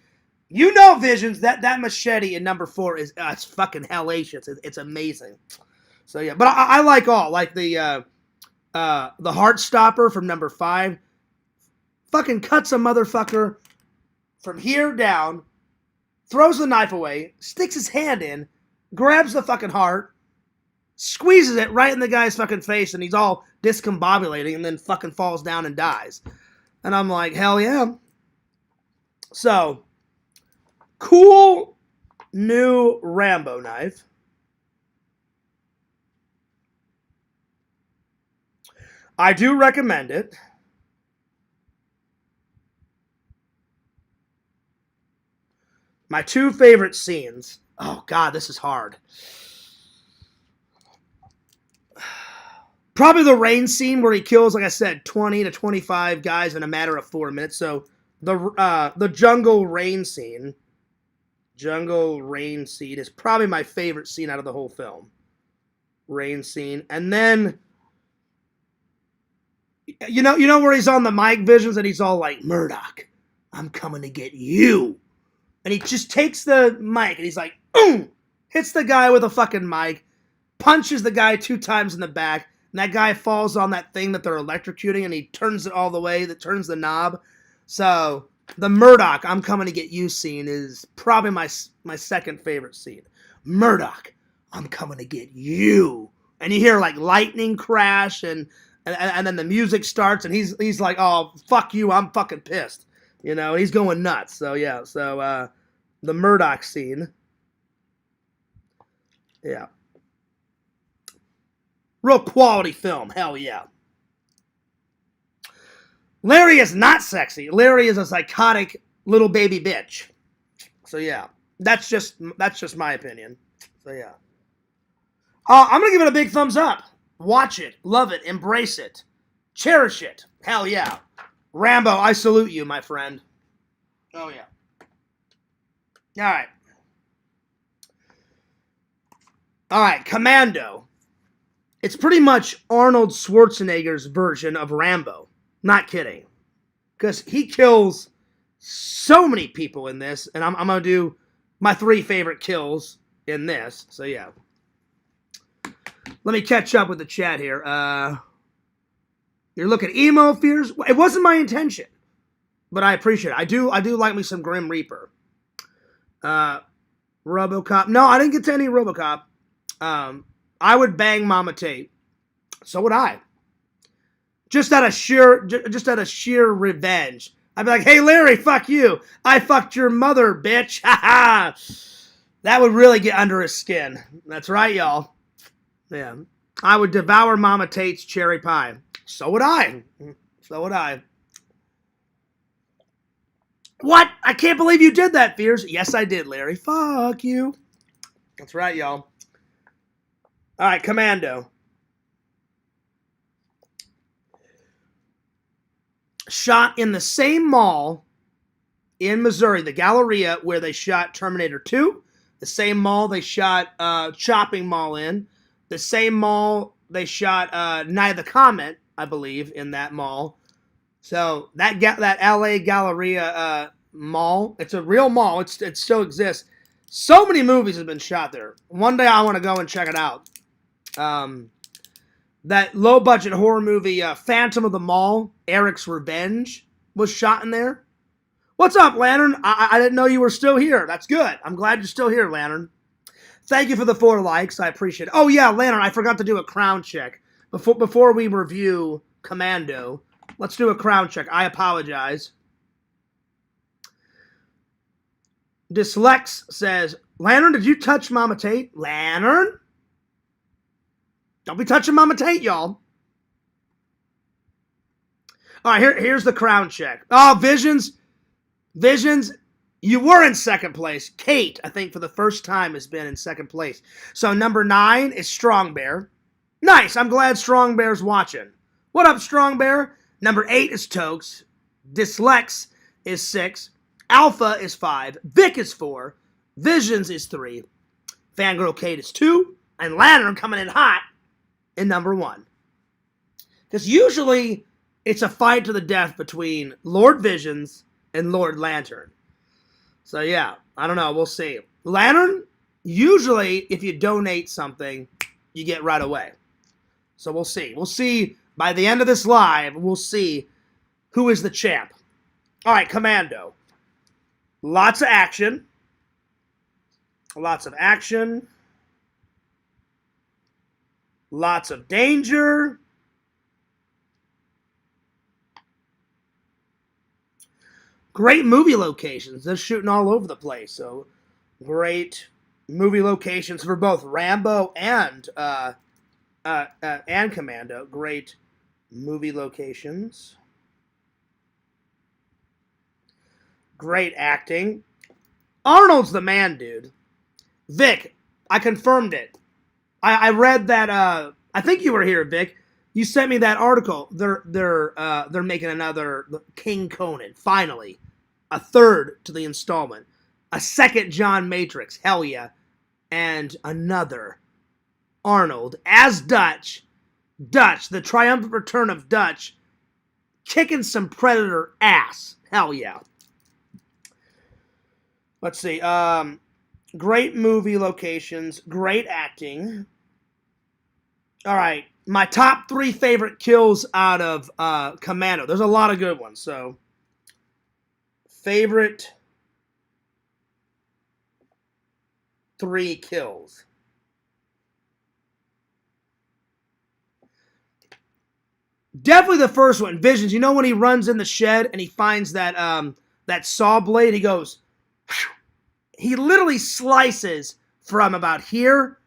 You know, Visions, that machete in number 4 is it's fucking hellacious. It's amazing. So yeah, but I like all, like the heart stopper from number 5. Fucking cuts a motherfucker from here down, throws the knife away, sticks his hand in, grabs the fucking heart, squeezes it right in the guy's fucking face, and he's all discombobulating, and then fucking falls down and dies. And I'm like, hell yeah. So, cool new Rambo knife. I do recommend it. My 2 favorite scenes. Oh, God, this is hard. Probably the rain scene where he kills, like I said, 20 to 25 guys in a matter of 4 minutes. So the jungle rain scene. Jungle rain scene is probably my favorite scene out of the whole film. Rain scene. And then, you know where he's on the mic, Visions, and he's all like, "Murdoch, I'm coming to get you." And he just takes the mic and he's like, hits the guy with a fucking mic, punches the guy 2 times in the back, and that guy falls on that thing that they're electrocuting, and he turns it all the way, that turns the knob. So the Murdoch, "I'm coming to get you" scene is probably my second favorite scene. Murdoch, "I'm coming to get you. And you hear like lightning crash, and then the music starts, and he's like, "Oh, fuck you, I'm fucking pissed." You know, he's going nuts. So yeah, so the Murdoch scene. Yeah. Real quality film, hell yeah. Larry is not sexy. Larry is a psychotic little baby bitch. So yeah, that's just my opinion. So yeah. I'm gonna give it a big thumbs up. Watch it, love it, embrace it, cherish it. Hell yeah. Rambo, I salute you, my friend. Oh, yeah. All right, Commando. It's pretty much Arnold Schwarzenegger's version of Rambo. Not kidding. Because he kills so many people in this, and I'm going to do my 3 favorite kills in this. So, yeah. Let me catch up with the chat here. You're looking emo fears. It wasn't my intention, but I appreciate it. I do like me some Grim Reaper. RoboCop. No, I didn't get to any RoboCop. I would bang Mama Tate. So would I. Just out of sheer revenge I'd be like, hey, Larry, fuck you. I fucked your mother, bitch. Ha ha. That would really get under his skin. That's right, y'all. Yeah. I would devour Mama Tate's cherry pie. So would I. So would I. What? I can't believe you did that, Fears. Yes, I did, Larry. Fuck you. That's right, y'all. All right, Commando. Shot in the same mall in Missouri, the Galleria, where they shot Terminator 2. The same mall they shot Chopping Mall in. The same mall they shot Night of the Comet, I believe, in that mall. So that LA Galleria mall, it's a real mall. It still exists. So many movies have been shot there. One day I want to go and check it out. That low-budget horror movie, Phantom of the Mall, Eric's Revenge, was shot in there. What's up, Lantern? I didn't know you were still here. That's good. I'm glad you're still here, Lantern. Thank you for the 4 likes. I appreciate it. Oh, yeah, Lantern, I forgot to do a crown check. Before we review Commando, let's do a crown check. I apologize. Dyslex says, Lantern, did you touch Mama Tate? Lantern? Don't be touching Mama Tate, y'all. All right, here's the crown check. Oh, Visions, you were in second place. Kate, I think for the first time, has been in second place. So number 9 is Strong Bear. Nice, I'm glad Strong Bear's watching. What up, Strong Bear? Number 8 is Tokes. Dyslex is 6. Alpha is 5. Vic is 4. Visions is 3. Fangirl Kate is 2. And Lantern coming in hot in number 1. Because usually it's a fight to the death between Lord Visions and Lord Lantern. So yeah, I don't know. We'll see. Lantern, usually if you donate something, you get right away. So we'll see. We'll see by the end of this live, we'll see who is the champ. All right, Commando. Lots of action. Lots of action. Lots of danger. Great movie locations. They're shooting all over the place. So great movie locations for both Rambo and Commando. Great movie locations. Great acting. Arnold's the man, dude. Vic, I confirmed it. I read that. I think you were here, Vic. You sent me that article. They're making another King Conan. Finally, a third to the installment. A second John Matrix. Hell yeah, and another Arnold as Dutch. Dutch, the triumphant return of Dutch, kicking some Predator ass. Hell yeah. Let's see. Great movie locations. Great acting. All right. My top 3 favorite kills out of Commando. There's a lot of good ones. So, favorite 3 kills. Definitely the first one. Visions. You know when he runs in the shed and he finds that that saw blade? He goes... He literally slices from about here,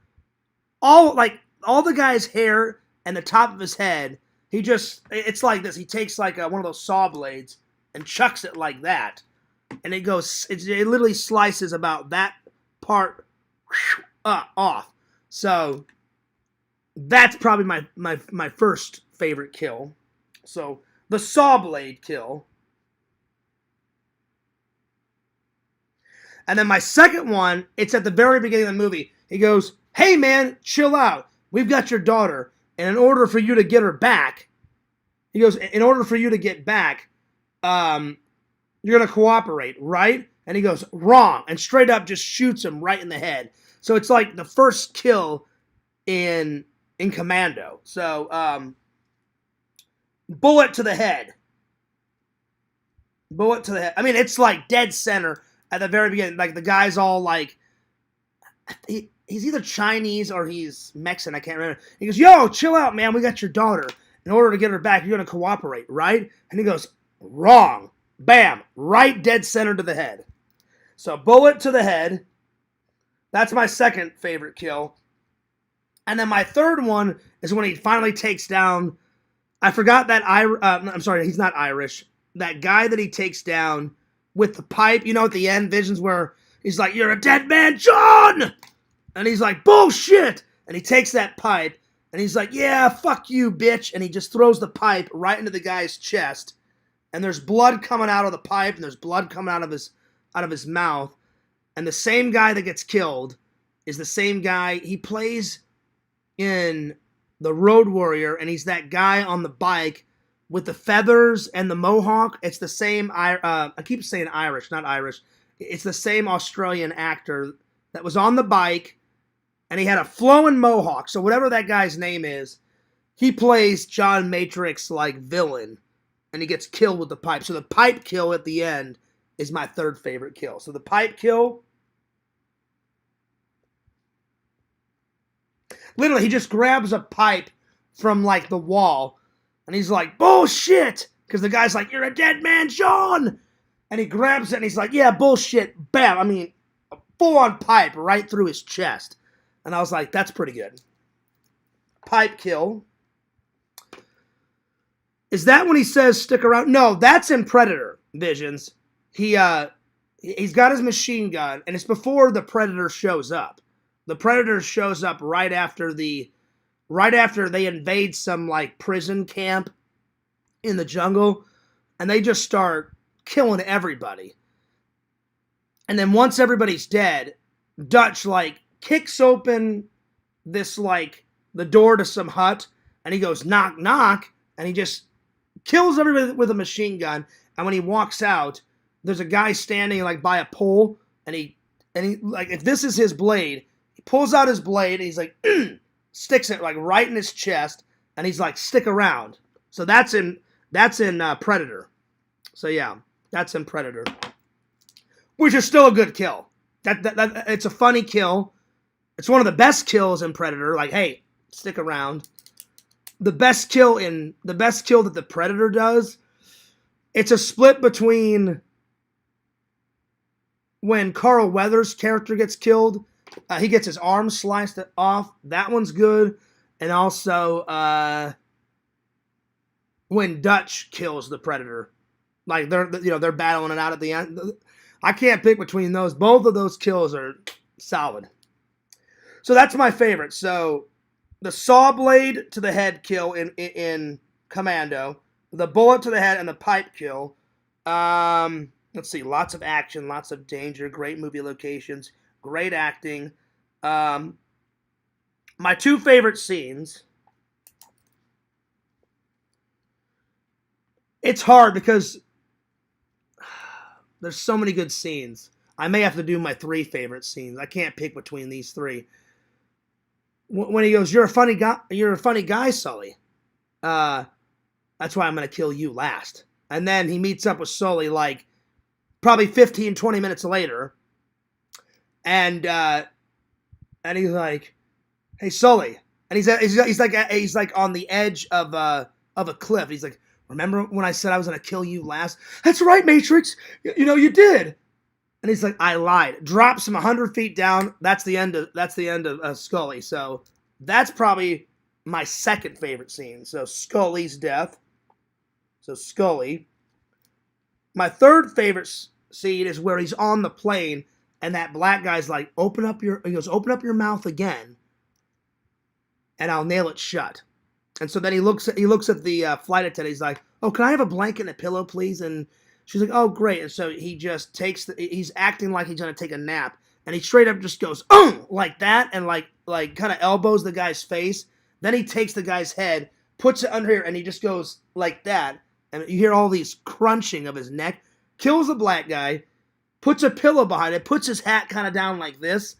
all the guy's hair and the top of his head. It's like this. He takes like one of those saw blades and chucks it like that. And it literally slices about that part off. So that's probably my first favorite kill. So the saw blade kill. And then my second one, it's at the very beginning of the movie. He goes, hey man, chill out. We've got your daughter. And in order for you to get her back, he goes, in order for you to get back, you're going to cooperate, right? And he goes, wrong. And straight up just shoots him right in the head. So it's like the first kill in Commando. So, bullet to the head. Bullet to the head. I mean, it's like dead center. At the very beginning, like the guy's all like, he's either Chinese or he's Mexican. I can't remember. He goes, yo, chill out, man. We got your daughter. In order to get her back, you're going to cooperate, right? And he goes, wrong. Bam! Right dead center to the head. So bullet to the head. That's my second favorite kill. And then my third one is when he finally takes down, I forgot that, I'm sorry, he's not Irish. That guy that he takes down with the pipe, you know, at the end, visions where he's like, "You're a dead man, John!" And he's like, "Bullshit!" And he takes that pipe, and he's like, "Yeah, fuck you, bitch." And he just throws the pipe right into the guy's chest. And there's blood coming out of the pipe, and there's blood coming out of his mouth. And the same guy that gets killed is the same guy. He plays in The Road Warrior, and he's that guy on the bike with the feathers and the mohawk. It's the same, I keep saying Irish, not Irish. It's the same Australian actor that was on the bike, and he had a flowing mohawk. So whatever that guy's name is, he plays John Matrix like villain, and he gets killed with the pipe. So the pipe kill at the end is my third favorite kill. So the pipe kill, literally, he just grabs a pipe from, like, the wall, and he's like, "Bullshit!" Because the guy's like, "You're a dead man, John!" And he grabs it, and he's like, "Yeah, bullshit." Bam! I mean, a full-on pipe right through his chest. And I was like, that's pretty good. Pipe kill. Is that when he says, "Stick around"? No, that's in Predator, Visions. He's got his machine gun, and it's before the Predator shows up. The Predator shows up right after they invade some, like, prison camp in the jungle, and they just start killing everybody. And then once everybody's dead, Dutch, like, kicks open this, like, the door to some hut, and he goes, "Knock, knock," and he just kills everybody with a machine gun. And when he walks out, there's a guy standing, like, by a pole, and he like, if this is his blade, he pulls out his blade, and he's like, sticks it, like, right in his chest, and he's like, "Stick around." So that's in Predator. So yeah, that's in Predator, which is still a good kill. That it's a funny kill. It's one of the best kills in Predator. Like, hey, stick around. The best kill that the Predator does, it's a split between when Carl Weathers' character gets killed. He gets his arm sliced off. That one's good. And also when Dutch kills the Predator. Like, they're battling it out at the end. I can't pick between those. Both of those kills are solid. So that's my favorite. So the saw blade to the head kill in Commando, the bullet to the head, and the pipe kill. Let's see, lots of action, lots of danger, great movie locations, great acting. My two favorite scenes. It's hard because there's so many good scenes. I may have to do my three favorite scenes. I can't pick between these three. When he goes, "You're a funny guy, Sully. That's why I'm going to kill you last." And then he meets up with Sully, like, probably 15, 20 minutes later. And he's like, "Hey, Sully." And he's like on the edge of a cliff. He's like, "Remember when I said I was going to kill you last?" "That's right, Matrix. You know, you did." And he's like, "I lied." Drops him 100 feet down. That's the end of Scully. So that's probably my second favorite scene. So Scully's death. So Scully. My third favorite scene is where he's on the plane, and that black guy's like, "Open up your mouth again, and I'll nail it shut." And so then he looks at the flight attendant. He's like, "Oh, can I have a blanket and a pillow, please?" And she's like, "Oh, great." And so he just he's acting like he's going to take a nap. And he straight up just goes, "Oh," like that, and like kind of elbows the guy's face. Then he takes the guy's head, puts it under here, and he just goes like that. And you hear all these crunching of his neck. Kills the black guy, puts a pillow behind it, puts his hat kind of down like this,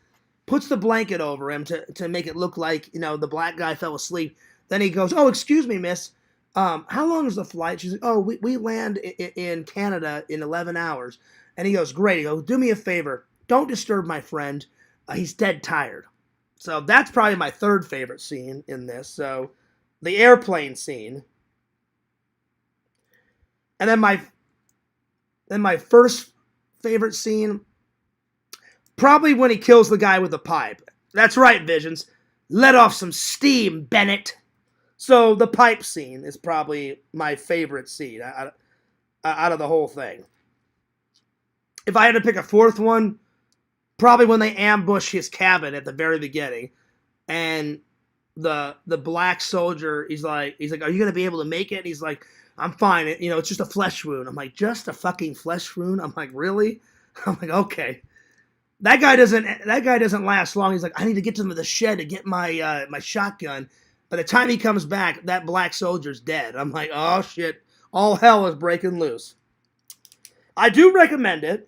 puts the blanket over him to make it look like, you know, the black guy fell asleep. Then he goes, "Oh, excuse me, miss. How long is the flight?" She's like, "Oh, we land in Canada in 11 hours. And he goes, "Great." He goes, "Do me a favor. Don't disturb my friend. He's dead tired." So that's probably my third favorite scene in this. So the airplane scene. And then then my first favorite scene, probably when he kills the guy with the pipe. That's right, Visions. Let off some steam, Bennett. So the pipe scene is probably my favorite scene out of the whole thing. If I had to pick a fourth one, probably when they ambush his cabin at the very beginning, and the black soldier, he's like, are you gonna be able to make it? And he's like, I'm fine. It's just a flesh wound. I'm like, just a fucking flesh wound? I'm like, really? I'm like, okay. That guy doesn't last long. He's like, I need to get to the shed to get my my shotgun. By the time he comes back, that black soldier's dead. I'm like, oh shit, all hell is breaking loose. I do recommend it.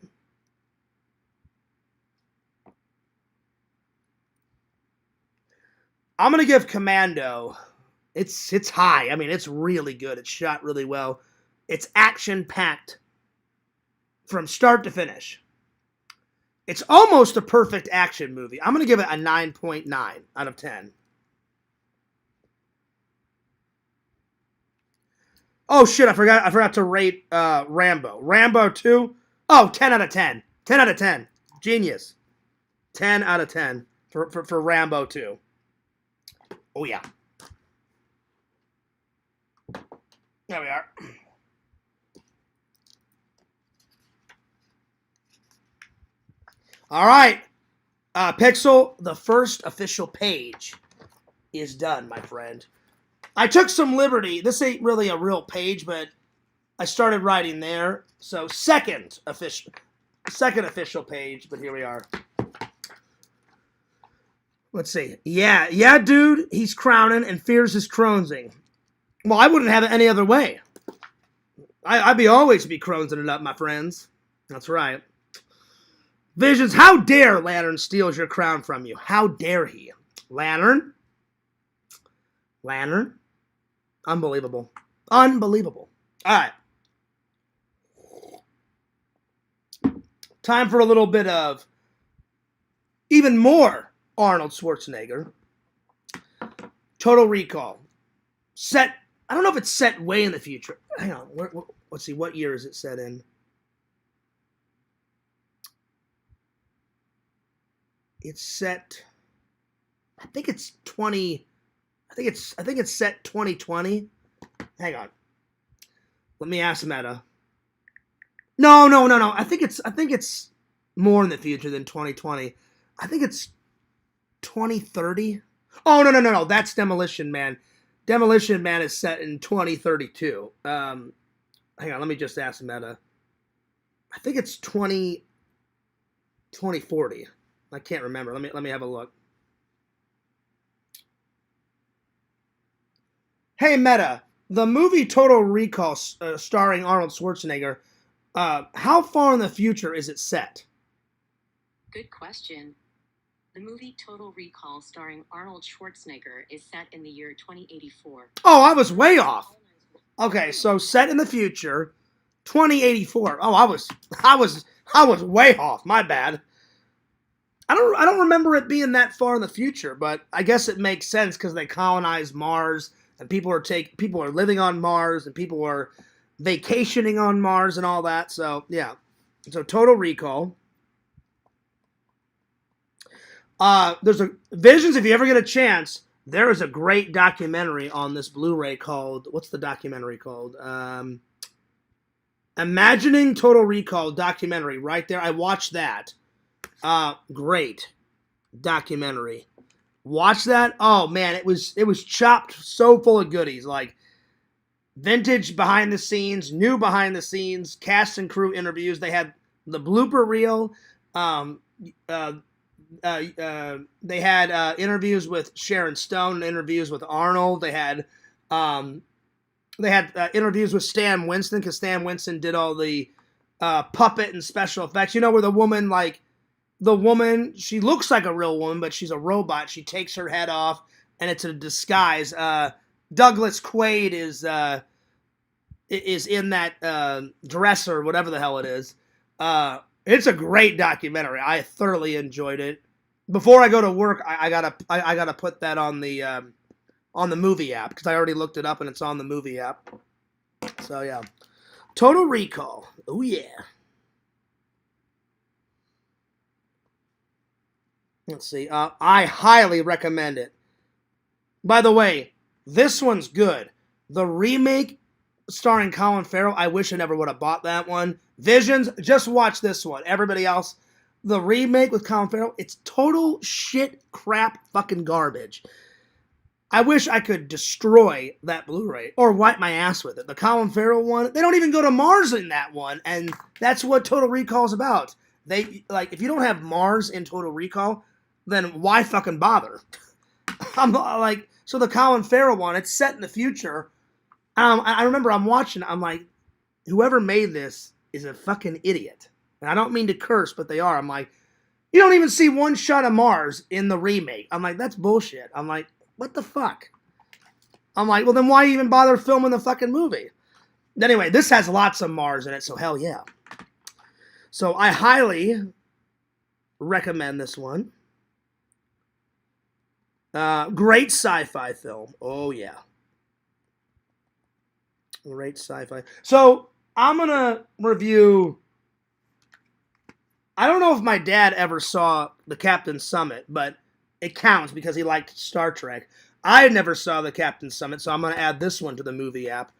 I'm gonna give Commando. It's high. I mean, it's really good. It's shot really well. It's action packed from start to finish. It's almost a perfect action movie. I'm gonna give it a 9.9 out of 10. Oh shit, I forgot to rate Rambo. Rambo 2. Oh, 10 out of 10. 10 out of 10. Genius. 10 out of 10 for Rambo 2. Oh yeah. There we are. All right. Pixel, the first official page is done, my friend. I took some liberty. This ain't really a real page, but I started writing there. So second official page, but here we are. Let's see. Yeah, dude, he's crowning and fears his cronesing. Well, I wouldn't have it any other way. I'd always be cronesing it up, my friends. That's right. Visions, how dare Lantern steals your crown from you? How dare he? Lantern? Unbelievable. Unbelievable. All right. Time for a little bit of even more Arnold Schwarzenegger. Total Recall. Set, I don't know if it's set way in the future. Hang on. Let's see. What year is it set in? It's set, I think it's 20, I think it's set 2020. Hang on. Let me ask Meta. No. I think it's more in the future than 2020. I think it's 2030. Oh, no. That's Demolition Man. Demolition Man is set in 2032. Hang on, let me just ask Meta. I think it's 2040. I can't remember. Let me have a look. Hey Meta, the movie Total Recall starring Arnold Schwarzenegger, how far in the future is it set? Good question. The movie Total Recall starring Arnold Schwarzenegger is set in the year 2084. Oh, I was way off. Okay, so set in the future, 2084. Oh, I was way off. My bad. I don't remember it being that far in the future, but I guess it makes sense because they colonized Mars and people are living on Mars and people are vacationing on Mars and all that. So yeah, so Total Recall. There's a Visions. If you ever get a chance, there is a great documentary on this Blu-ray called, what's the documentary called? Imagining Total Recall documentary right there. I watched that. Great documentary. Watch that. Oh man, it was chopped so full of goodies, like vintage behind the scenes, new behind the scenes, cast and crew interviews. They had the blooper reel. They had interviews with Sharon Stone, interviews with Arnold. They had interviews with Stan Winston because Stan Winston did all the puppet and special effects. You know, where the woman, she looks like a real woman, but she's a robot. She takes her head off, and it's a disguise. Douglas Quaid is in that dresser, whatever the hell it is. It's a great documentary. I thoroughly enjoyed it. Before I go to work, I gotta put that on the movie app because I already looked it up and it's on the movie app. So yeah, Total Recall. Oh, yeah. Let's see. I highly recommend it. By the way, this one's good. The remake starring Colin Farrell, I wish I never would have bought that one. Visions, just watch this one. Everybody else, the remake with Colin Farrell, it's total shit, crap, fucking garbage. I wish I could destroy that Blu-ray or wipe my ass with it. The Colin Farrell one, they don't even go to Mars in that one, and that's what Total Recall is about. They, like, if you don't have Mars in Total Recall, then why fucking bother? I'm like, so the Colin Farrell one, it's set in the future. I remember I'm watching, I'm like, whoever made this is a fucking idiot. And I don't mean to curse, but they are. I'm like, you don't even see one shot of Mars in the remake. I'm like, that's bullshit. I'm like, what the fuck? I'm like, well, then why even bother filming the fucking movie? Anyway, this has lots of Mars in it, so hell yeah. So I highly recommend this one. Great sci-fi film. Oh, yeah. Great sci-fi. So I'm going to review... I don't know if my dad ever saw the Captain Summit, but it counts because he liked Star Trek. I never saw the Captain Summit, so I'm going to add this one to the movie app.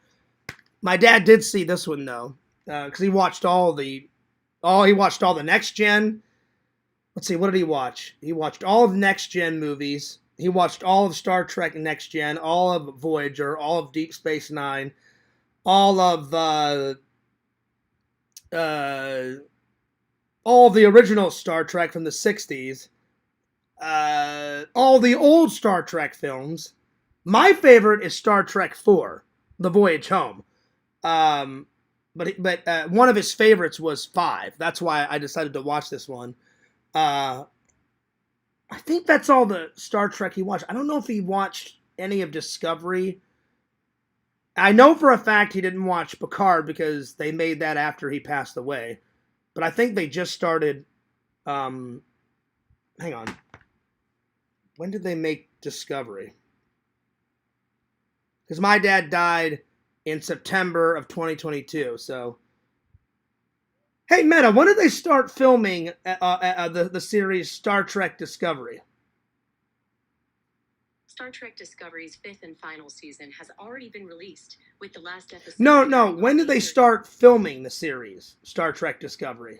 My dad did see this one, though, because he watched all the Next Gen. Let's see, what did he watch? He watched all of Next Gen movies. He watched all of Star Trek Next Gen, all of Voyager, all of Deep Space Nine, all of the original Star Trek from the 60s, all the old Star Trek films. My favorite is Star Trek IV, The Voyage Home. But one of his favorites was 5. That's why I decided to watch this one. I think that's all the Star Trek he watched. I don't know if he watched any of Discovery. I know for a fact he didn't watch Picard because they made that after he passed away. But I think they just started... hang on. When did they make Discovery? Because my dad died in September of 2022, so... Hey, Meta, when did they start filming the series Star Trek Discovery? Star Trek Discovery's 5th and final season has already been released, with the last episode... No, when did they start filming the series Star Trek Discovery?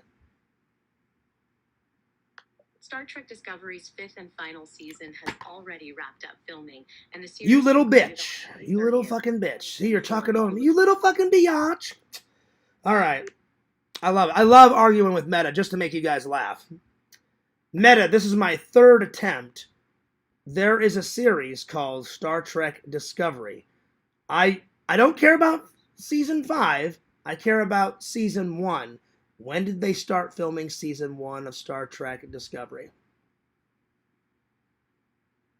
Star Trek Discovery's 5th and final season has already wrapped up filming, and the series... You little bitch. You little fucking bitch. See, you're talking over me. You little fucking biatch. All right. I love it. I love arguing with Meta just to make you guys laugh. Meta, this is my 3rd attempt. There is a series called Star Trek Discovery. I don't care about Season 5. I care about Season 1. When did they start filming Season 1 of Star Trek Discovery?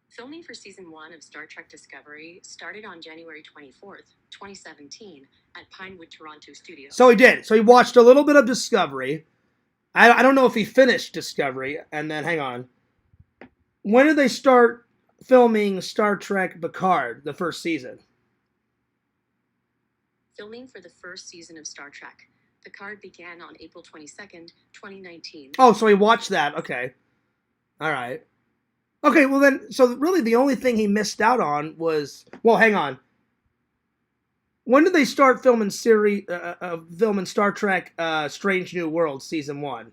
Filming for Season 1 of Star Trek Discovery started on January 24th, 2017, at Pinewood, Toronto Studios. So he did. So he watched a little bit of Discovery. I don't know if he finished Discovery. And then, hang on. When did they start filming Star Trek Picard, the first season? Filming for the first season of Star Trek Picard began on April 22nd, 2019. Oh, so he watched that. Okay. All right. Okay, well then, so really the only thing he missed out on was... Well, hang on. When did they start filming filming Star Trek Strange New Worlds Season 1?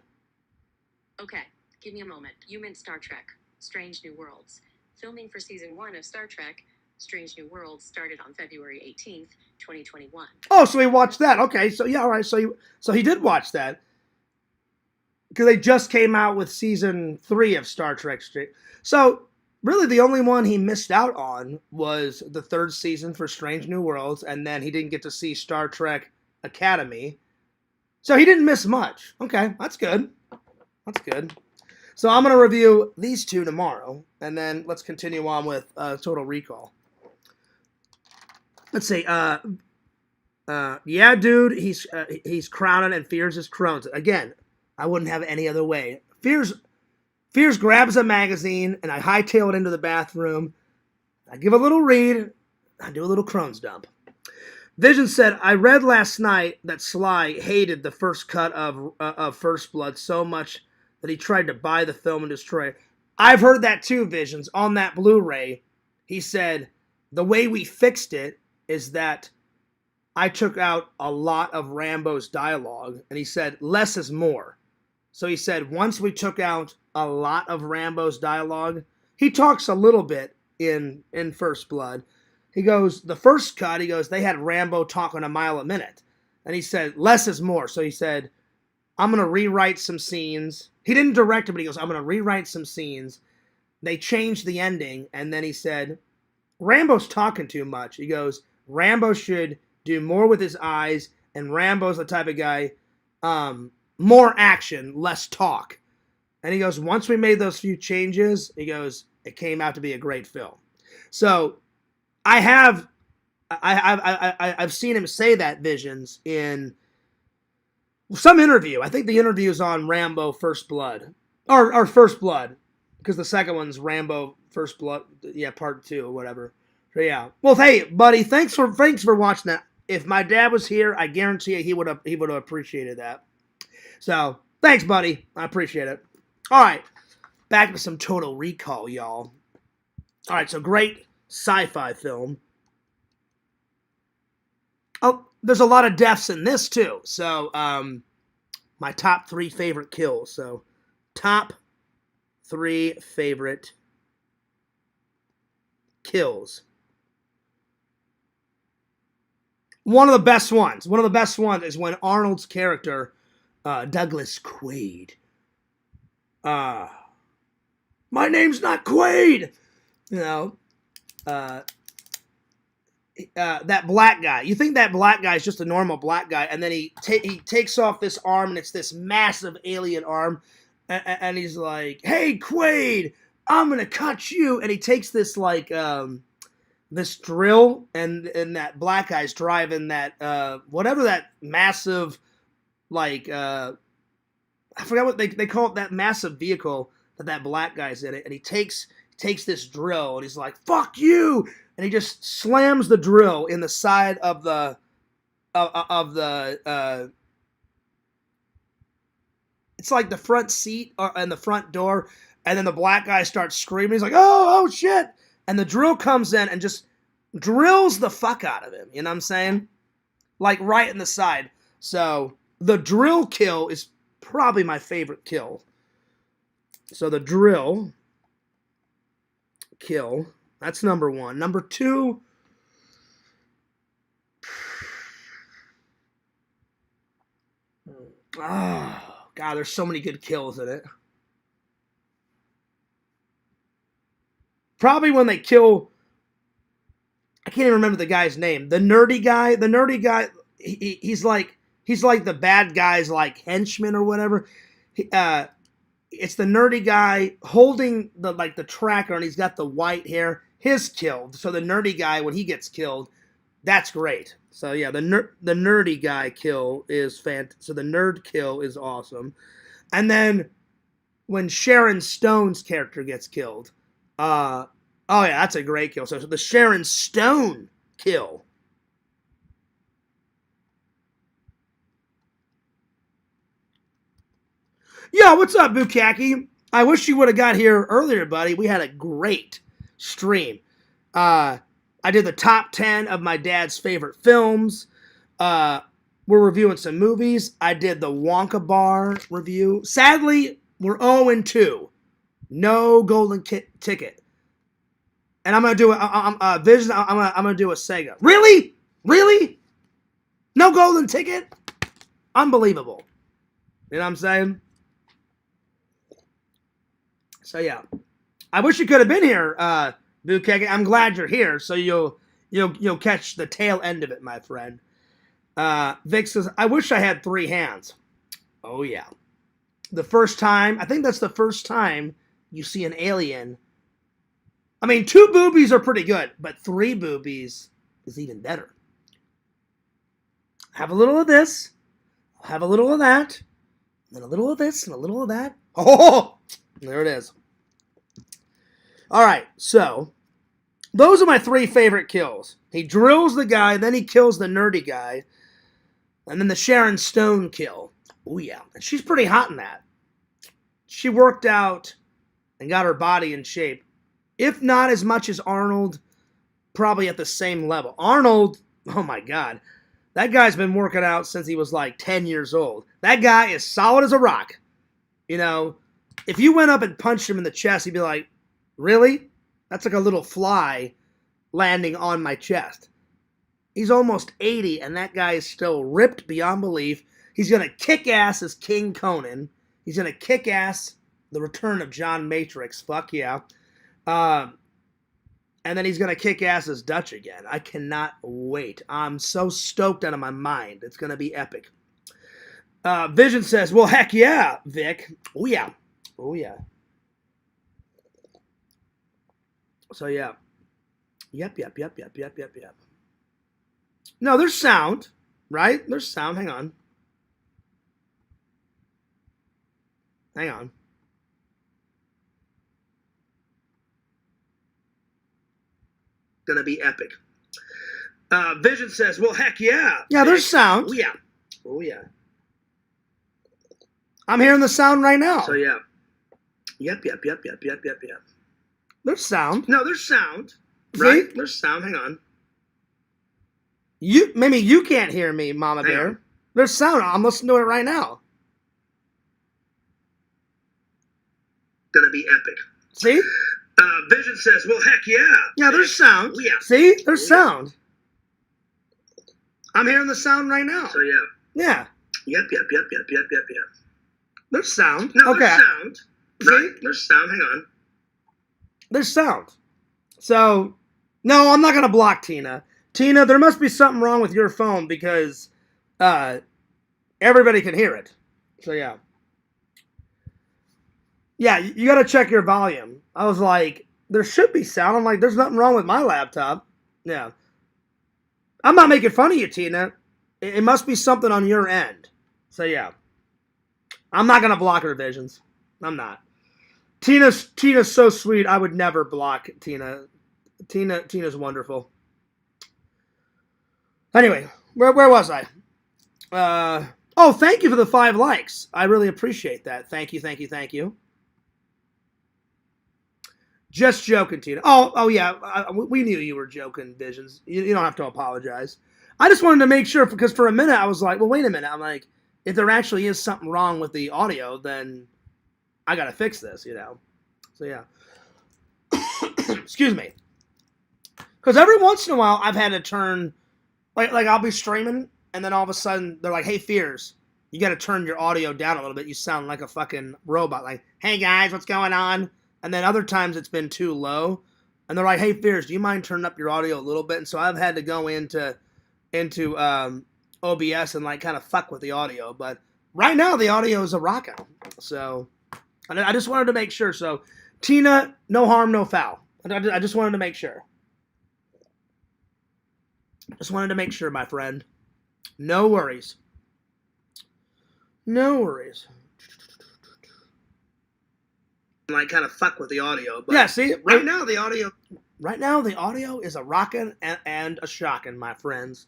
Okay, give me a moment. You meant Star Trek Strange New Worlds. Filming for Season 1 of Star Trek Strange New Worlds started on February 18th, 2021. Oh, so he watched that. Okay, so yeah, all right. So he did watch that. Because they just came out with Season 3 of Star Trek. So, really the only one he missed out on was the 3rd season for Strange New Worlds, and then he didn't get to see Star Trek Academy. So he didn't miss much. Okay, that's good. That's good. So I'm going to review these 2 tomorrow, and then let's continue on with Total Recall. Let's see. Yeah, dude, he's crowning and Fears his crones. Again, I wouldn't have it any other way. Fears grabs a magazine, and I hightail it into the bathroom. I give a little read. I do a little Crohn's dump. Vision said, I read last night that Sly hated the first cut of First Blood so much that he tried to buy the film and destroy it. I've heard that too, Visions. On that Blu-ray, he said, the way we fixed it is that I took out a lot of Rambo's dialogue, and he said, less is more. So he said, once we took out a lot of Rambo's dialogue, he talks a little bit in First Blood. He goes, the first cut, he goes, they had Rambo talking a mile a minute. And he said, less is more. So he said, I'm going to rewrite some scenes. He didn't direct it, but he goes, I'm going to rewrite some scenes. They changed the ending. And then he said, Rambo's talking too much. He goes, Rambo should do more with his eyes. And Rambo's the type of guy, more action, less talk. And he goes, once we made those few changes, he goes, it came out to be a great film. So I've seen him say that, Visions, in some interview. I think the interview is on Rambo First Blood. Or First Blood. Because the second one's Rambo First Blood, yeah, part 2 or whatever. So yeah. Well, hey, buddy, thanks for watching that. If my dad was here, I guarantee you he would have appreciated that. So, thanks, buddy. I appreciate it. Alright. Back to some Total Recall, y'all. Alright, so great sci-fi film. Oh, there's a lot of deaths in this too. So, my top 3 favorite kills. So, top 3 favorite kills. One of the best ones is when Arnold's character, Douglas Quaid. My name's not Quaid! You know, that black guy. You think that black guy is just a normal black guy, and then he takes off this arm, and it's this massive alien arm, and he's like, hey, Quaid, I'm gonna cut you, and he takes this, like, this drill, and that black guy's driving that, whatever that massive, like, I forgot what they call it, that massive vehicle that black guy's in it, and he takes this drill, and he's like, fuck you, and he just slams the drill in the side of the it's like the front seat and the front door, and then the black guy starts screaming. He's like, oh shit, and the drill comes in and just drills the fuck out of him. You know what I'm saying? Like right in the side. So the drill kill is probably my favorite kill. So the drill kill, that's number 1. Number 2, oh god, there's so many good kills in it. Probably when they kill, I can't even remember the guy's name. The nerdy guy, he's like the bad guy's like henchman or whatever. It's the nerdy guy holding the tracker, and he's got the white hair. His killed. So the nerdy guy, when he gets killed, that's great. So yeah, the nerdy guy kill is fantastic. So the nerd kill is awesome. And then when Sharon Stone's character gets killed, oh yeah, that's a great kill. So the Sharon Stone kill. Yo, what's up, Bukaki? I wish you would have got here earlier, buddy. We had a great stream. I did the top 10 of my dad's favorite films. We're reviewing some movies. I did the Wonka bar review. Sadly, we're 0-2. No golden ticket. And I'm gonna do a Vision. I'm gonna do a Sega. Really? No golden ticket? Unbelievable. You know what I'm saying? So yeah, I wish you could have been here, Bukeke. I'm glad you're here, so you'll catch the tail end of it, my friend. Vic says, I wish I had 3 hands. Oh yeah, the first time. I think that's the first time you see an alien. I mean, 2 boobies are pretty good, but 3 boobies is even better. Have a little of this, have a little of that, and then a little of this, and a little of that. Oh, there it is. All right, so Those are my 3 favorite kills. He drills the guy, then he kills the nerdy guy, and then the Sharon Stone kill. Oh yeah, and she's pretty hot in that. She worked out and got her body in shape. If not as much as Arnold, probably at the same level. Arnold, oh my God, that guy's been working out since he was like 10 years old. That guy is solid as a rock. You know, if you went up and punched him in the chest, he'd be like, really? That's like a little fly landing on my chest. He's almost 80, and that guy is still ripped beyond belief. He's going to kick ass as King Conan. He's going to kick ass the return of John Matrix. Fuck yeah. And then he's going to kick ass as Dutch again. I cannot wait. I'm so stoked out of my mind. It's going to be epic. Vision says, well, heck yeah, Vic. Oh, yeah. Oh, yeah. So, yeah. Yep. No, there's sound, right? There's sound. Hang on. Gonna be epic. Vision says, well, heck yeah. Yeah, there's sound. Oh, yeah. I'm hearing the sound right now. So, yeah. Yep. There's sound. No, there's sound. Right? There's sound. Hang on. Maybe you can't hear me, Mama Bear. There's sound. I'm listening to it right now. Gonna be epic. See? Vision says, well, heck yeah. Yeah, there's sound. Yeah. See? There's sound. I'm hearing the sound right now. So, yeah. Yeah. Yep. There's sound. No, okay. There's sound. Right? There's sound. Hang on. There's sound. So, no, I'm not going to block Tina. Tina, there must be something wrong with your phone because everybody can hear it. So, yeah. Yeah, you got to check your volume. I was like, there should be sound. I'm like, there's nothing wrong with my laptop. Yeah. I'm not making fun of you, Tina. It must be something on your end. So, yeah. I'm not going to block her visions. I'm not. Tina's so sweet. I would never block Tina. Tina's wonderful. Anyway, where was I? Oh, thank you for the 5 likes. I really appreciate that. Thank you. Just joking, Tina. Oh yeah. We knew you were joking, Visions. You don't have to apologize. I just wanted to make sure, because for a minute I was like, well, wait a minute. I'm like, if there actually is something wrong with the audio, then I got to fix this, you know. So, yeah. Excuse me. Because every once in a while, I've had to turn, like I'll be streaming, and then all of a sudden, they're like, hey, Fears, you got to turn your audio down a little bit. You sound like a fucking robot. Like, hey, guys, what's going on? And then other times, it's been too low. And they're like, hey, Fears, do you mind turning up your audio a little bit? And so I've had to go into OBS and, like, kind of fuck with the audio. But right now, the audio is a rockin'. So I just wanted to make sure. So, Tina, no harm, no foul. I just wanted to make sure. Just wanted to make sure, my friend. No worries. No worries. Like, kind of fuck with the audio. But yeah, see? Right now, the audio is a rockin' and a shockin', my friends.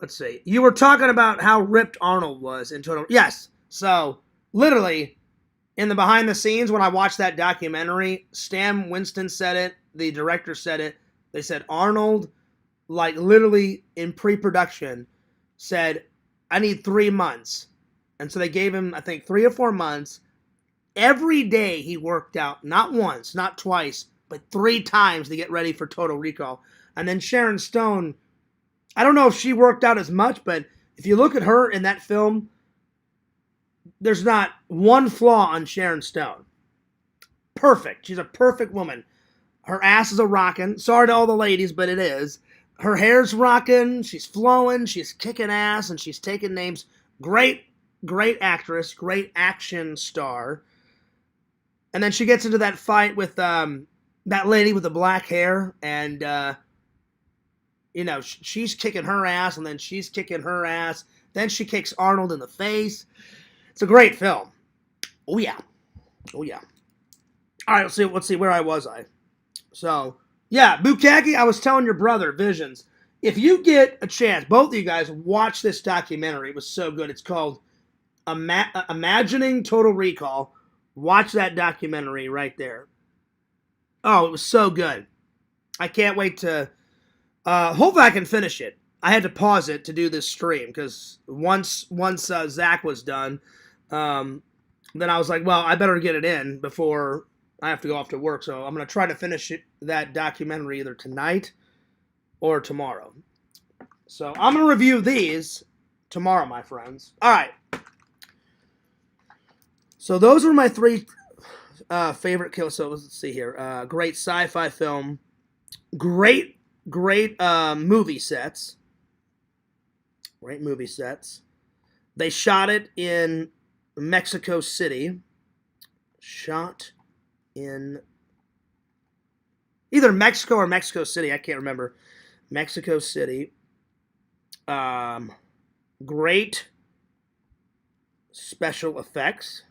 Let's see. You were talking about how ripped Arnold was in Total. Yes. So, literally, in the behind the scenes, when I watched that documentary, Stan Winston said it. The director said it. They said Arnold, like, literally in pre-production, said, I need 3 months. And so they gave him, I think, 3 or 4 months. Every day he worked out, not once, not twice, but 3 times to get ready for Total Recall. And then Sharon Stone, I don't know if she worked out as much, but if you look at her in that film, there's not one flaw on Sharon Stone. Perfect. She's a perfect woman. Her ass is a rockin'. Sorry to all the ladies, but it is. Her hair's rockin'. She's flowing. She's kicking ass, and she's taking names. Great actress. Great action star. And then she gets into that fight with that lady with the black hair, and she's kicking her ass, and then she's kicking her ass. Then she kicks Arnold in the face. It's a great film. Oh yeah. All right, let's see. Where was I? So, yeah, Bukaki, I was telling your brother, Visions, if you get a chance, both of you guys, watch this documentary. It was so good. It's called Imagining Total Recall. Watch that documentary right there. Oh, it was so good. I can't wait to... hopefully I can finish it. I had to pause it to do this stream, because once Zach was done, then I was like, well, I better get it in before I have to go off to work. So I'm going to try to finish that documentary either tonight or tomorrow. So I'm going to review these tomorrow, my friends. All right. So those were my 3 favorite kills. So let's see here. Great sci-fi film. Great movie sets. Great movie sets. They shot it in Mexico City. Shot in either Mexico or Mexico City. I can't remember. Mexico City. Great special effects.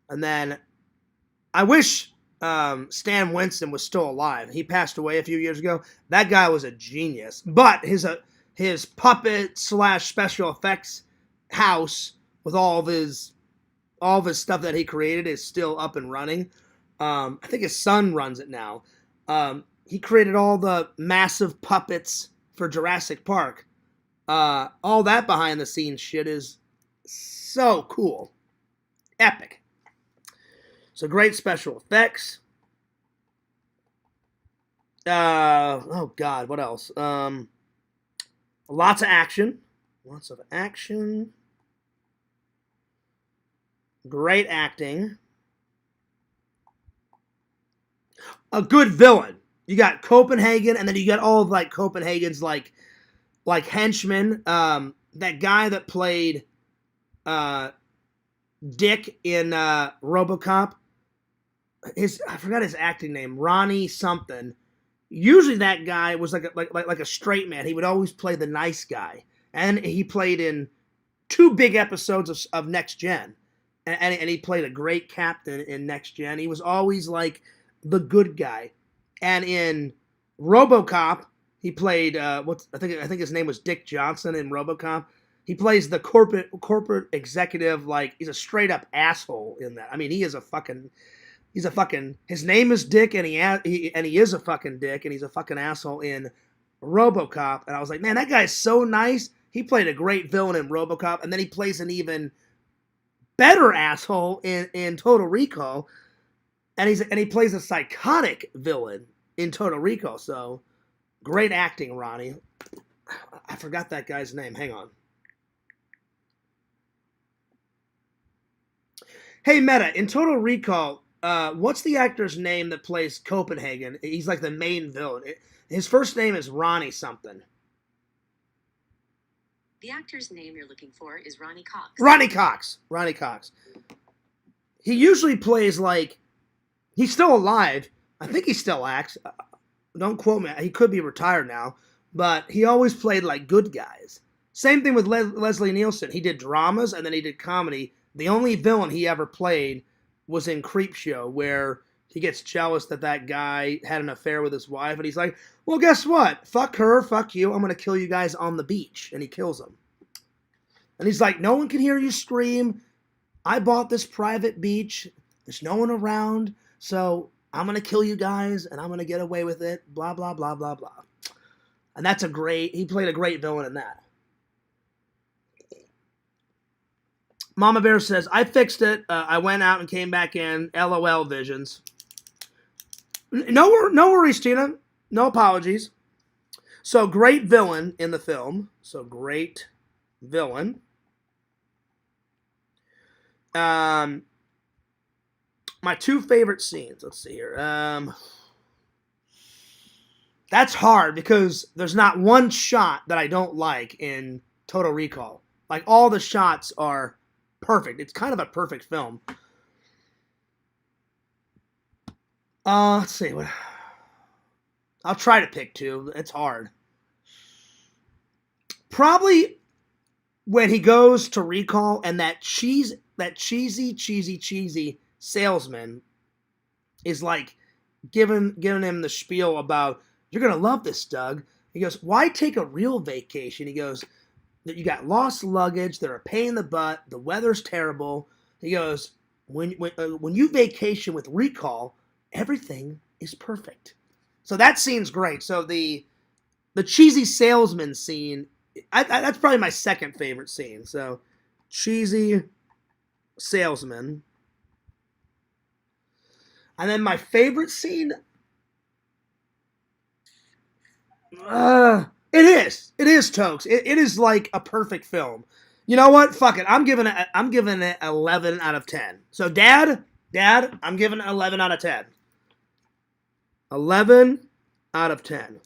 And then I wish Stan Winston was still alive. He passed away a few years ago. That guy was a genius. But his puppet / special effects house with all of his stuff that he created is still up and running. I think his son runs it now. He created all the massive puppets for Jurassic Park. All that behind the scenes shit is so cool. Epic. So great special effects. Oh God, what else? Lots of action. Lots of action. Great acting. A good villain. You got Copenhagen, and then you got all of like Copenhagen's like henchmen. That guy that played Dick in RoboCop. I forgot his acting name. Ronnie something. Usually that guy was like a straight man. He would always play the nice guy, and he played in 2 big episodes of Next Gen, and he played a great captain in Next Gen. He was always like the good guy, and in RoboCop he played I think his name was Dick Johnson in RoboCop. He plays the corporate executive, like he's a straight up asshole in that. I mean, he's a fucking. His name is Dick, and he is a fucking dick, and he's a fucking asshole in RoboCop. And I was like, man, that guy's so nice. He played a great villain in RoboCop, and then he plays an even better asshole in Total Recall, and he plays a psychotic villain in Total Recall. So great acting, Ronnie. I forgot that guy's name. Hang on. Hey, Meta, in Total Recall. What's the actor's name that plays Copenhagen? He's like the main villain. His first name is Ronnie something. The actor's name you're looking for is Ronnie Cox. Ronnie Cox. He usually plays like... He's still alive. I think he still acts. Don't quote me. He could be retired now. But he always played like good guys. Same thing with Leslie Nielsen. He did dramas and then he did comedy. The only villain he ever played was in Creepshow, where he gets jealous that guy had an affair with his wife, and he's like, well, guess what? Fuck her, fuck you, I'm gonna kill you guys on the beach. And he kills them. And he's like, no one can hear you scream. I bought this private beach. There's no one around, so I'm gonna kill you guys, and I'm gonna get away with it, blah, blah, blah, blah, blah. And he played a great villain in that. Mama Bear says, I fixed it. I went out and came back in. LOL, Visions. No worries, Tina. No apologies. So, great villain in the film. My 2 favorite scenes. Let's see here. That's hard because there's not one shot that I don't like in Total Recall. Like, all the shots are perfect. It's kind of a perfect film. Let's see. I'll try to pick 2. It's hard. Probably when he goes to Recall and that cheesy salesman is like giving him the spiel about, you're going to love this, Doug. He goes, why take a real vacation? He goes, that you got lost luggage, they're a pain in the butt, the weather's terrible. He goes, when you vacation with Recall, everything is perfect. So that scene's great. So the cheesy salesman scene, that's probably my second favorite scene. So cheesy salesman. And then my favorite scene, it is Tokes. It is like a perfect film. You know what? Fuck it. I'm giving it 11 out of 10. So Dad, I'm giving it 11 out of 10. 11 out of 10.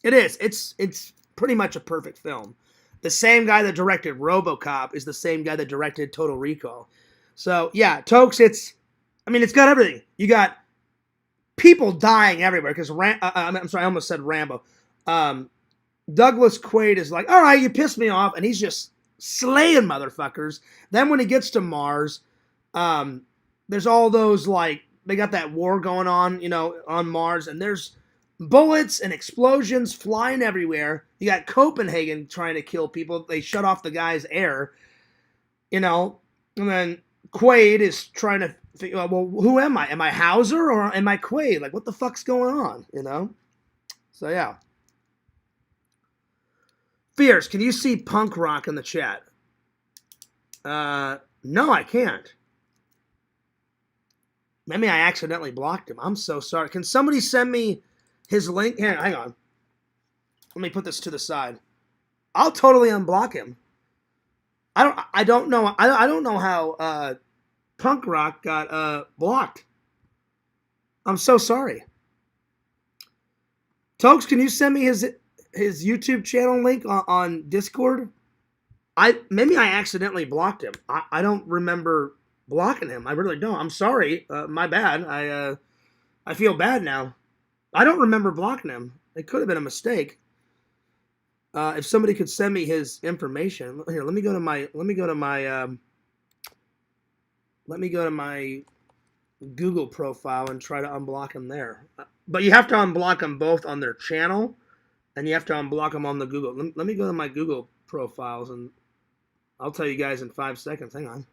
It is. It's pretty much a perfect film. The same guy that directed RoboCop is the same guy that directed Total Recall. So yeah, Tokes. It's got everything. You got people dying everywhere because I'm sorry, I almost said Rambo. Douglas Quaid is like, all right, you pissed me off, and he's just slaying motherfuckers. Then when he gets to Mars, there's all those, like, they got that war going on, on Mars, and there's bullets and explosions flying everywhere. You got Copenhagen trying to kill people. They shut off the guy's air, and then Quaid is trying to figure out, well, who am I? Am I Hauser or am I Quaid? Like, what the fuck's going on, So, yeah. Fierce, can you see Punk Rock in the chat? No, I can't. Maybe I accidentally blocked him. I'm so sorry. Can somebody send me his link? Here, hang on. Let me put this to the side. I'll totally unblock him. I don't know how Punk Rock got blocked. I'm so sorry. Tokes, can you send me his YouTube channel link on Discord? Maybe I accidentally blocked him. I don't remember blocking him. I really don't. I'm sorry. My bad. I feel bad now. I don't remember blocking him. It could have been a mistake. If somebody could send me his information here, let me go to my Google profile and try to unblock him there. But you have to unblock them both on their channel, and you have to unblock them on the Google. Let me go to my Google profiles, and I'll tell you guys in 5 seconds. Hang on.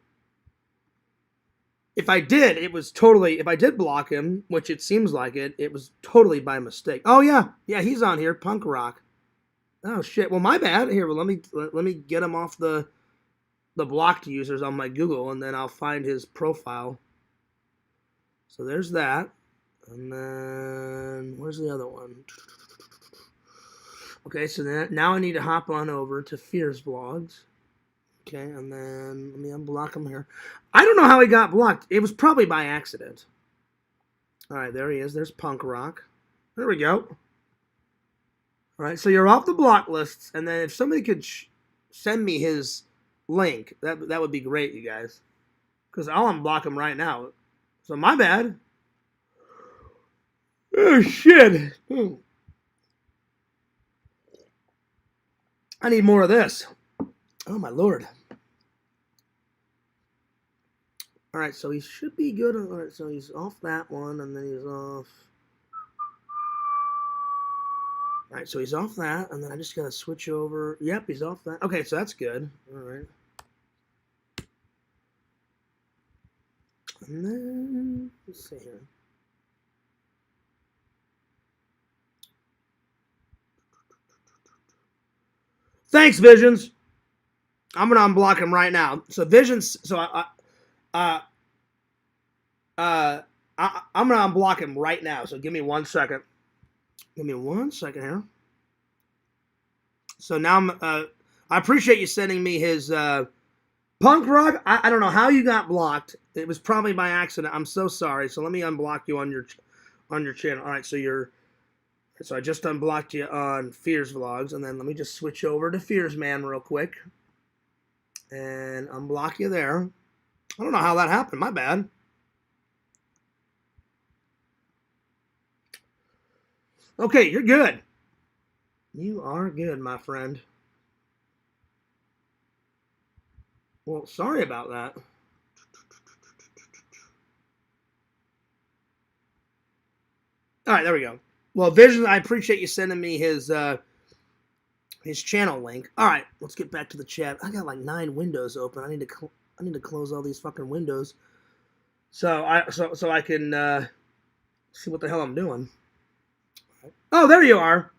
If I did block him, which it seems like it was totally by mistake. Oh yeah, he's on here, Punk Rock. Oh shit. Well, my bad. Here, well, let me get him off the blocked users on my Google, and then I'll find his profile. So there's that. And then where's the other one? Okay, so now I need to hop on over to Fierce Vlogs. Okay, and then let me unblock him here. I don't know how he got blocked. It was probably by accident. All right, there he is. There's Punk Rock. There we go. All right, so you're off the block lists, and then if somebody could send me his link, that would be great, you guys. Because I'll unblock him right now. So my bad. Oh, shit. I need more of this. Oh, my Lord. All right, so he should be good. All right, so he's off that one, and then he's off. All right, so he's off that, and then I just got to switch over. Yep, he's off that. Okay, so that's good. All right. And then, let's see here. Thanks, Visions. I'm going to unblock him right now. So Visions, so I'm going to unblock him right now. So give me 1 second. Give me 1 second here. So now I appreciate you sending me his Punk Rock. I don't know how you got blocked. It was probably by accident. I'm so sorry. So let me unblock you on your channel. All right, so I just unblocked you on Fierce Vlogs, and then let me just switch over to Fierce Man real quick and unblock you there. I don't know how that happened. My bad. Okay, you're good. You are good, my friend. Well, sorry about that. All right, there we go. Well, Vision, I appreciate you sending me his channel link. All right, let's get back to the chat. I got like 9 windows open. I need to close all these fucking windows so I can see what the hell I'm doing. Oh, there you are.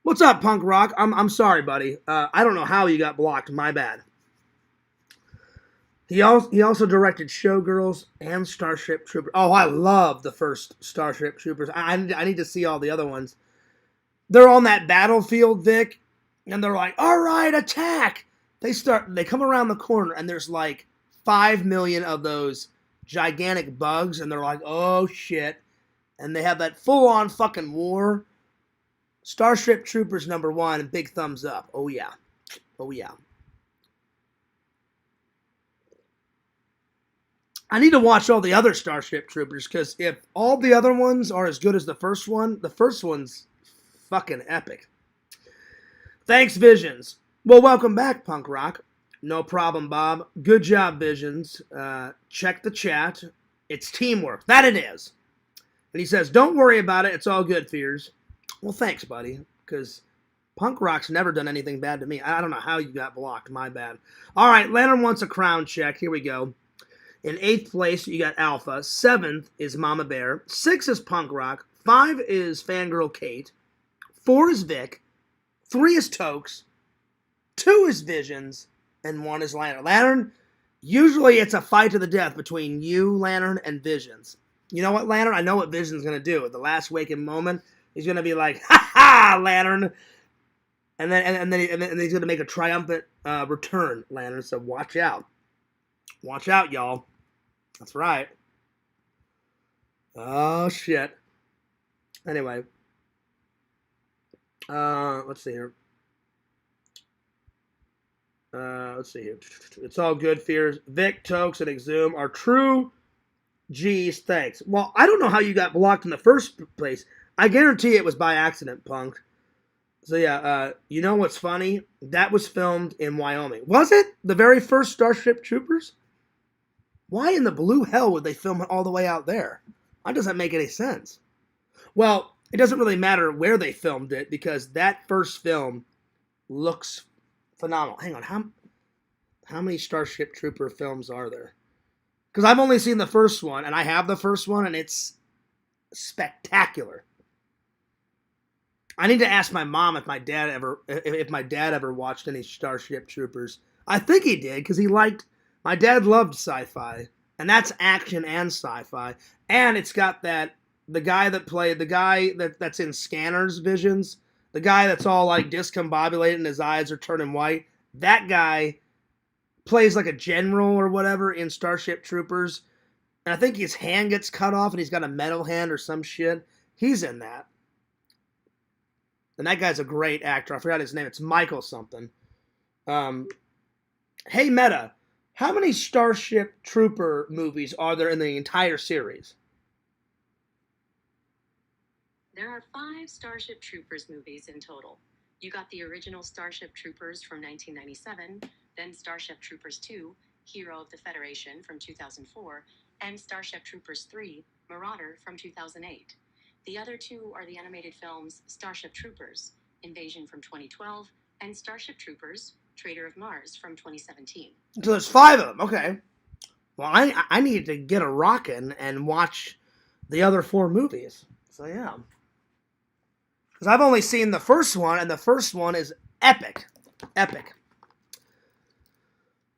What's up, Punk Rock? I'm sorry, buddy. I don't know how you got blocked. My bad. He also directed Showgirls and Starship Troopers. Oh, I love the first Starship Troopers. I need to see all the other ones. They're on that battlefield, Vic, and they're like, all right, attack. They come around the corner, and there's like 5 million of those gigantic bugs, and they're like, oh, shit. And they have that full-on fucking war. Starship Troopers #1, big thumbs up. Oh, yeah. Oh, yeah. I need to watch all the other Starship Troopers, because if all the other ones are as good as the first one's fucking epic. Thanks, Visions. Well, welcome back, Punk Rock. No problem, Bob. Good job, Visions. Check the chat. It's teamwork. That it is. And he says, don't worry about it. It's all good, Fears. Well, thanks, buddy, because Punk Rock's never done anything bad to me. I don't know how you got blocked. My bad. All right, Lantern wants a crown check. Here we go. In 8th place, you got Alpha. 7th is Mama Bear. 6 is Punk Rock. 5 is Fangirl Kate. 4 is Vic. 3 is Tokes. 2 is Visions. And 1 is Lantern. Lantern, usually it's a fight to the death between you, Lantern, and Visions. You know what, Lantern? I know what Visions going to do. At the last waking moment, he's going to be like, ha-ha, Lantern. And then he's going to make a triumphant return, Lantern. So watch out. Watch out, y'all. That's right. Oh, shit. Anyway. Let's see here. It's all good, Fears. Vic, Tokes, and Exhume are true G's. Thanks. Well, I don't know how you got blocked in the first place. I guarantee it was by accident, Punk. So, yeah, you know what's funny? That was filmed in Wyoming. Was it? The very first Starship Troopers? Why in the blue hell would they film it all the way out there? That doesn't make any sense. Well, it doesn't really matter where they filmed it, because that first film looks phenomenal. Hang on, how many Starship Trooper films are there? Because I've only seen the first one, and I have the first one, and it's spectacular. I need to ask my mom if my dad ever watched any Starship Troopers. I think he did, because my dad loved sci-fi, and that's action and sci-fi, and it's got the guy that's in Scanner's Visions, the guy that's all like discombobulated and his eyes are turning white. That guy plays like a general or whatever in Starship Troopers, and I think his hand gets cut off and he's got a metal hand or some shit. He's in that. And that guy's a great actor. I forgot his name. It's Michael something. Hey, Meta, how many Starship Trooper movies are there in the entire series? There are 5 Starship Troopers movies in total. You got the original Starship Troopers from 1997, then Starship Troopers 2, Hero of the Federation from 2004, and Starship Troopers 3, Marauder from 2008. The other 2 are the animated films Starship Troopers, Invasion from 2012, and Starship Troopers, Traitor of Mars from 2017. So there's 5 of them. Okay. Well, I need to get a rockin' and watch the other 4 movies. So yeah. Because I've only seen the first one, and the first one is epic. Epic.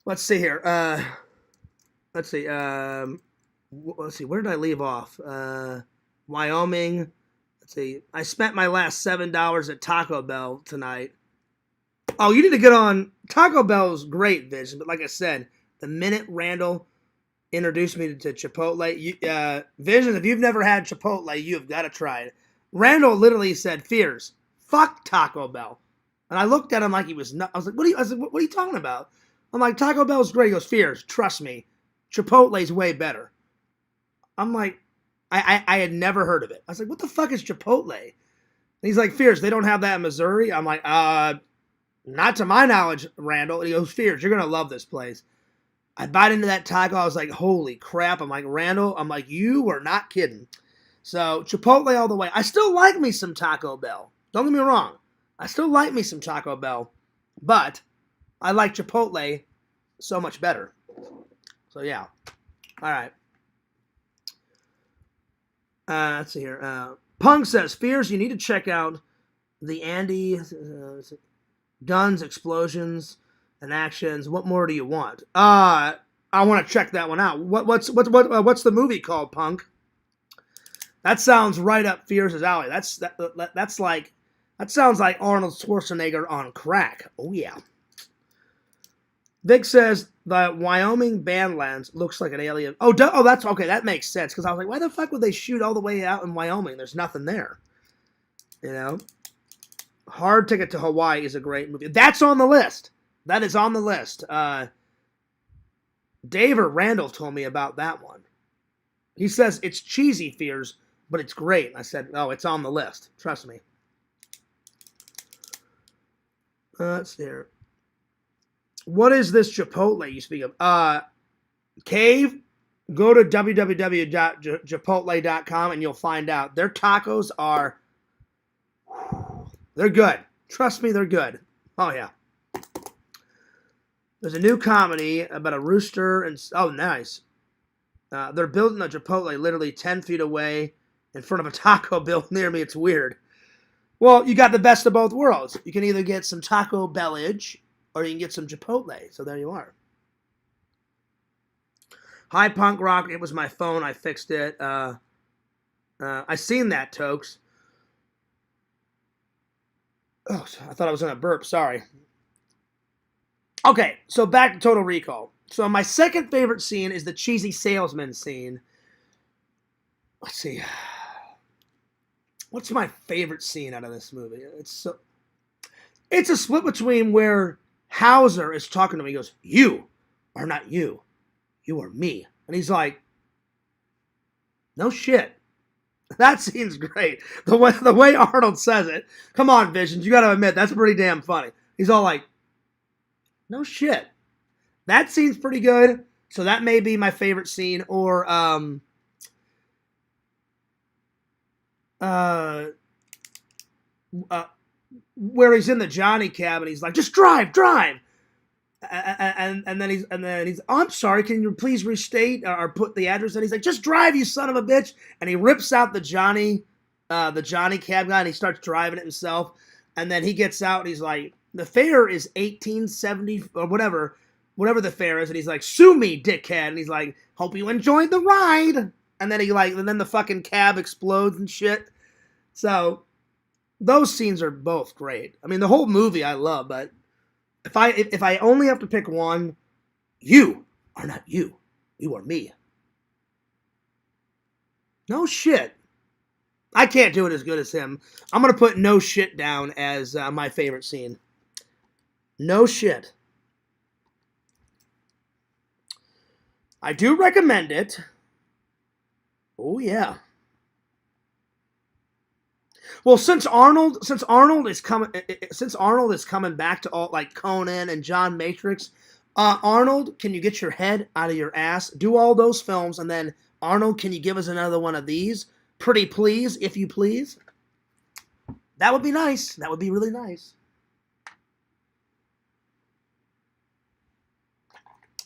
Let's see here. Let's see. Where did I leave off? Wyoming. Let's see. I spent my last $7 at Taco Bell tonight. Oh, you need to get on. Taco Bell's great, Vision. But like I said, the minute Randall introduced me to Chipotle, Vision, if you've never had Chipotle, you have got to try it. Randall literally said, Fears, fuck Taco Bell. And I looked at him like he was nuts. I was like, what are you talking about? I'm like, Taco Bell's great. He goes, Fears, trust me, Chipotle's way better. I'm like, I had never heard of it. I was like, what the fuck is Chipotle? And he's like, Fears, they don't have that in Missouri? I'm like, not to my knowledge, Randall. And he goes, Fears, you're going to love this place. I bite into that taco. I was like, holy crap. I'm like, Randall, you were not kidding. So Chipotle all the way. I still like me some Taco Bell. Don't get me wrong. I still like me some Taco Bell, but I like Chipotle so much better. So yeah. All right. Let's see here. Punk says, Fears, you need to check out the Andy guns, explosions, and actions. What more do you want? I want to check that one out. What's the movie called, Punk? That sounds right up Fears' alley. That sounds like Arnold Schwarzenegger on crack. Oh yeah. Vic says the Wyoming Badlands looks like an alien. Oh, that's okay. That makes sense because I was like, why the fuck would they shoot all the way out in Wyoming? There's nothing there. You know. Hard Ticket to Hawaii is a great movie. That's on the list. That is on the list. Dave or Randall told me about that one. He says it's cheesy, Fears, but it's great. I said, oh, it's on the list. Trust me. Let's see here. What is this Chipotle you speak of? Cave, go to www.chipotle.com and you'll find out. Their tacos are, they're good. Trust me, they're good. Oh, yeah. There's a new comedy about a rooster and, oh, nice. They're building a Chipotle literally 10 feet away in front of a Taco Bell near me. It's weird. Well, you got the best of both worlds. You can either get some Taco Bellage or you can get some Chipotle. So there you are. Hi, Punk Rock. It was my phone. I fixed it. I seen that, Tokes. Oh, I thought I was going to burp. Sorry. Okay, so back to Total Recall. So my second favorite scene is the cheesy salesman scene. Let's see. What's my favorite scene out of this movie? It's a split between where Hauser is talking to me. He goes, "You are not you. You are me." And he's like, "No shit." That scene's great. The way Arnold says it. Come on, Visions. You got to admit, that's pretty damn funny. He's all like, "No shit." That scene's pretty good. So that may be my favorite scene. Or, where he's in the Johnny cab and he's like, "Just drive. And then he's, "Oh, I'm sorry, can you please restate or put the address?" And he's like, "Just drive, you son of a bitch." And he rips out the Johnny cab guy and he starts driving it himself. And then he gets out and he's like, "The fare is $18.70 or whatever the fare is." And he's like, "Sue me, dickhead." And he's like, "Hope you enjoyed the ride." And then then the fucking cab explodes and shit. So those scenes are both great. I mean, the whole movie I love, but if I only have to pick one, you are not you. You are me. No shit. I can't do it as good as him. I'm going to put No Shit down as my favorite scene. No shit. I do recommend it. Oh yeah. Well, since Arnold is coming back to all like Conan and John Matrix, Arnold, can you get your head out of your ass? Do all those films, and then Arnold, can you give us another one of these? Pretty please, if you please. That would be nice. That would be really nice.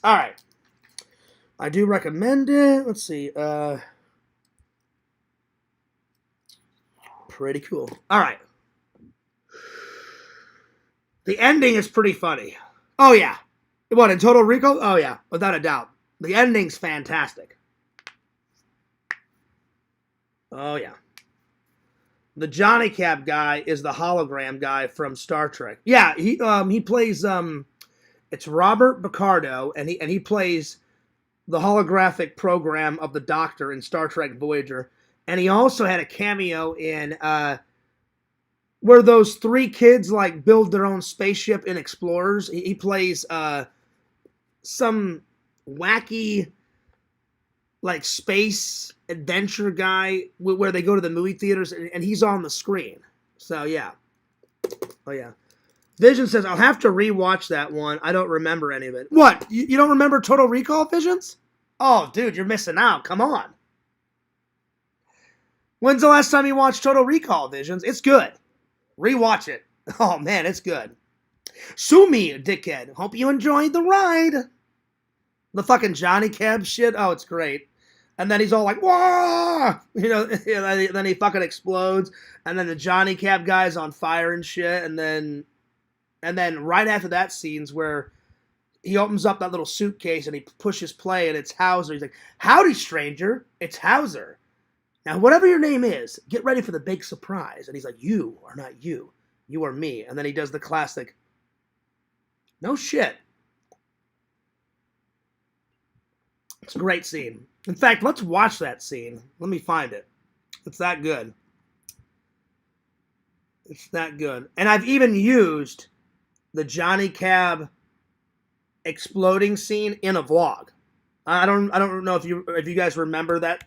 All right. I do recommend it. Let's see. Pretty cool. All right. The ending is pretty funny. Oh, yeah. What, in Total Recall? Oh, yeah. Without a doubt. The ending's fantastic. Oh, yeah. The Johnny Cab guy is the hologram guy from Star Trek. Yeah, he plays, it's Robert Picardo, and he plays the holographic program of the Doctor in Star Trek Voyager. And he also had a cameo in where those three kids like build their own spaceship in Explorers. He plays some wacky like space adventure guy where they go to the movie theaters and he's on the screen. So yeah. Oh yeah. Vision says, "I'll have to rewatch that one. I don't remember any of it." What? You don't remember Total Recall, Visions? Oh, dude, you're missing out. Come on. When's the last time you watched Total Recall, Visions? It's good. Rewatch it. Oh, man, it's good. Sue me, dickhead. Hope you enjoyed the ride. The fucking Johnny Cab shit. Oh, it's great. And then he's all like, whoa! You know, then he fucking explodes. And then the Johnny Cab guy's on fire and shit. And then right after that scene's where he opens up that little suitcase and he pushes play and it's Hauser. He's like, howdy, stranger. It's Hauser. Now, whatever your name is, get ready for the big surprise. And he's like, you are not you. You are me. And then he does the classic, no shit. It's a great scene. In fact, let's watch that scene. Let me find it. It's that good. It's that good. And I've even used the Johnny Cab exploding scene in a vlog. I don't know if you guys remember that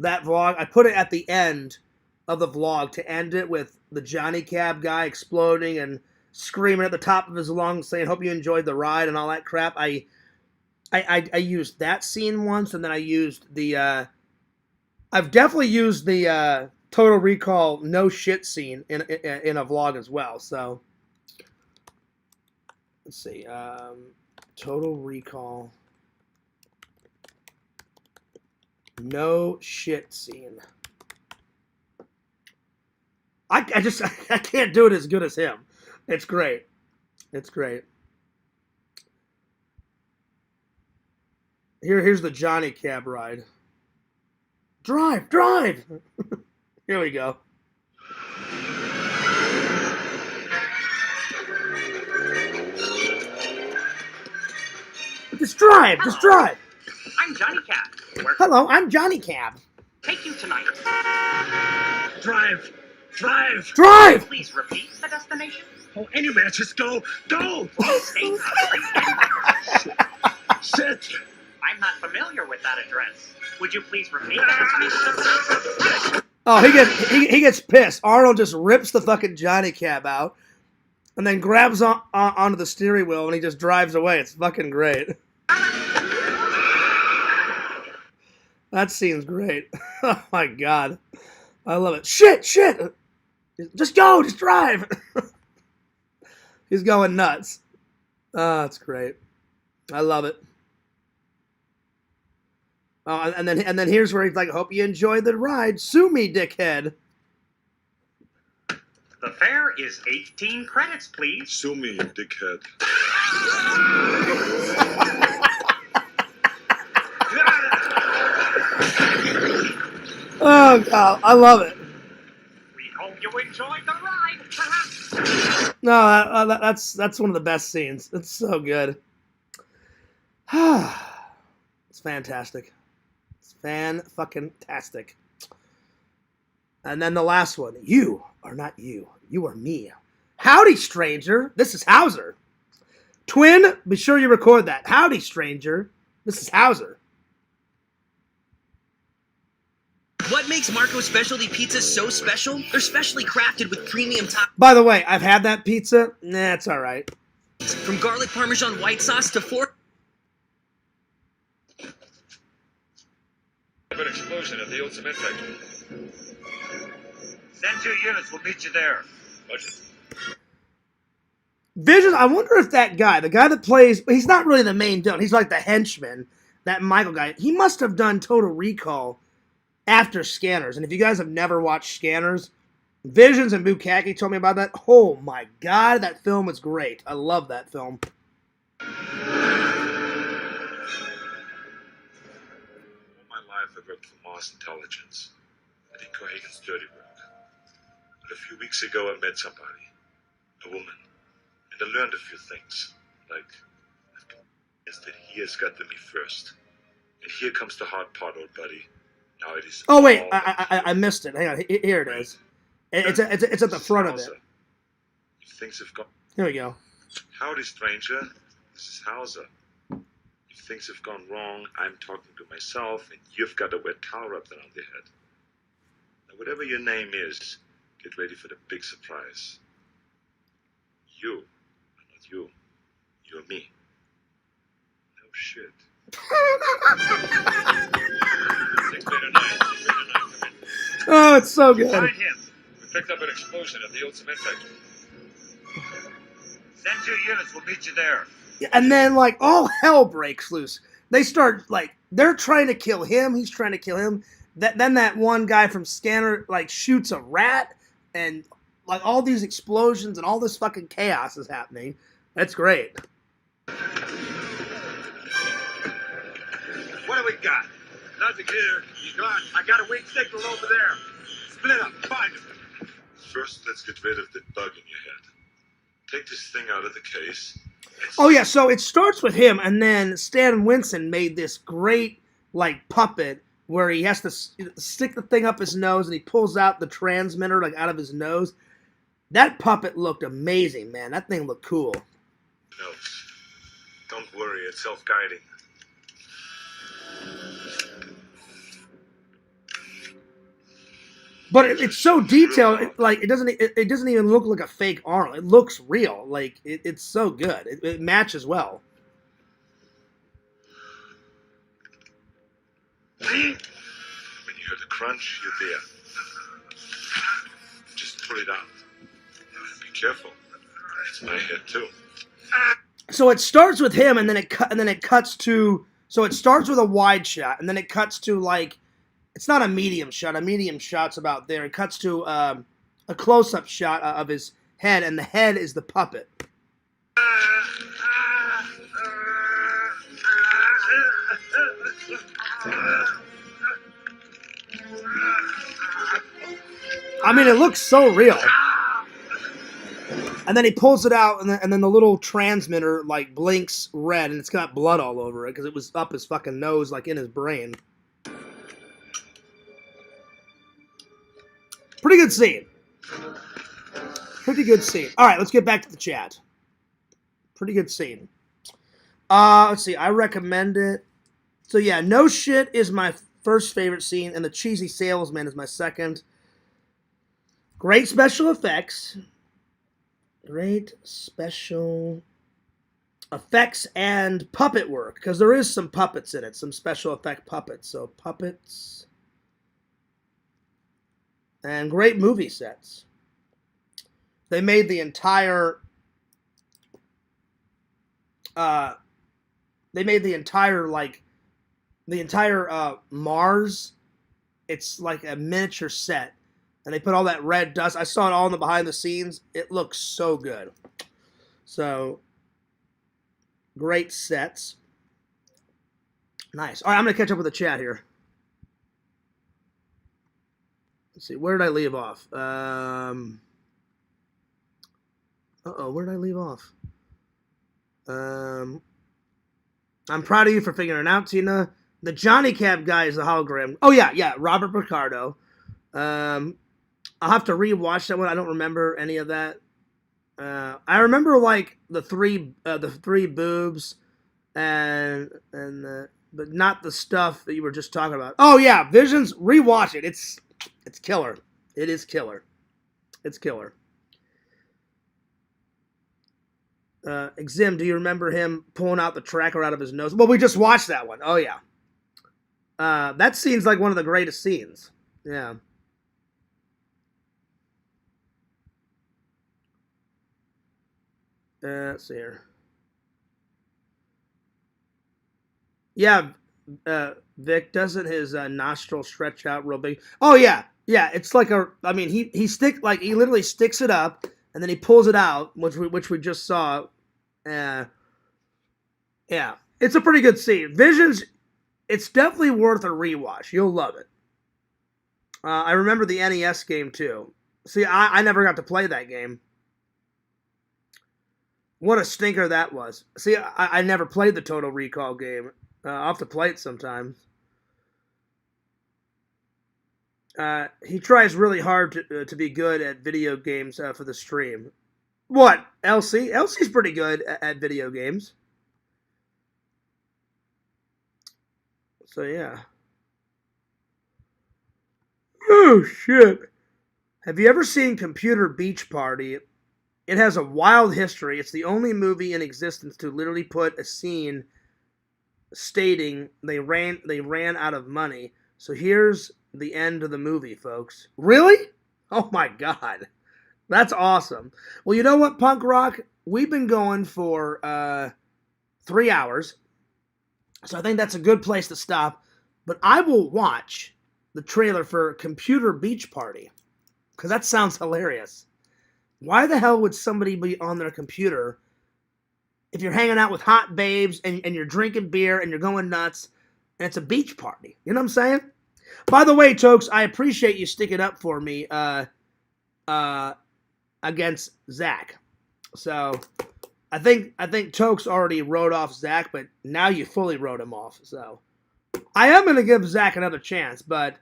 that vlog. I put it at the end of the vlog to end it with the Johnny Cab guy exploding and screaming at the top of his lungs saying, hope you enjoyed the ride and all that crap. I used that scene once, and then I used the I've definitely used the Total Recall no shit scene in a vlog as well. So let's see. Total Recall no shit scene. I can't do it as good as him. It's great. It's great. Here's the Johnny Cab ride. Drive! Here we go. Just drive! I'm Johnny Cab. Hello, I'm Johnny Cab. Take you tonight. Drive! Please repeat the destination. Oh, anywhere, just go! Stay Shit! I'm not familiar with that address. Would you please repeat the destination? Oh, he gets pissed. Arnold just rips the fucking Johnny Cab out, and then grabs onto the steering wheel, and he just drives away. It's fucking great. That scene's great. Oh my god, I love it. Shit! Just go, just drive. He's going nuts. Oh, that's great. I love it. Oh, and then here's where he's like, "Hope you enjoyed the ride. Sue me, dickhead." The fare is 18 credits, please. Sue me, dickhead. Oh god, I love it. We hope you enjoyed the ride. No, that's one of the best scenes. It's so good. It's fantastic. It's fan-fucking-tastic. And then the last one. You are not you. You are me. Howdy, stranger. This is Hauser. Twin, be sure you record that. Howdy, stranger. This is Hauser. What makes Marco's specialty pizzas so special? They're specially crafted with premium toppings. By the way, I've had that pizza. Nah, it's all right. From garlic parmesan white sauce to An explosion at the old cement factory. Send 2 units, we'll meet you there. Budget. Vision, I wonder if that guy, the guy that plays, he's not really the main villain. He's like the henchman, that Michael guy. He must have done Total Recall after Scanners. And if you guys have never watched Scanners, Visions and Bukkake told me about that. Oh my god, that film was great. I love that film. All my life I've worked for Mars Intelligence. I did CAGAN's dirty work. But a few weeks ago I met somebody, a woman, and I learned a few things, like that he has got to me first. And here comes the hard part, old buddy. Now it is. Oh wait, I missed it. Hang on, here it is. It's at the front of it. If things have gone. Here we go. Howdy, stranger. This is Hauser. If things have gone wrong, I'm talking to myself, and you've got a wet towel wrapped around your head. Now, whatever your name is, get ready for the big surprise. You are not you. You're me. No shit. 6 later 9. 6 later 9. Come in. Oh, it's so good. Find him. We picked up an explosion at the old cement factory. Send 2 units. We'll meet you there. And then, like, all hell breaks loose. They start, like, they're trying to kill him. He's trying to kill him. Then that one guy from Scanner, like, shoots a rat. And, like, all these explosions and all this fucking chaos is happening. That's great. What do we got? Nothing here. He's gone. I got a weak signal over there. Split up. Find him. First, let's get rid of the bug in your head. Take this thing out of the case. Oh, yeah, so it starts with him, and then Stan Winston made this great, like, puppet where he has to stick the thing up his nose, and he pulls out the transmitter, like, out of his nose. That puppet looked amazing, man. That thing looked cool. Helps. Don't worry, it's self-guiding. But it's so detailed, it doesn't even look like a fake arm. It looks real. Like, it's so good. It matches well. When you hear the crunch, you're there. Just pull it out. Be careful. It's my head too. So it starts with him, and then it cuts to. So it starts with a wide shot, and then it cuts to, like, it's not a medium shot. A medium shot's about there. It cuts to a close-up shot of his head, and the head is the puppet. I mean, it looks so real. And then he pulls it out, and then the little transmitter, like, blinks red, and it's got blood all over it because it was up his fucking nose, like, in his brain. Pretty good scene. Pretty good scene. All right, let's get back to the chat. Pretty good scene. Let's see. I recommend it. So, yeah, No Shit is my first favorite scene, and The Cheesy Salesman is my second. Great special effects. Great special effects and puppet work, because there is some puppets in it, some special effect puppets. So, puppets. And great movie sets. They made the entire Mars. It's like a miniature set. And they put all that red dust. I saw it all in the behind the scenes. It looks so good. So, great sets. Nice. All right, I'm going to catch up with the chat here. Let's see, where did I leave off? Where did I leave off? I'm proud of you for figuring it out, Tina. The Johnny Cab guy is the hologram. Oh, yeah, Robert Picardo. I'll have to rewatch that one. I don't remember any of that. I remember, like, the three boobs, but not the stuff that you were just talking about. Oh, yeah, Visions, rewatch it. It's killer. It is killer. It's killer. Exim, do you remember him pulling out the tracker out of his nose? Well, we just watched that one. Oh, yeah. That scene's like one of the greatest scenes. Yeah. Let's see here. Yeah, Vic, doesn't his nostril stretch out real big? Oh, yeah. Yeah, it's like he literally sticks it up, and then he pulls it out, which we just saw. Yeah, it's a pretty good scene. Visions, it's definitely worth a rewatch. You'll love it. I remember the NES game, too. See, I never got to play that game. What a stinker that was. See, I never played the Total Recall game. I'll have to play it sometime. He tries really hard to be good at video games for the stream. What? LC? LC's pretty good at video games. So, yeah. Oh, shit. Have you ever seen Computer Beach Party? It has a wild history. It's the only movie in existence to literally put a scene stating they ran out of money. So here's the end of the movie, folks. Really? Oh my God. That's awesome. Well, you know what, Punk Rock? We've been going for 3 hours. So I think that's a good place to stop. But I will watch the trailer for Computer Beach Party. Because that sounds hilarious. Why the hell would somebody be on their computer if you're hanging out with hot babes and you're drinking beer and you're going nuts and it's a beach party? You know what I'm saying? By the way, Tokes, I appreciate you sticking up for me against Zach. So I think Tokes already wrote off Zach, but now you fully wrote him off. So I am going to give Zach another chance, but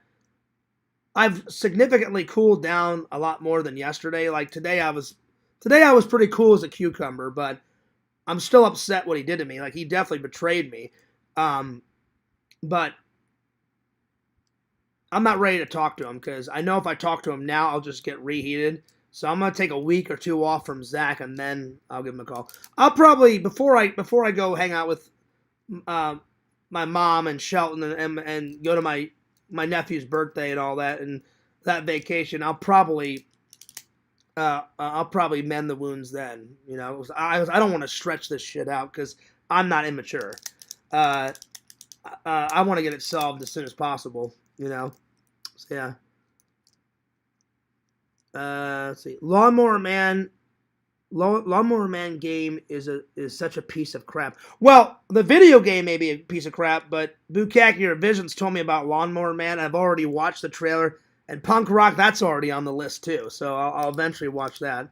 I've significantly cooled down a lot more than yesterday. Like today I was pretty cool as a cucumber, but I'm still upset what he did to me. Like he definitely betrayed me. But I'm not ready to talk to him because I know if I talk to him now, I'll just get reheated. So I'm gonna take a week or two off from Zach, and then I'll give him a call. I'll probably before I go hang out with my mom and Shelton and go to my nephew's birthday and all that and that vacation, I'll probably mend the wounds then. You know, I don't want to stretch this shit out because I'm not immature. I want to get it solved as soon as possible. You know, so yeah. Let's see. Lawnmower Man game is such a piece of crap. Well, the video game may be a piece of crap, but Bukaki or Visions told me about Lawnmower Man. I've already watched the trailer, and Punk Rock, that's already on the list too. So I'll eventually watch that.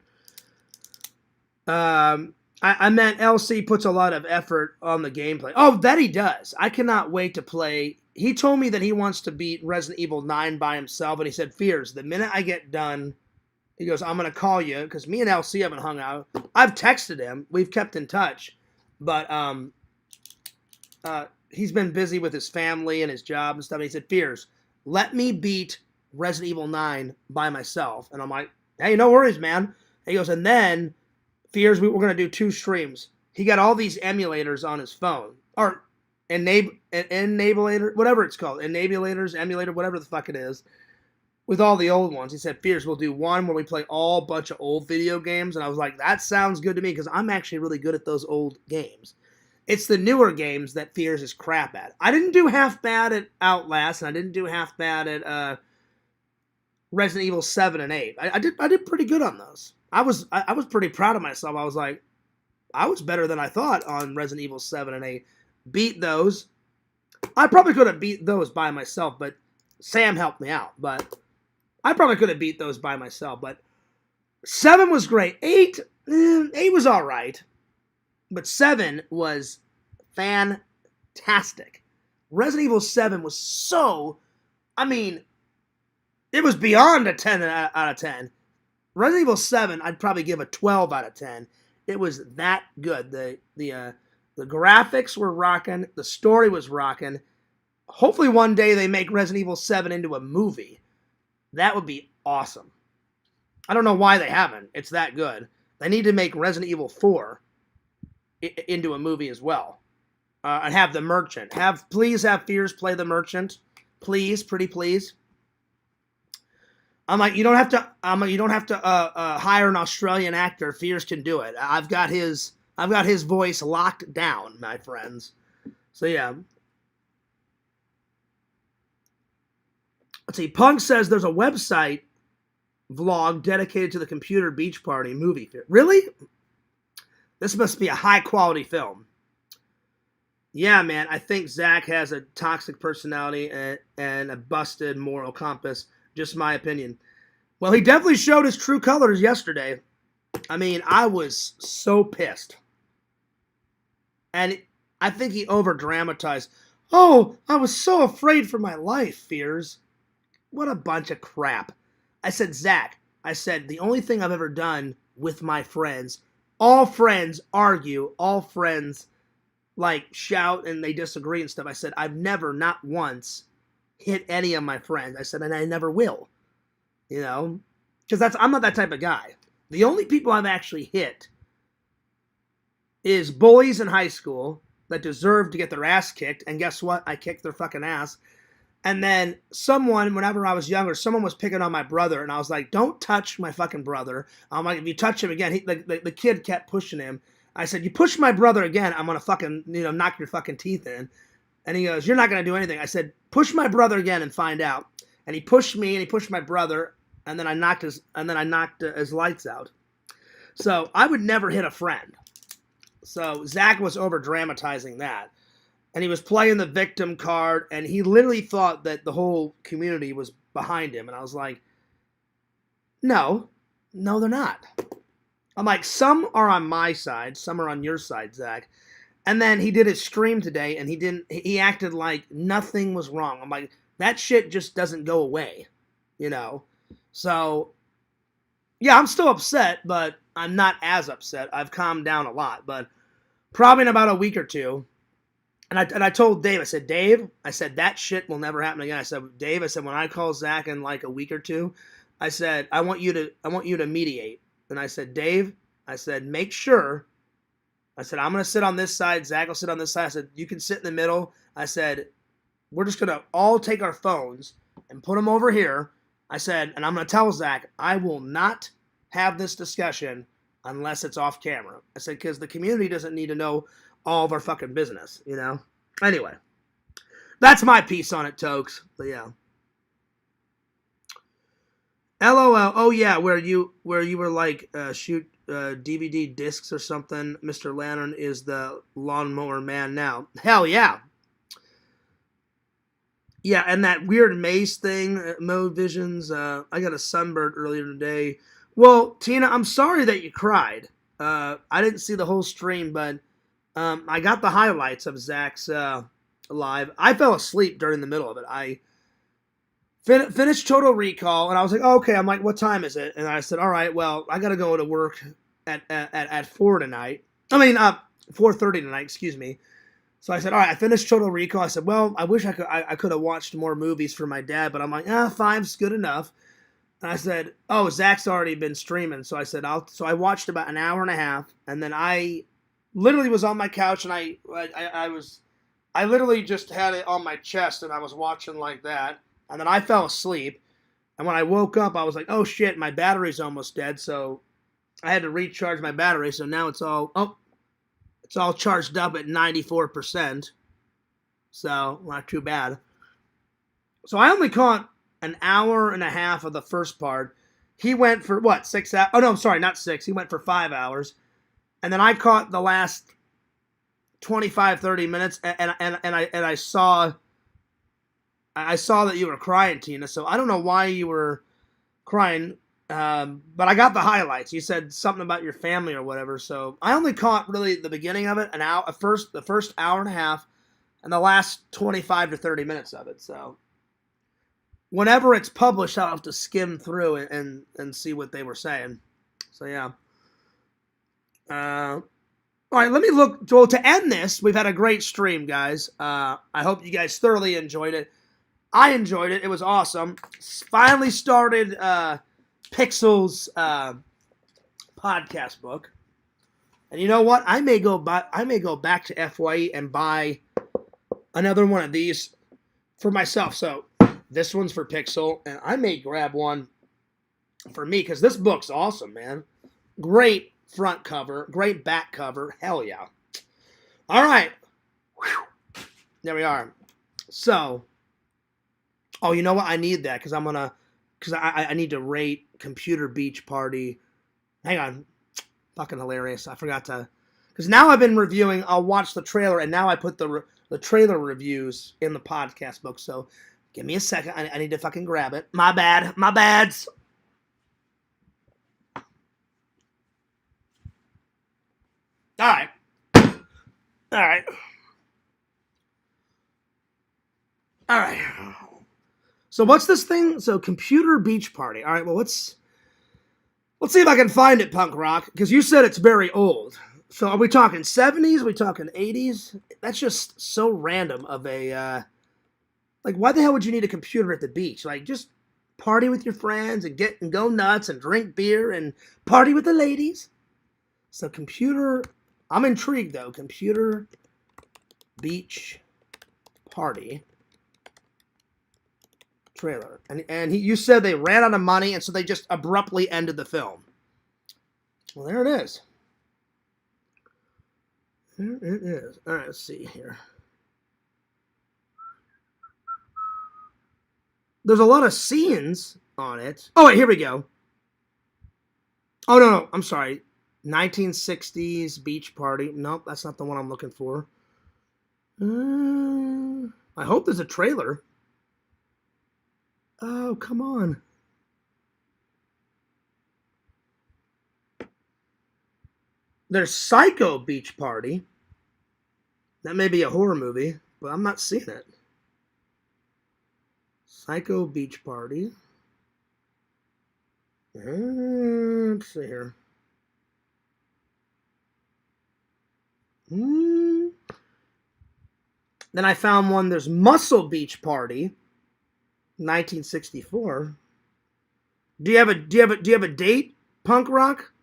I meant LC puts a lot of effort on the gameplay. Oh, that he does. I cannot wait to play. He told me that he wants to beat Resident Evil 9 by himself, and he said, Fears, the minute I get done, he goes, I'm going to call you, because me and LC haven't hung out. I've texted him. We've kept in touch. But he's been busy with his family and his job and stuff. And he said, Fears, let me beat Resident Evil 9 by myself. And I'm like, hey, no worries, man. And he goes, and then, Fears, we're going to do 2 streams. He got all these emulators on his phone. Or enabulator, whatever it's called. Enabulators, emulator, whatever the fuck it is. With all the old ones. He said, Fears, we'll do one where we play all bunch of old video games. And I was like, that sounds good to me because I'm actually really good at those old games. It's the newer games that Fears is crap at. I didn't do half bad at Outlast, and I didn't do half bad at Resident Evil 7 and 8. I did pretty good on those. I was pretty proud of myself. I was like, I was better than I thought on Resident Evil 7 and 8. Beat those. I probably could have beat those by myself, but Sam helped me out. But I probably could have beat those by myself, but 7 was great. 8 was all right, but 7 was fantastic. Resident Evil 7 was so, I mean, it was beyond a 10 out of 10. Resident Evil 7, I'd probably give a 12 out of 10. It was that good. The graphics were rocking. The story was rocking. Hopefully one day they make Resident Evil 7 into a movie. That would be awesome. I don't know why they haven't. It's that good. They need to make Resident Evil 4 into a movie as well. And have the Merchant. Please have Fears play the Merchant. Please, pretty please. I'm like, you don't have to hire an Australian actor. Fears can do it. I've got his voice locked down, my friends. So yeah. Let's see. Punk says there's a website vlog dedicated to the Computer Beach Party movie. Really? This must be a high quality film. Yeah, man. I think Zach has a toxic personality and a busted moral compass. Just my opinion. Well, he definitely showed his true colors yesterday. I mean, I was so pissed. And I think he over-dramatized. Oh, I was so afraid for my life, Fears. What a bunch of crap. I said, Zach, the only thing I've ever done with my friends, all friends argue, all friends, like, shout and they disagree and stuff. I said, I've never, not once, hit any of my friends. I said, and I never will. You know? Because I'm not that type of guy. The only people I've actually hit is bullies in high school that deserve to get their ass kicked. And guess what? I kicked their fucking ass. And then someone, whenever I was younger, someone was picking on my brother, and I was like, don't touch my fucking brother. I'm like, if you touch him again, the kid kept pushing him. I said, you push my brother again, I'm going to fucking, knock your fucking teeth in. And he goes, you're not going to do anything. I said, push my brother again and find out. And he pushed me, and he pushed my brother, and then I knocked his lights out. So I would never hit a friend. So Zach was over dramatizing that. And he was playing the victim card, and he literally thought that the whole community was behind him. And I was like, no, they're not. I'm like, some are on my side, some are on your side, Zach. And then he did his stream today, and he acted like nothing was wrong. I'm like, that shit just doesn't go away, So, yeah, I'm still upset, but I'm not as upset. I've calmed down a lot, but probably in about a week or two. And I told Dave, I said, Dave, that shit will never happen again. I said, Dave, when I call Zach in like a week or two, I said, I want you to mediate. And I said, Dave, make sure. I said, I'm going to sit on this side. Zach will sit on this side. I said, you can sit in the middle. I said, we're just going to all take our phones and put them over here. I said, and I'm going to tell Zach, I will not have this discussion unless it's off camera. I said, because the community doesn't need to know all of our fucking business, Anyway, that's my piece on it, Tokes. But yeah. LOL. Oh yeah, where you were like shoot DVD discs or something. Mr. Lantern is the lawnmower man now. Hell yeah. Yeah, and that weird maze thing, Mode Visions. I got a sunbird earlier today. Well, Tina, I'm sorry that you cried. I didn't see the whole stream, but I got the highlights of Zach's live. I fell asleep during the middle of it. I finished Total Recall, and I was like, oh, okay. I'm like, what time is it? And I said, all right, well, I got to go to work at 4 tonight. 4:30 tonight, excuse me. So I said, all right, I finished Total Recall. I said, well, I wish I could have watched more movies for my dad, but I'm like, 5's good enough. And I said, oh, Zach's already been streaming. So I said, so I watched about an hour and a half, and then I literally was on my couch, and I literally just had it on my chest, and I was watching like that, and then I fell asleep. And when I woke up, I was like, oh shit, my battery's almost dead, so I had to recharge my battery. So now it's all charged up at 94%. So not too bad. So I only caught an hour and a half of the first part. He went for what, 6 hours? Oh no, I'm sorry, not 6. He went for 5 hours. And then I caught the last 25, 30 minutes, and I saw that you were crying, Tina. So I don't know why you were crying, but I got the highlights. You said something about your family or whatever. So I only caught really the beginning of it, the first hour and a half, and the last 25 to 30 minutes of it. So whenever it's published, I'll have to skim through and see what they were saying. So yeah. All right, let me look. Well, to end this, we've had a great stream, guys. I hope you guys thoroughly enjoyed it. I enjoyed it. It was awesome. Finally started Pixel's podcast book, and you know what? I may go back to FYE and buy another one of these for myself. So this one's for Pixel, and I may grab one for me because this book's awesome, man. Great front cover, great back cover. Hell yeah. All right. Whew. There we are. So, oh, you know what? I need that because I need to rate Computer Beach Party. Hang on. Fucking hilarious. I forgot to, because now I've been reviewing, I'll watch the trailer, and now I put the trailer reviews in the podcast book. So give me a second. I need to fucking grab it. My bad. My bads. All right. All right. All right. So what's this thing? So Computer Beach Party. All right. Well, let's see if I can find it, Punk Rock, because you said it's very old. So are we talking 70s? Are we talking 80s? That's just so random of a, like, why the hell would you need a computer at the beach? Like, just party with your friends and go nuts and drink beer and party with the ladies. So I'm intrigued, though. Computer Beach Party. trailer. And you said they ran out of money, and so they just abruptly ended the film. Well, there it is. There it is. All right, let's see here. There's a lot of scenes on it. Oh, wait, here we go. Oh, no, I'm sorry. 1960s beach party. Nope, that's not the one I'm looking for. I hope there's a trailer. Oh, come on. There's Psycho Beach Party. That may be a horror movie, but I'm not seeing it. Psycho Beach Party. Let's see here. Then I found one. There's Muscle Beach Party, 1964. Do you have a date, Punk Rock?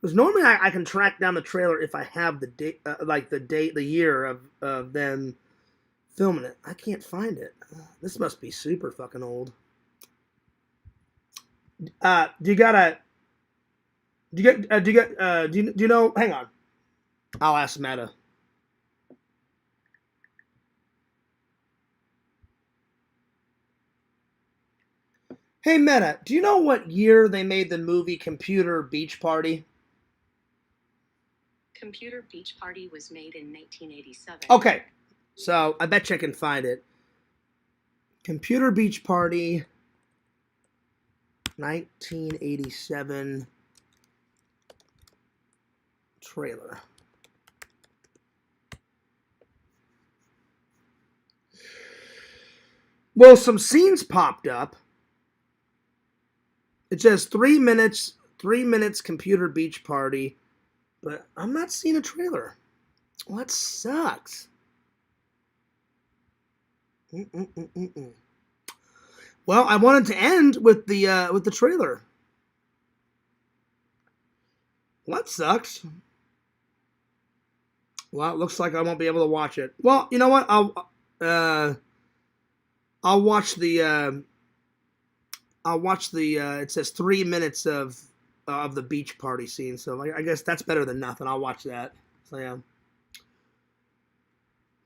Because normally I can track down the trailer if I have the date, like the year of them filming it. I can't find it. This must be super fucking old. Do you know? Hang on. I'll ask Meta. Hey Meta, do you know what year they made the movie Computer Beach Party? Computer Beach Party was made in 1987. Okay, so I bet you I can find it. Computer Beach Party, 1987 trailer. Well, some scenes popped up. It says 3 minutes Computer Beach Party, but I'm not seeing a trailer. Well, that sucks. Well, I wanted to end with the trailer. Well, that sucks. Well, it looks like I won't be able to watch it. Well, you know what? I'll watch the. It says 3 minutes of the beach party scene, so I guess that's better than nothing. I'll watch that. So yeah.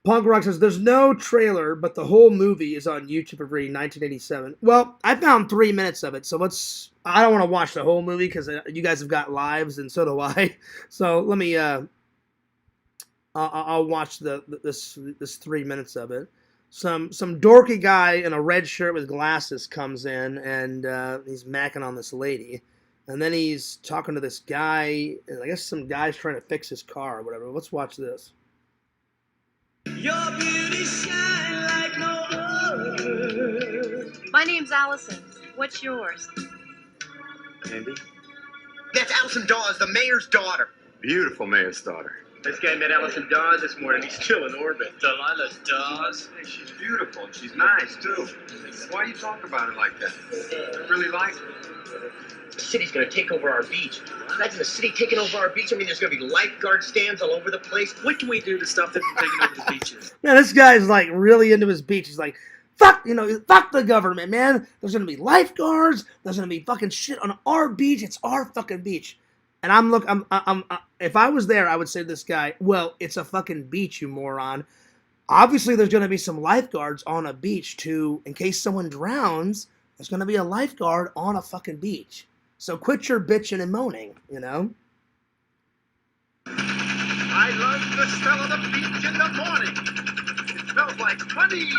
Punk Rock says there's no trailer, but the whole movie is on YouTube for free. 1987. Well, I found 3 minutes of it, so let's. I don't want to watch the whole movie because you guys have got lives, and so do I. So let me. I'll watch this 3 minutes of it. Some dorky guy in a red shirt with glasses comes in, and he's macking on this lady. And then he's talking to this guy, and I guess some guy's trying to fix his car or whatever. Let's watch this. Your beauty shine like no other. My name's Allison. What's yours? Andy? That's Allison Dawes, the mayor's daughter. Beautiful mayor's daughter. This guy met Allison Dawes this morning. He's still in orbit. Delilah Dawes? Hey, she's beautiful. And she's nice, too. Why do you talk about her like that? I really like her. The city's gonna take over our beach. Imagine the city taking over our beach. I mean, there's gonna be lifeguard stands all over the place. What can we do to stop them from taking over the beaches? Man, this guy's like really into his beach. He's like, fuck the government, man. There's gonna be lifeguards. There's gonna be fucking shit on our beach. It's our fucking beach. And I'm if I was there, I would say to this guy, well, it's a fucking beach, you moron. Obviously, there's going to be some lifeguards on a beach, too. In case someone drowns, there's going to be a lifeguard on a fucking beach. So quit your bitching and moaning, you know? I love the smell of the beach in the morning. It smells like honey.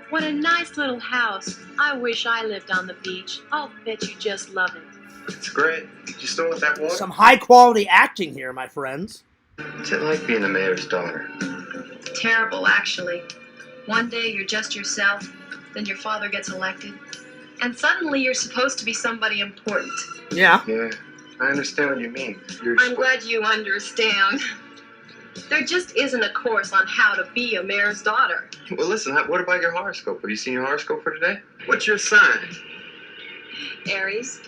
What a nice little house. I wish I lived on the beach. I'll bet you just love it. It's great. You still want that water? Some high-quality acting here, my friends. What's it like being the mayor's daughter? Terrible, actually. One day you're just yourself, then your father gets elected, and suddenly you're supposed to be somebody important. Yeah. Yeah, I understand what you mean. I'm glad you understand. There just isn't a course on how to be a mayor's daughter. Well, listen, what about your horoscope? Have you seen your horoscope for today? What's your sign? Aries.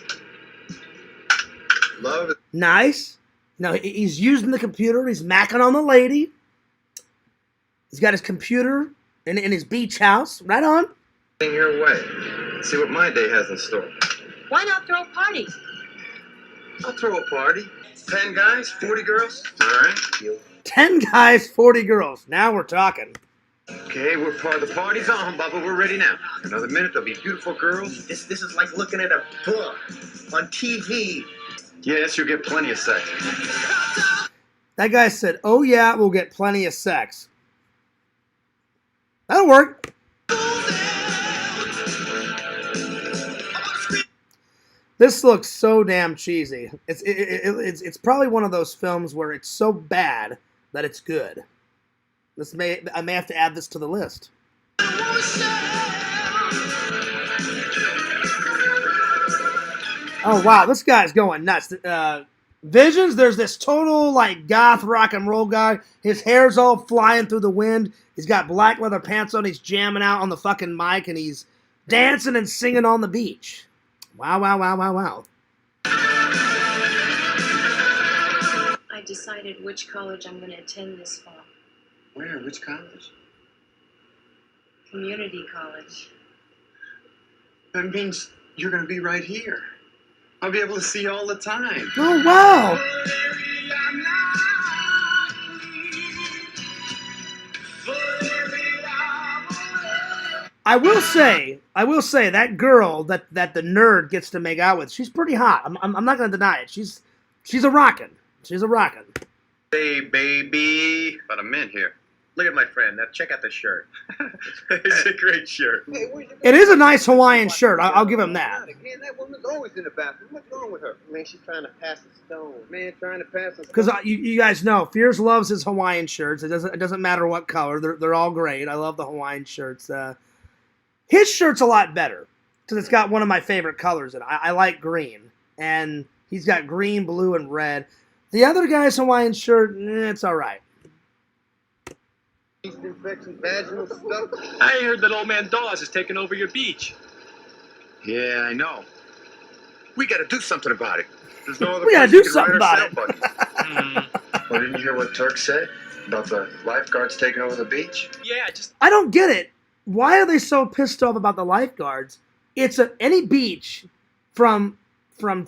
Love it. Nice. No, he's using the computer. He's macking on the lady. He's got his computer in his beach house. Right on. Your way. See what my day has in store. Why not throw parties? I'll throw a party. 10 guys, 40 girls. All right. 10 guys, 40 girls. Now we're talking. Okay, we're part of the party's on, Bubba. We're ready now. Another minute, there'll be beautiful girls. This is like looking at a book on TV. Yes, you'll get plenty of sex. That guy said, oh yeah, we'll get plenty of sex. That'll work. This looks so damn cheesy. It's probably one of those films where it's so bad that it's good. I may have to add this to the list. Oh wow, this guy's going nuts. Visions, there's this total like goth rock and roll guy. His hair's all flying through the wind. He's got black leather pants on. He's jamming out on the fucking mic and he's dancing and singing on the beach. Wow, wow, wow, wow, wow. I decided which college I'm going to attend this fall. Where? Which college? Community college. That means you're going to be right here. I'll be able to see you all the time. Oh, wow. I will say that girl that the nerd gets to make out with, she's pretty hot. I'm not gonna deny it. She's a rockin'. She's a rockin'. Hey, baby. But I'm in here. Look at my friend. Now check out the shirt. It's a great shirt. It is a nice Hawaiian shirt. I'll give him that. Man, that woman's always in the bathroom. What's wrong with her? Man, she's trying to pass a stone. Man, trying to pass a stone. Because you guys know, Fears loves his Hawaiian shirts. It doesn't matter what color. They're all great. I love the Hawaiian shirts. His shirt's a lot better because it's got one of my favorite colors in it. I like green, and he's got green, blue, and red. The other guy's Hawaiian shirt, it's all right. Yeast infection, vaginal stuff. I heard that old man Dawes is taking over your beach. Yeah, I know. We got to do something about it. There's no other We gotta place do we can something ride about our sailboat. Well, didn't you hear what Turk said about the lifeguards taking over the beach? Yeah, I don't get it. Why are they so pissed off about the lifeguards? It's any beach from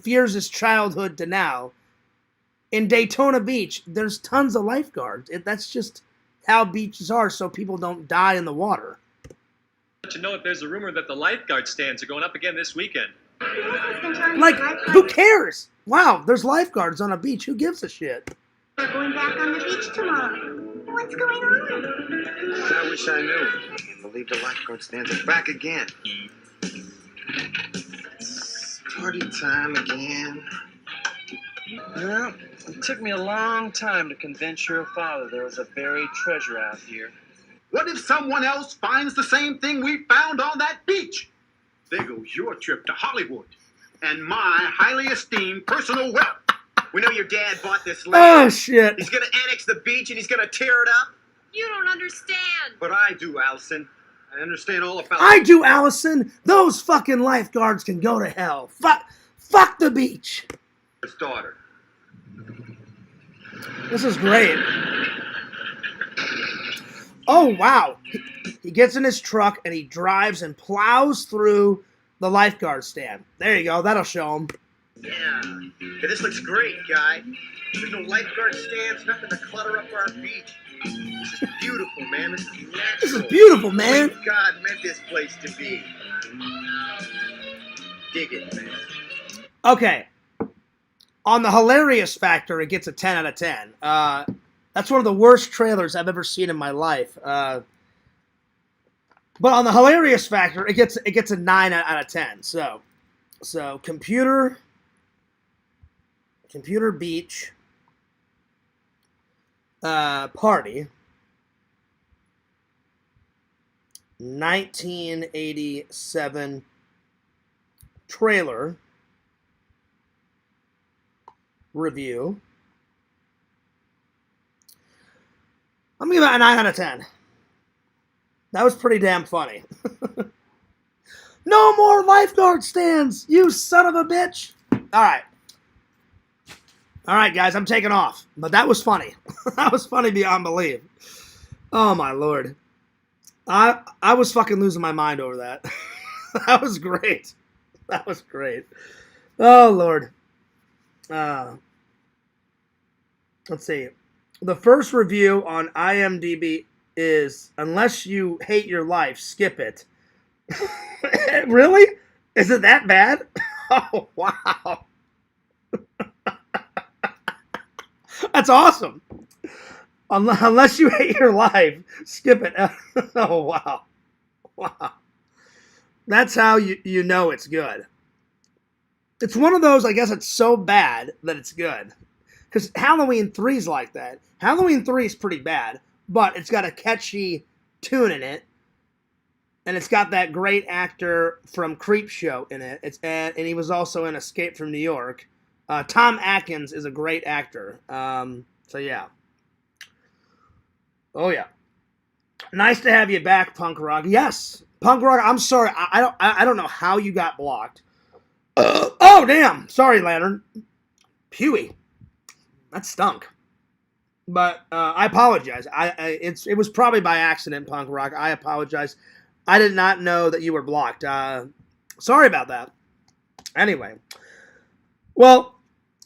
Fears' childhood to now. In Daytona Beach, there's tons of lifeguards. That's just how beaches are, so people don't die in the water. Let you know if there's a rumor that the lifeguard stands are going up again this weekend. Like, who cares? Wow, there's lifeguards on a beach. Who gives a shit? We're going back on the beach tomorrow. What's going on? I wish I knew. I can't believe the lifeguard stands are back again. It's party time again. Well, it took me a long time to convince your father there was a buried treasure out here. What if someone else finds the same thing we found on that beach? There goes your trip to Hollywood and my highly esteemed personal wealth. We know your dad bought this land. Oh, shit. He's going to annex the beach and he's going to tear it up. You don't understand. But I do, Allison. I understand all about I do, Allison. Those fucking lifeguards can go to hell. Fuck the beach. his daughter. This is great. Oh, wow. He gets in his truck and he drives and plows through the lifeguard stand. There you go. That'll show him. Yeah. Hey, this looks great, guy. There's no lifeguard stands, nothing to clutter up our beach. This is beautiful, man. This is natural. This is beautiful, man. The way God meant this place to be. Dig it, man. Okay. On the hilarious factor, it gets a 10 out of 10. That's one of the worst trailers I've ever seen in my life. But on the hilarious factor, it gets a 9 out of 10. So computer beach party 1987 trailer review. I'm gonna give it a 9 out of 10. That was pretty damn funny. No more lifeguard stands, you son of a bitch. All right, guys, I'm taking off. But that was funny. That was funny beyond belief. Oh, my Lord. I was fucking losing my mind over that. That was great. That was great. Oh, Lord. Let's see. The first review on IMDb is, unless you hate your life, skip it. Really? Is it that bad? Oh, wow. That's awesome. Unless you hate your life, skip it. Oh, wow. Wow. That's how you know it's good. It's one of those, I guess it's so bad that it's good. Because Halloween 3 is like that. Halloween 3 is pretty bad, but it's got a catchy tune in it. And it's got that great actor from Creepshow in it. And he was also in Escape from New York. Tom Atkins is a great actor. So yeah. Oh yeah. Nice to have you back, Punk Rock. Yes, Punk Rock. I'm sorry. I don't know how you got blocked. Oh damn. Sorry, Lantern. Pewy. That stunk. But I apologize. It was probably by accident, Punk Rock. I apologize. I did not know that you were blocked. Sorry about that. Anyway. Well,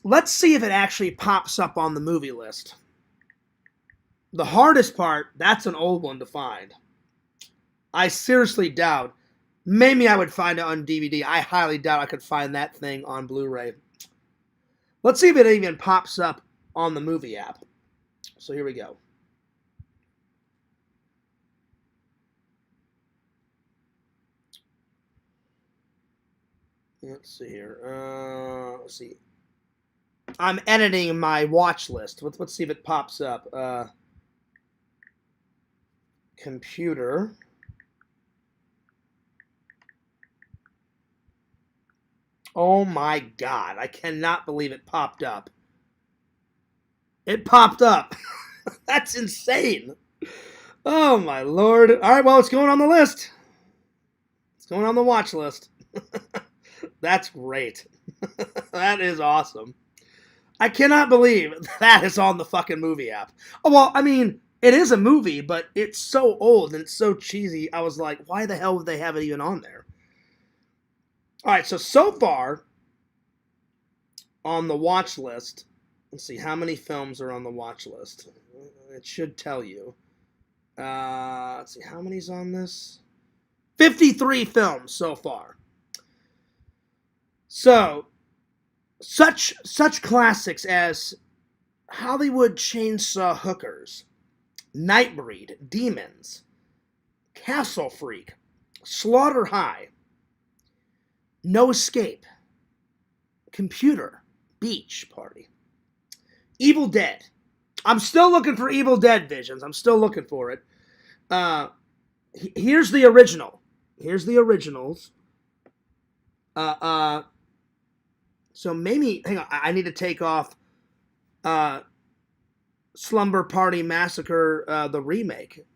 let's see if it actually pops up on the movie list. The hardest part, that's an old one to find. I seriously doubt. Maybe I would find it on DVD. I highly doubt I could find that thing on Blu-ray. Let's see if it even pops up on the movie app. So here we go. Let's see here. Let's see. I'm editing my watch list. Let's see if it pops up. Computer. Oh my God. I cannot believe it popped up. It popped up. That's insane. Oh my Lord. All right, well, it's going on the list. It's going on the watch list. That's great. That is awesome. I cannot believe that is on the fucking movie app. Oh, well, I mean, it is a movie, but it's so old and it's so cheesy. I was like, why the hell would they have it even on there? All right, so far on the watch list, let's see, how many films are on the watch list? It should tell you. Let's see, how many's on this? 53 films so far. So, such classics as Hollywood Chainsaw Hookers, Nightbreed, Demons, Castle Freak, Slaughter High, No Escape, Computer, Beach Party, Evil Dead. I'm still looking for Evil Dead, Visions. I'm still looking for it. Here's the original. Here's the originals. So maybe, hang on, I need to take off Slumber Party Massacre, the remake.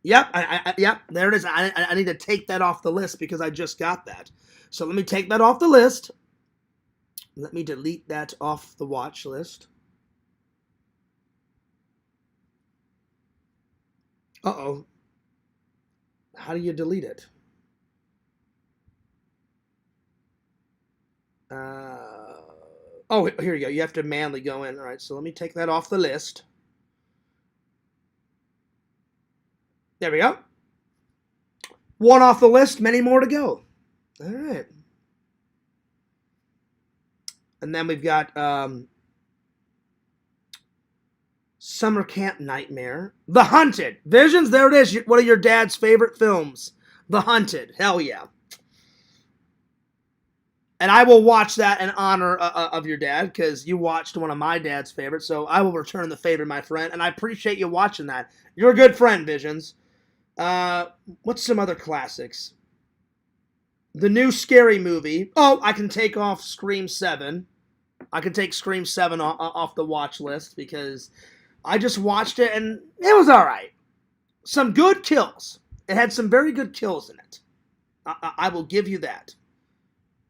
Yep, yep, there it is. I need to take that off the list because I just got that. So let me take that off the list. Let me delete that off the watch list. Uh-oh. How do you delete it? Oh, here you go. You have to manually go in. All right, so let me take that off the list. There we go. One off the list, many more to go. All right. And then we've got Summer Camp Nightmare. The Hunted. Visions, there it is. One of your dad's favorite films. The Hunted. Hell yeah. And I will watch that in honor of your dad, because you watched one of my dad's favorites, so I will return the favor, my friend, and I appreciate you watching that. You're a good friend, Visions. What's some other classics? The new Scary Movie. Oh, I can take off Scream 7. I can take Scream 7 off the watch list, because I just watched it, and it was alright. Some good kills. It had some very good kills in it. I will give you that.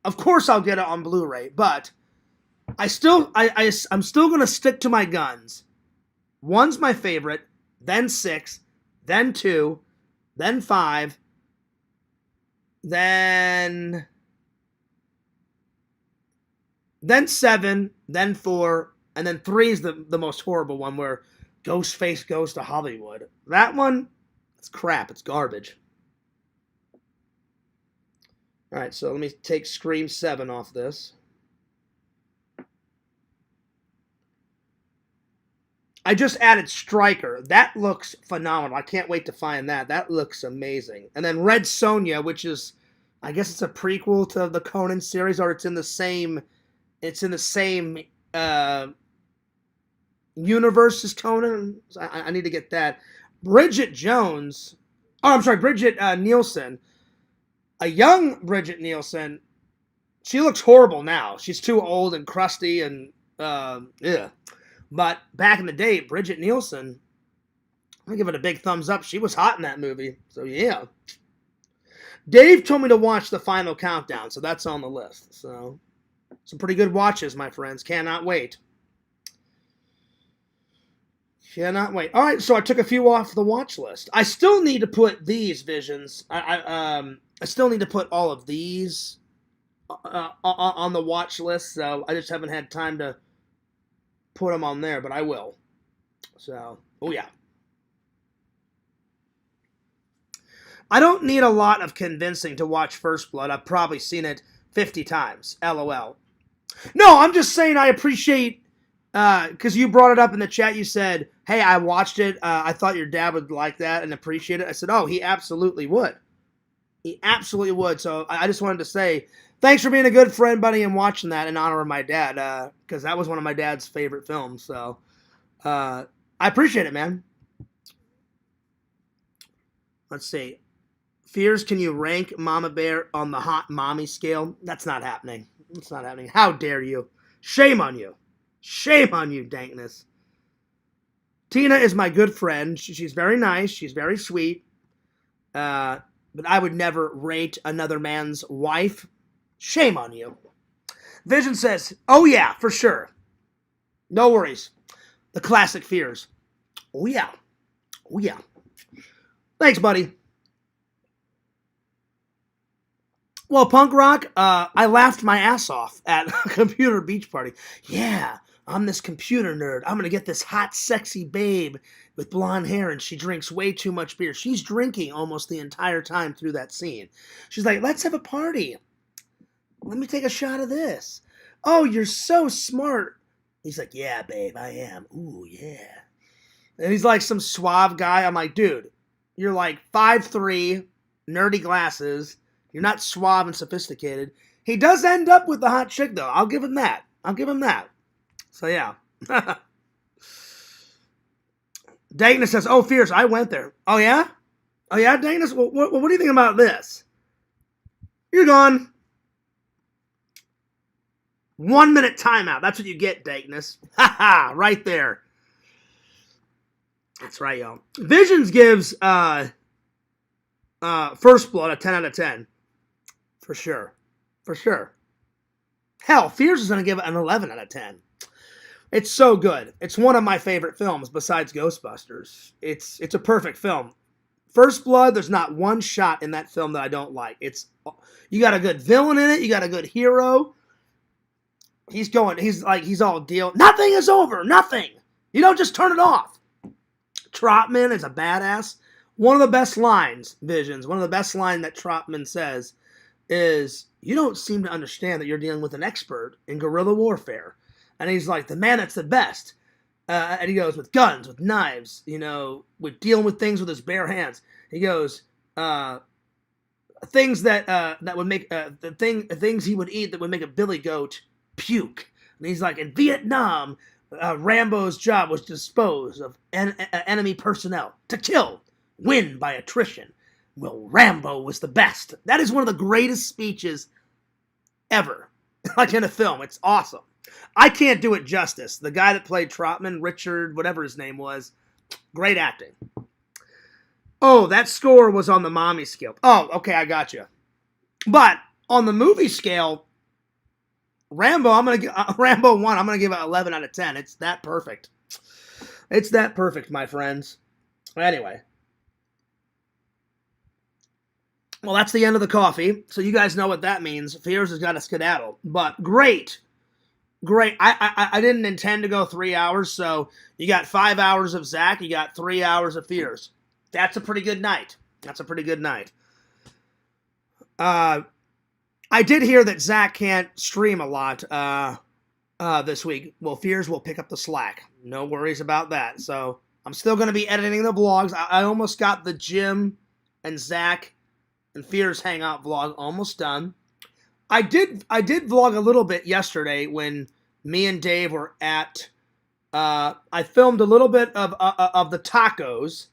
Of course I'll get it on Blu-ray, but I'm still going to stick to my guns. 1's my favorite, then 6, then 2, then 5, then 7, then 4, and then 3 is the most horrible one where Ghostface goes to Hollywood. That one, it's crap. It's garbage. All right, so let me take Scream 7 off this. I just added Stryker. That looks phenomenal. I can't wait to find that. That looks amazing. And then Red Sonja, which is, I guess it's a prequel to the Conan series, or it's in the same universe as Conan. I need to get that. Bridget Nielsen. A young Bridget Nielsen. She looks horrible now. She's too old and crusty and yeah. But back in the day, Bridget Nielsen, I'm going to give it a big thumbs up. She was hot in that movie. So, yeah. Dave told me to watch The Final Countdown, so that's on the list. So, some pretty good watches, my friends. Cannot wait. Cannot wait. All right, so I took a few off the watch list. I still need to put these visions. I still need to put all of these on the watch list, so I just haven't had time to put them on there, but I will. So, oh yeah. I don't need a lot of convincing to watch First Blood. I've probably seen it 50 times. LOL. No, I'm just saying I appreciate, because you brought it up in the chat. You said, hey, I watched it. I thought your dad would like that and appreciate it. I said, oh, he absolutely would. He absolutely would. So I just wanted to say, thanks for being a good friend, buddy, and watching that in honor of my dad, because that was one of my dad's favorite films. So I appreciate it, man. Let's see. Fears, can you rank Mama Bear on the hot mommy scale? That's not happening. It's not happening. How dare you? Shame on you. Shame on you, dankness. Tina is my good friend. She's very nice. She's very sweet. But I would never rate another man's wife. Shame on you. Vision says, oh yeah, for sure. No worries. The classic Fears. Oh yeah. Oh yeah. Thanks, buddy. Well, punk rock, I laughed my ass off at a computer beach party. Yeah, I'm this computer nerd. I'm going to get this hot, sexy babe with blonde hair, and she drinks way too much beer. She's drinking almost the entire time through that scene. She's like, let's have a party. Let me take a shot of this. Oh, you're so smart. He's like, yeah, babe, I am. Ooh, yeah. And he's like some suave guy. I'm like, dude, you're like 5'3", nerdy glasses. You're not suave and sophisticated. He does end up with the hot chick, though. I'll give him that. I'll give him that. So, yeah. Dana says, oh, Fierce, I went there. Oh, yeah? Oh, yeah, Dana? What do you think about this? You're gone. 1 minute timeout. That's what you get, Dakeness. Ha ha, right there. That's right, y'all. Visions gives First Blood a 10 out of 10. For sure. For sure. Hell, Fears is going to give it an 11 out of 10. It's so good. It's one of my favorite films besides Ghostbusters. It's a perfect film. First Blood, there's not one shot in that film that I don't like. You got a good villain in it. You got a good hero. He's all deal. Nothing is over. Nothing. You don't just turn it off. Trotman is a badass. One of the best lines, Visions, one of the best lines that Trotman says is, you don't seem to understand that you're dealing with an expert in guerrilla warfare. And he's like, the man that's the best. And he goes, with guns, with knives, with dealing with things with his bare hands. He goes, things that would make, things he would eat that would make a billy goat puke. And he's like, in Vietnam, Rambo's job was to dispose of enemy personnel, to kill, win by attrition. Well, Rambo was the best. That is one of the greatest speeches ever, like in a film. It's awesome. I can't do it justice. The guy that played Trotman, Richard, whatever his name was, great acting. Oh, that score was on the mommy scale. Oh, okay, I got you. But on the movie scale, Rambo 1, I'm gonna give it 11 out of 10. It's that perfect. It's that perfect, my friends. Anyway. Well, that's the end of the coffee. So you guys know what that means. Fears has got a skedaddle. But great. Great. I didn't intend to go 3 hours, so you got 5 hours of Zach, you got 3 hours of Fears. That's a pretty good night. That's a pretty good night. I did hear that Zach can't stream a lot this week. Well, Fears will pick up the slack. No worries about that. So I'm still going to be editing the vlogs. I almost got the Jim and Zach and Fears Hangout vlog almost done. I did vlog a little bit yesterday when me and Dave were at, I filmed a little bit of the tacos,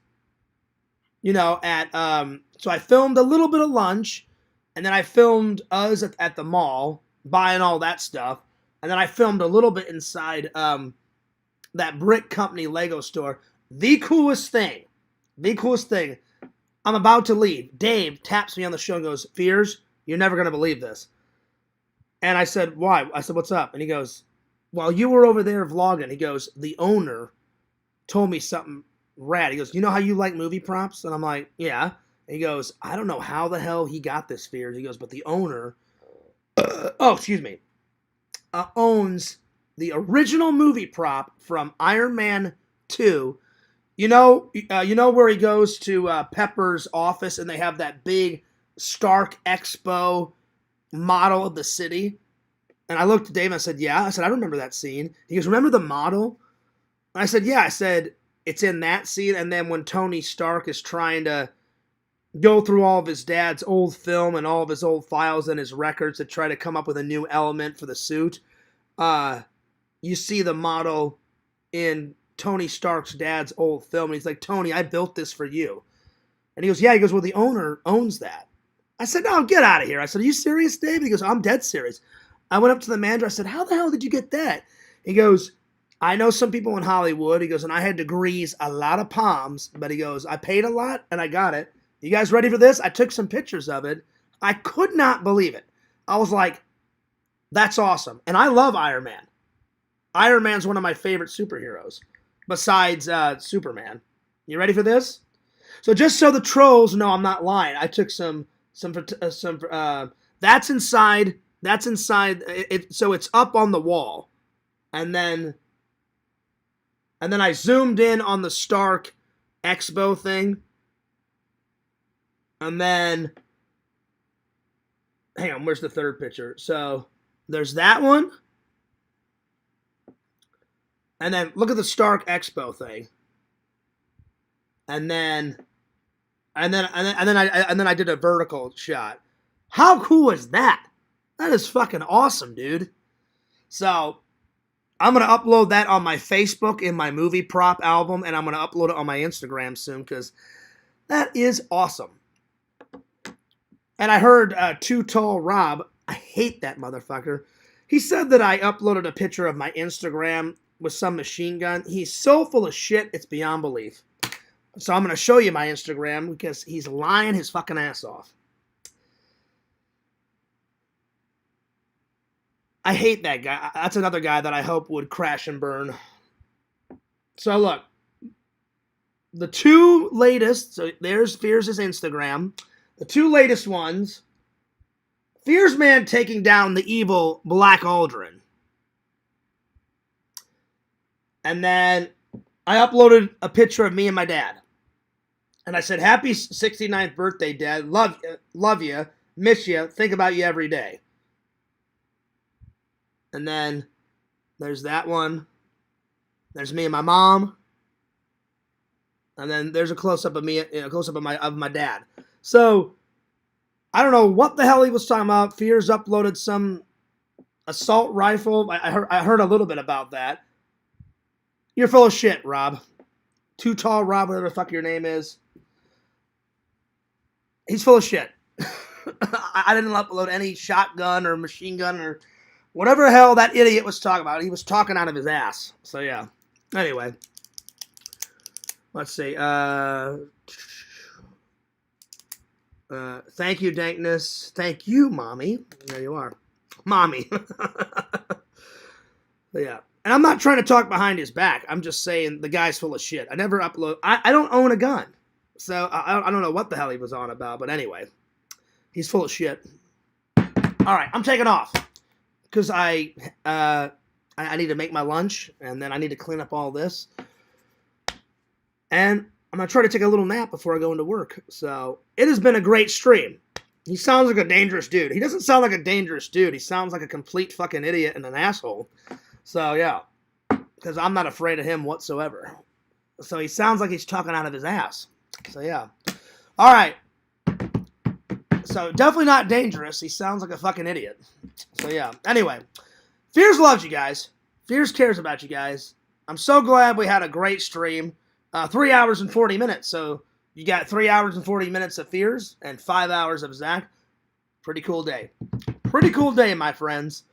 you know, so I filmed a little bit of lunch, and then I filmed us at the mall, buying all that stuff, and then I filmed a little bit inside that Brick Company Lego store. The coolest thing, I'm about to leave. Dave taps me on the shoulder and goes, Fears, you're never going to believe this. And I said, why? I said, what's up? And he goes, while you were over there vlogging, he goes, the owner told me something rad. He goes, you know how you like movie props? And I'm like, yeah. And he goes, I don't know how the hell he got this, Fears. He goes, but the owner, owns the original movie prop from Iron Man 2. You know where he goes to Pepper's office and they have that big Stark Expo model of the city? And I looked at Dave and I said, yeah. I said, I remember that scene. He goes, remember the model? And I said, yeah. I said, it's in that scene. And then when Tony Stark is trying to go through all of his dad's old film and all of his old files and his records to try to come up with a new element for the suit, you see the model in Tony Stark's dad's old film. And he's like, Tony, I built this for you. And he goes, yeah. He goes, well, the owner owns that. I said, no, get out of here. I said, are you serious, Dave? He goes, I'm dead serious. I went up to the manager. I said, how the hell did you get that? He goes, I know some people in Hollywood. He goes, and I had to grease a lot of palms. But he goes, I paid a lot and I got it. You guys ready for this? I took some pictures of it. I could not believe it. I was like, that's awesome. And I love Iron Man. Iron Man's one of my favorite superheroes besides Superman. You ready for this? So just so the trolls know I'm not lying, I took some that's inside it, so it's up on the wall, and then I zoomed in on the Stark Expo thing, and then hang on, where's the third picture? So there's that one, and then look at the Stark Expo thing, and then I did a vertical shot. How cool is that? That is fucking awesome, dude. So I'm going to upload that on my Facebook in my movie prop album, and I'm going to upload it on my Instagram soon because that is awesome. And I heard Too Tall Rob, I hate that motherfucker. He said that I uploaded a picture of my Instagram with some machine gun. He's so full of shit, it's beyond belief. So I'm going to show you my Instagram because he's lying his fucking ass off. I hate that guy. That's another guy that I hope would crash and burn. So look, the two latest, so there's Fears' Instagram. The two latest ones, Fears Man taking down the evil Black Aldrin. And then I uploaded a picture of me and my dad. And I said, happy 69th birthday, Dad. Love you. Miss you. Think about you every day. And then there's that one. There's me and my mom. And then there's a close-up of me, a close-up of my dad. So, I don't know what the hell he was talking about. Fears uploaded some assault rifle. I heard a little bit about that. You're full of shit, Rob. Too Tall Rob, whatever the fuck your name is. He's full of shit. I didn't upload any shotgun or machine gun or whatever the hell that idiot was talking about. He was talking out of his ass. So, yeah. Anyway. Let's see. Thank you, Dankness. Thank you, Mommy. There you are. Mommy. Yeah. And I'm not trying to talk behind his back. I'm just saying the guy's full of shit. I never upload. I don't own a gun. So I don't know what the hell he was on about. But anyway. He's full of shit. All right, I'm taking off because I need to make my lunch, and then I need to clean up all this. And I'm going to try to take a little nap before I go into work. So it has been a great stream. He sounds like a dangerous dude. He doesn't sound like a dangerous dude. He sounds like a complete fucking idiot and an asshole. So, yeah. Because I'm not afraid of him whatsoever. So he sounds like he's talking out of his ass. So, yeah. All right. So, definitely not dangerous. He sounds like a fucking idiot. So, yeah. Anyway. Fears loves you guys. Fears cares about you guys. I'm so glad we had a great stream. 3 hours and 40 minutes. So, you got 3 hours and 40 minutes of Fears and 5 hours of Zach. Pretty cool day. Pretty cool day, my friends.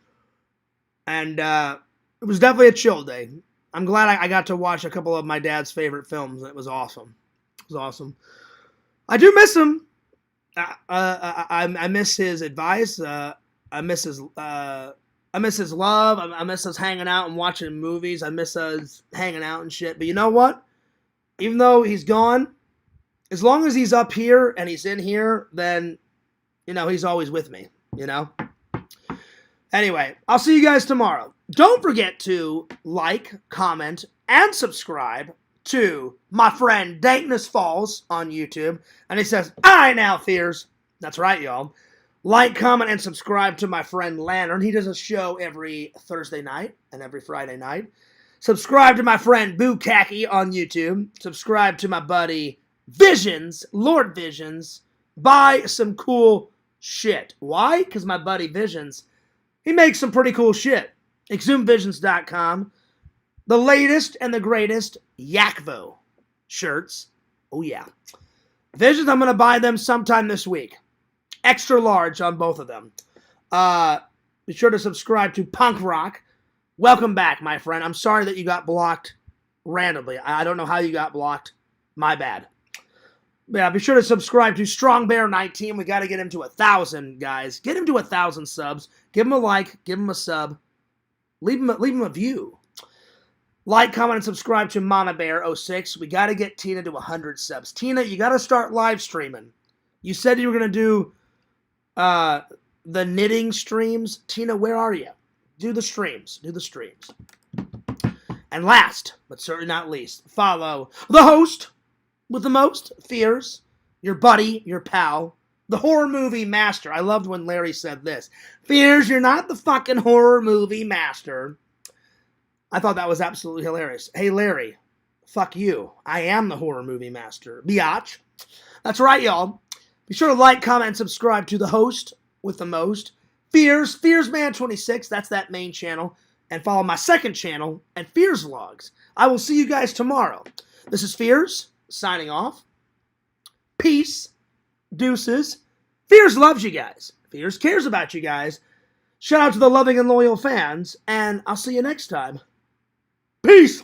And it was definitely a chill day. I'm glad I got to watch a couple of my dad's favorite films. It was awesome. It was awesome. I do miss him. I miss his advice. I miss his love. I miss us hanging out and watching movies. I miss us hanging out and shit. But you know what? Even though he's gone, as long as he's up here and he's in here, then, you know, he's always with me, you know? Anyway, I'll see you guys tomorrow. Don't forget to like, comment, and subscribe to my friend Dankness Falls on YouTube. And he says, all right now, Fears. That's right, y'all. Like, comment, and subscribe to my friend Lantern. He does a show every Thursday night and every Friday night. Subscribe to my friend Boo Khaki on YouTube. Subscribe to my buddy Visions, Lord Visions. Buy some cool shit. Why? Because my buddy Visions, he makes some pretty cool shit. ExhumVisions.com. The latest and the greatest Yakvo shirts. Oh, yeah. Visions, I'm going to buy them sometime this week. Extra large on both of them. Be sure to subscribe to Punk Rock. Welcome back, my friend. I'm sorry that you got blocked randomly. I don't know how you got blocked. My bad. Yeah, be sure to subscribe to Strong Bear 19. We got to get him to 1,000, guys. Get him to 1,000 subs. Give him a like. Give him a sub. Leave him a view. Like, comment, and subscribe to Mama Bear 06. We got to get Tina to 100 subs. Tina, you got to start live streaming. You said you were going to do the knitting streams. Tina, where are you? Do the streams. Do the streams. And last, but certainly not least, follow the host with the most fears, your buddy, your pal, the horror movie master. I loved when Larry said this. Fears, you're not the fucking horror movie master. I thought that was absolutely hilarious. Hey, Larry, fuck you. I am the horror movie master. Biatch. That's right, y'all. Be sure to like, comment, and subscribe to the host with the most. Fearsman26. That's that main channel. And follow my second channel and Fears Vlogs. I will see you guys tomorrow. This is Fears, signing off. Peace. Deuces. Fears loves you guys. Fears cares about you guys. Shout out to the loving and loyal fans. And I'll see you next time. Peace.